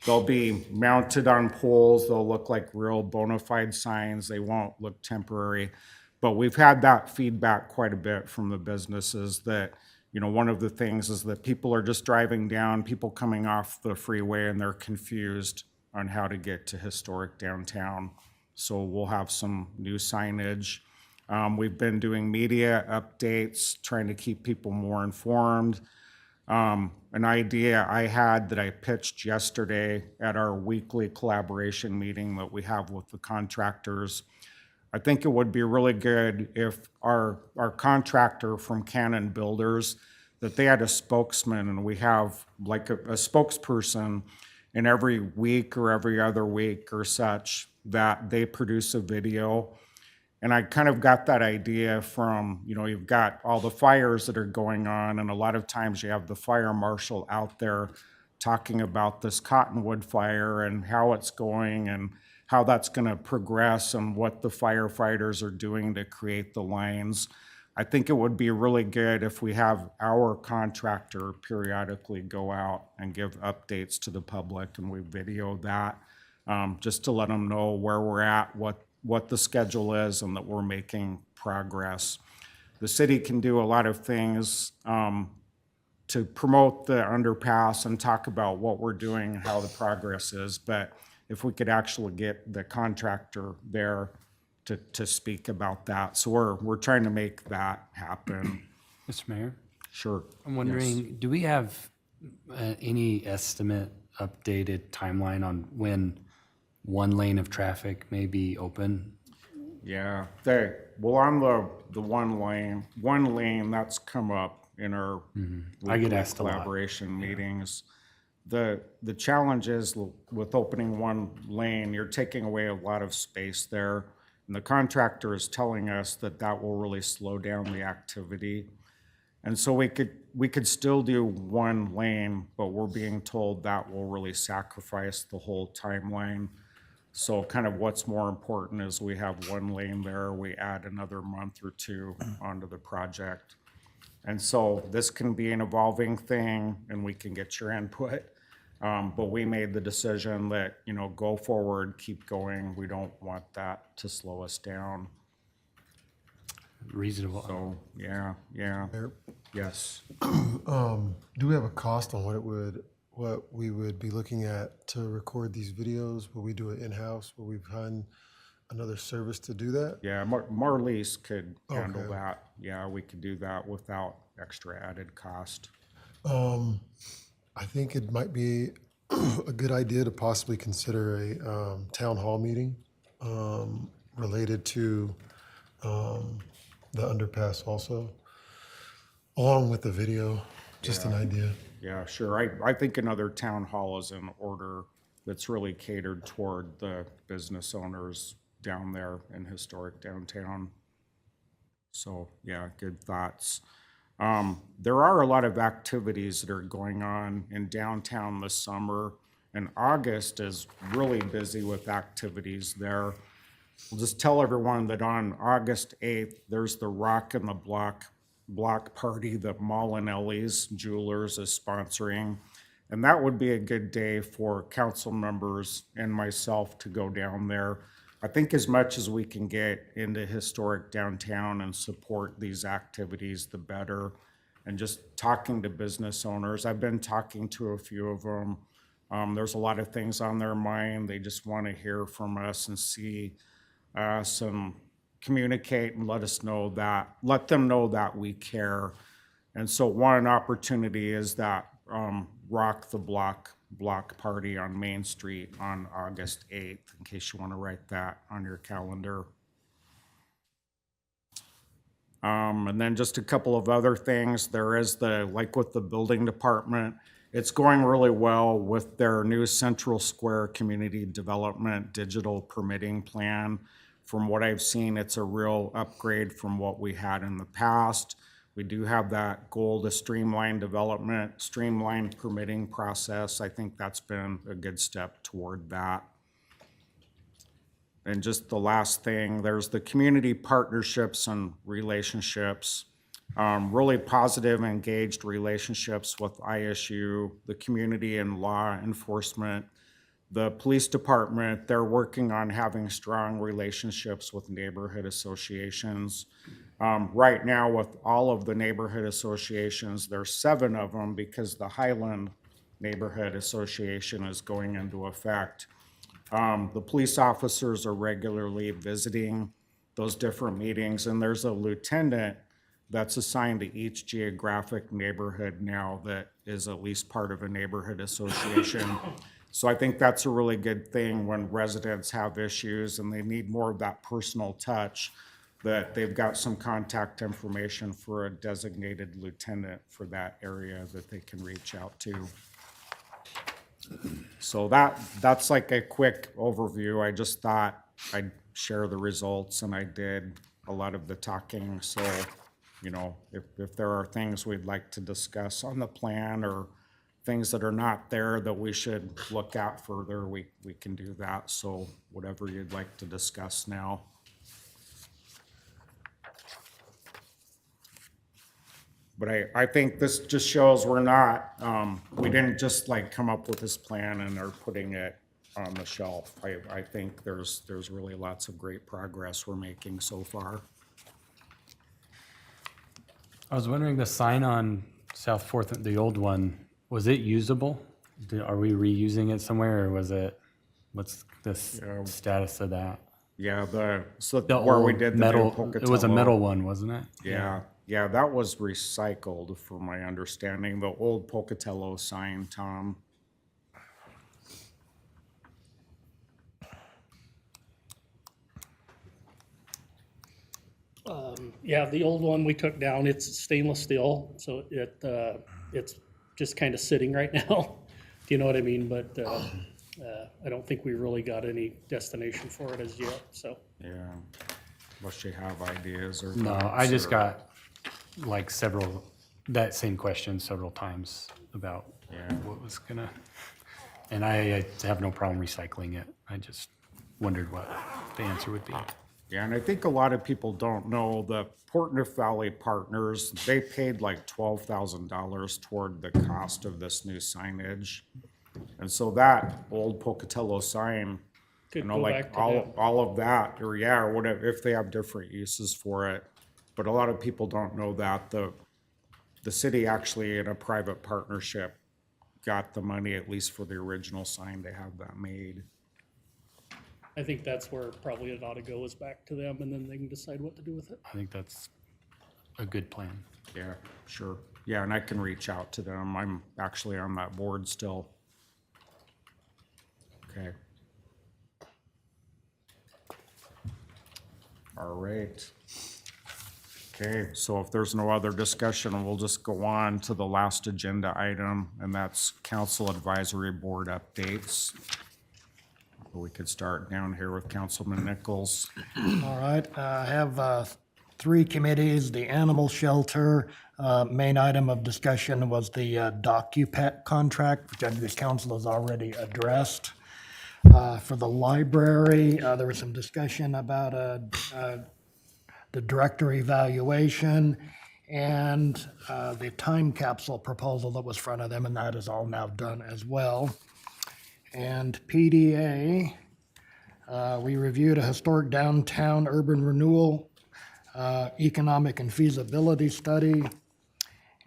They'll be mounted on poles. They'll look like real bona fide signs. They won't look temporary. But we've had that feedback quite a bit from the businesses that, one of the things is that people are just driving down, people coming off the freeway, and they're confused on how to get to historic downtown. So we'll have some new signage. We've been doing media updates, trying to keep people more informed. An idea I had that I pitched yesterday at our weekly collaboration meeting that we have with the contractors. I think it would be really good if our contractor from Cannon Builders, that they had a spokesman, and we have like a spokesperson in every week or every other week or such, that they produce a video. And I kind of got that idea from, you've got all the fires that are going on, and a lot of times you have the fire marshal out there talking about this cottonwood fire and how it's going and how that's going to progress and what the firefighters are doing to create the lines. I think it would be really good if we have our contractor periodically go out and give updates to the public, and we video that just to let them know where we're at, what the schedule is, and that we're making progress. The city can do a lot of things to promote the underpass and talk about what we're doing and how the progress is, but if we could actually get the contractor there to speak about that. So we're trying to make that happen. Mr. Mayor, Sure. I'm wondering, do we have any estimate, updated timeline on when one lane of traffic may be open? Yeah, on the one lane that's come up in our I get weekly asked a lot. collaboration meetings. The challenge is with opening one lane, you're taking away a lot of space there. And the contractor is telling us that will really slow down the activity. And so we could still do one lane, but we're being told that will really sacrifice the whole timeline. So kind of what's more important is we have one lane there, we add another month or two onto the project. And so this can be an evolving thing, and we can get your input. But we made the decision that, you know, go forward, keep going. We don't want that to slow us down. Reasonable. So, yeah, Mayor, yes. do we have a cost on what we would be looking at to record these videos? Will we do it in-house? Will we find another service to do that? Yeah, Marliese could handle Okay. that. Yeah, we could do that without extra added cost. I think it might be a good idea to possibly consider a town hall meeting related to the underpass also, along with the video, just an idea. Yeah, sure. I think another town hall is in order that's really catered toward the business owners down there in historic downtown. So, yeah, good thoughts. There are a lot of activities that are going on in downtown this summer, and August is really busy with activities there. We'll just tell everyone that on August 8th, there's the Rock and the Block party that Molinelli's Jewelers is sponsoring. And that would be a good day for council members and myself to go down there. I think as much as we can get into historic downtown and support these activities, the better. And just talking to business owners, I've been talking to a few of them. There's a lot of things on their mind. They just want to hear from us and see us and communicate and let them know that we care. And so one opportunity is that Rock the Block party on Main Street on August 8th, in case you want to write that on your calendar. And then just a couple of other things. There is like with the building department, it's going really well with their new Central Square Community Development Digital Permitting Plan. From what I've seen, it's a real upgrade from what we had in the past. We do have that goal to streamline development, streamline permitting process. I think that's been a good step toward that. And just the last thing, there's the community partnerships and relationships. Really positive, engaged relationships with ISU, the community and law enforcement. The police department, they're working on having strong relationships with neighborhood associations. Right now, with all of the neighborhood associations, there's 7 of them because the Highland Neighborhood Association is going into effect. The police officers are regularly visiting those different meetings, and there's a lieutenant that's assigned to each geographic neighborhood now that is at least part of a neighborhood association. So I think that's a really good thing when residents have issues and they need more of that personal touch, that they've got some contact information for a designated lieutenant for that area that they can reach out to. So that's like a quick overview. I just thought I'd share the results, and I did a lot of the talking. So, you know, if there are things we'd like to discuss on the plan or things that are not there that we should look at further, we can do that. So whatever you'd like to discuss now. But I think this just shows we're not, we didn't just like come up with this plan and are putting it on the shelf. I think there's really lots of great progress we're making so far. I was wondering, the sign on South Fourth, the old one, was it usable? Are we reusing it somewhere, or what's the status of that? Yeah, The where we old did the metal, new Pocatello. it was a metal one, wasn't it? Yeah, that was recycled from my understanding, the old Pocatello sign, Tom. Yeah, the old one we took down, it's stainless steel, so it's just kind of sitting right now. Do you know what I mean? But I don't think we really got any destination for it as yet, so. Yeah, unless you have ideas or. No, thoughts I just or- got like that same question several times about what was gonna, and I have no problem recycling it. I just wondered what the answer would be. Yeah, and I think a lot of people don't know the Portneuf Valley Partners, they paid like $12,000 toward the cost of this new signage. And so that old Pocatello sign, you Could know, go like back to them. all of that, or yeah, or whatever, if they have different uses for it. But a lot of people don't know that the city actually in a private partnership got the money, at least for the original sign, to have that made. I think that's where probably it ought to go, is back to them, and then they can decide what to do with it. I think that's a good plan. Yeah, sure. Yeah, and I can reach out to them. I'm actually on that board still. Okay. All right. Okay, so if there's no other discussion, we'll just go on to the last agenda item, and that's council advisory board updates. We could start down here with Councilman Nichols. All right, I have 3 committees. The animal shelter, main item of discussion was the DocuPet contract, which the council has already addressed. For the library, there was some discussion about the director evaluation and the time capsule proposal that was in front of them, and that is all now done as well. And PDA, we reviewed a historic downtown urban renewal, economic and feasibility study,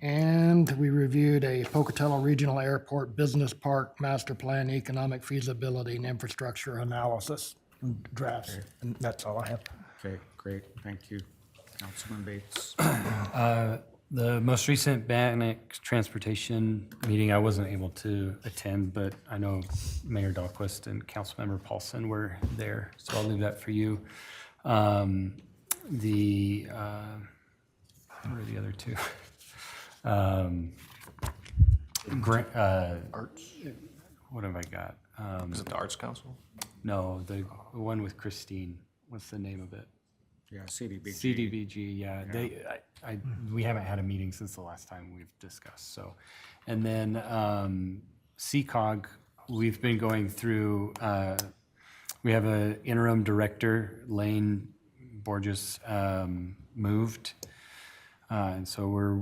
and we reviewed a Pocatello Regional Airport Business Park Master Plan, economic feasibility and infrastructure analysis drafts. And that's all I have. Okay, great, thank you. Councilman Bates. The most recent Bannock Transportation meeting, I wasn't able to attend, but I know Mayor Dahlquist and Councilmember Paulson were there, so I'll leave that for you. What are the other two? Arts. What have I got? Is it the Arts Council? No, the one with Christine. What's the name of it? Yeah, CDBG. CDBG, yeah. We haven't had a meeting since the last time we've discussed, so. And then CCOG, we've been going through, we have an interim director, Lane Borges, moved. And so we're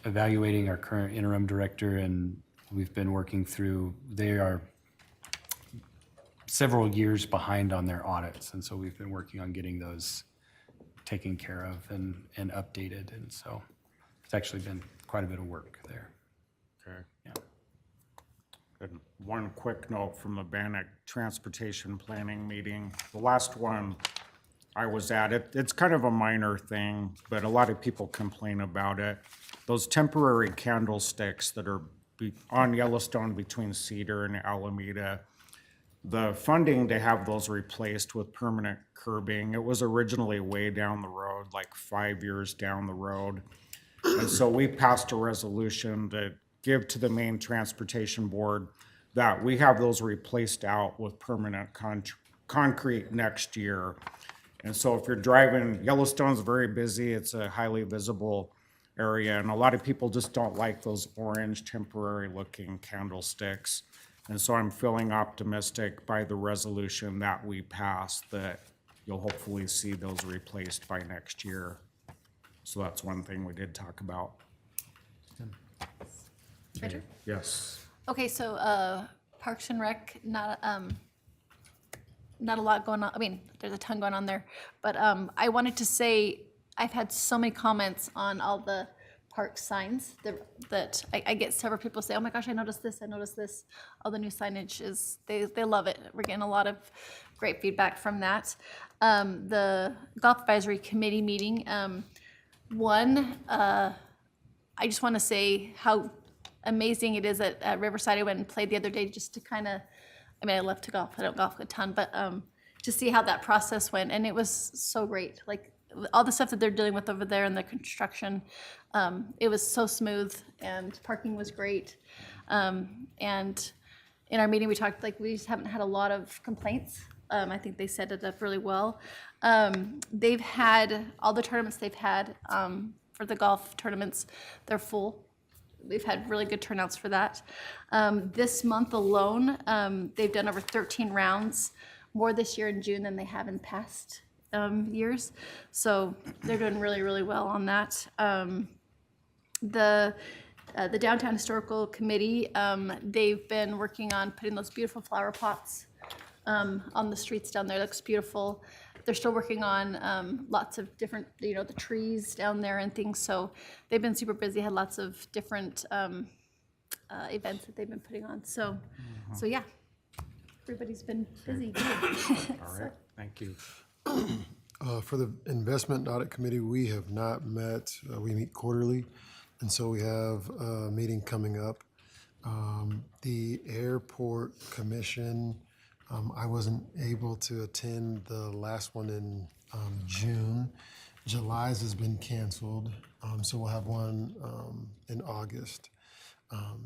evaluating our current interim director, and we've been working through, they are several years behind on their audits, and so we've been working on getting those taken care of and updated, and so it's actually been quite a bit of work there. Okay. Yeah. And one quick note from the Bannock Transportation Planning meeting. The last one I was at, it's kind of a minor thing, but a lot of people complain about it. Those temporary candlesticks that are on Yellowstone between Cedar and Alameda, the funding to have those replaced with permanent curbing, it was originally way down the road, like 5 years down the road. And so we passed a resolution to give to the Maine Transportation Board that we have those replaced out with permanent concrete next year. And so if you're driving, Yellowstone's very busy, it's a highly visible area, and a lot of people just don't like those orange temporary looking candlesticks. And so I'm feeling optimistic by the resolution that we passed that you'll hopefully see those replaced by next year. So that's one thing we did talk about. Richard? Yes. Okay, so Parks and Rec, not a lot going on. I mean, there's a ton going on there. But I wanted to say, I've had so many comments on all the park signs that I get several people say, oh my gosh, I noticed this, all the new signage is, they love it. We're getting a lot of great feedback from that. The Golf Advisory Committee meeting, I just want to say how amazing it is at Riverside. I went and played the other day just to kind of, I mean, I love to golf, I don't golf a ton, but to see how that process went, and it was so great. Like, all the stuff that they're dealing with over there in the construction, it was so smooth, and parking was great. And in our meeting, we talked, like, we just haven't had a lot of complaints. I think they set it up really well. They've had, all the tournaments they've had for the golf tournaments, they're full. We've had really good turnouts for that. This month alone, they've done over 13 rounds, more this year in June than they have in past years. So they're doing really, really well on that. The the Downtown Historical Committee, they've been working on putting those beautiful flower pots on the streets down there. Looks beautiful. They're still working on lots of different, the trees down there and things. So they've been super busy. Had lots of different events that they've been putting on. So yeah, everybody's been busy. All right, thank you. For the Investment Audit Committee, we have not met. We meet quarterly, and so we have a meeting coming up. The Airport Commission, I wasn't able to attend the last one in June. July's has been canceled, so we'll have one in August.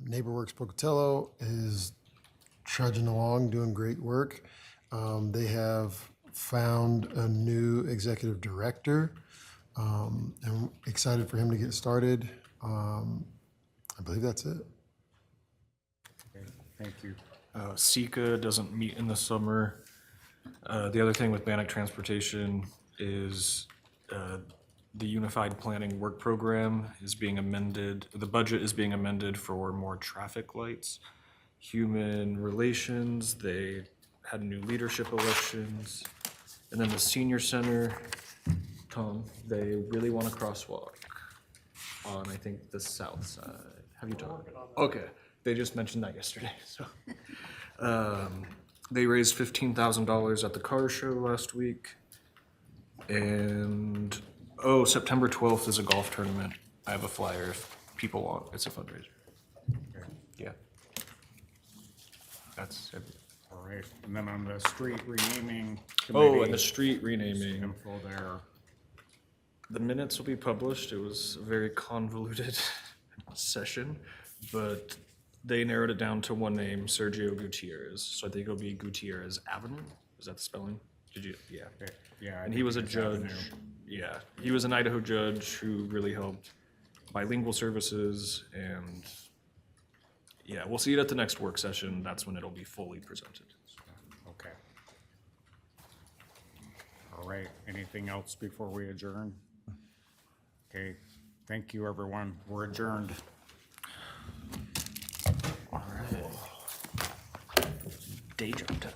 NeighborWorks Pocatello is trudging along, doing great work. They have found a new executive director. I'm excited for him to get started. I believe that's it. Okay, thank you. SECA doesn't meet in the summer. The other thing with Bannock Transportation is the Unified Planning Work Program is being amended. The budget is being amended for more traffic lights. Human relations, they had new leadership elections. And then the senior center, Tom, they really want a crosswalk on, I think, the south side. Have you talked? Okay, they just mentioned that yesterday, so. They raised $15,000 at the car show last week. And, September 12th is a golf tournament. I have a flyer if people want, it's a fundraiser. Yeah. That's everything. All right, and then on the street renaming committee. Oh, and the street renaming. Info there. The minutes will be published. It was a very convoluted session, but they narrowed it down to one name, Sergio Gutierrez. So I think it'll be Gutierrez Avenue. Is that the spelling? Did you? Yeah. Okay, yeah. I And he think was a it's judge. Avenue. Yeah, he was an Idaho judge who really helped bilingual services, and yeah, we'll see it at the next work session. That's when it'll be fully presented. Okay. All right, anything else before we adjourn? Okay, thank you, everyone. We're adjourned. Day jumped.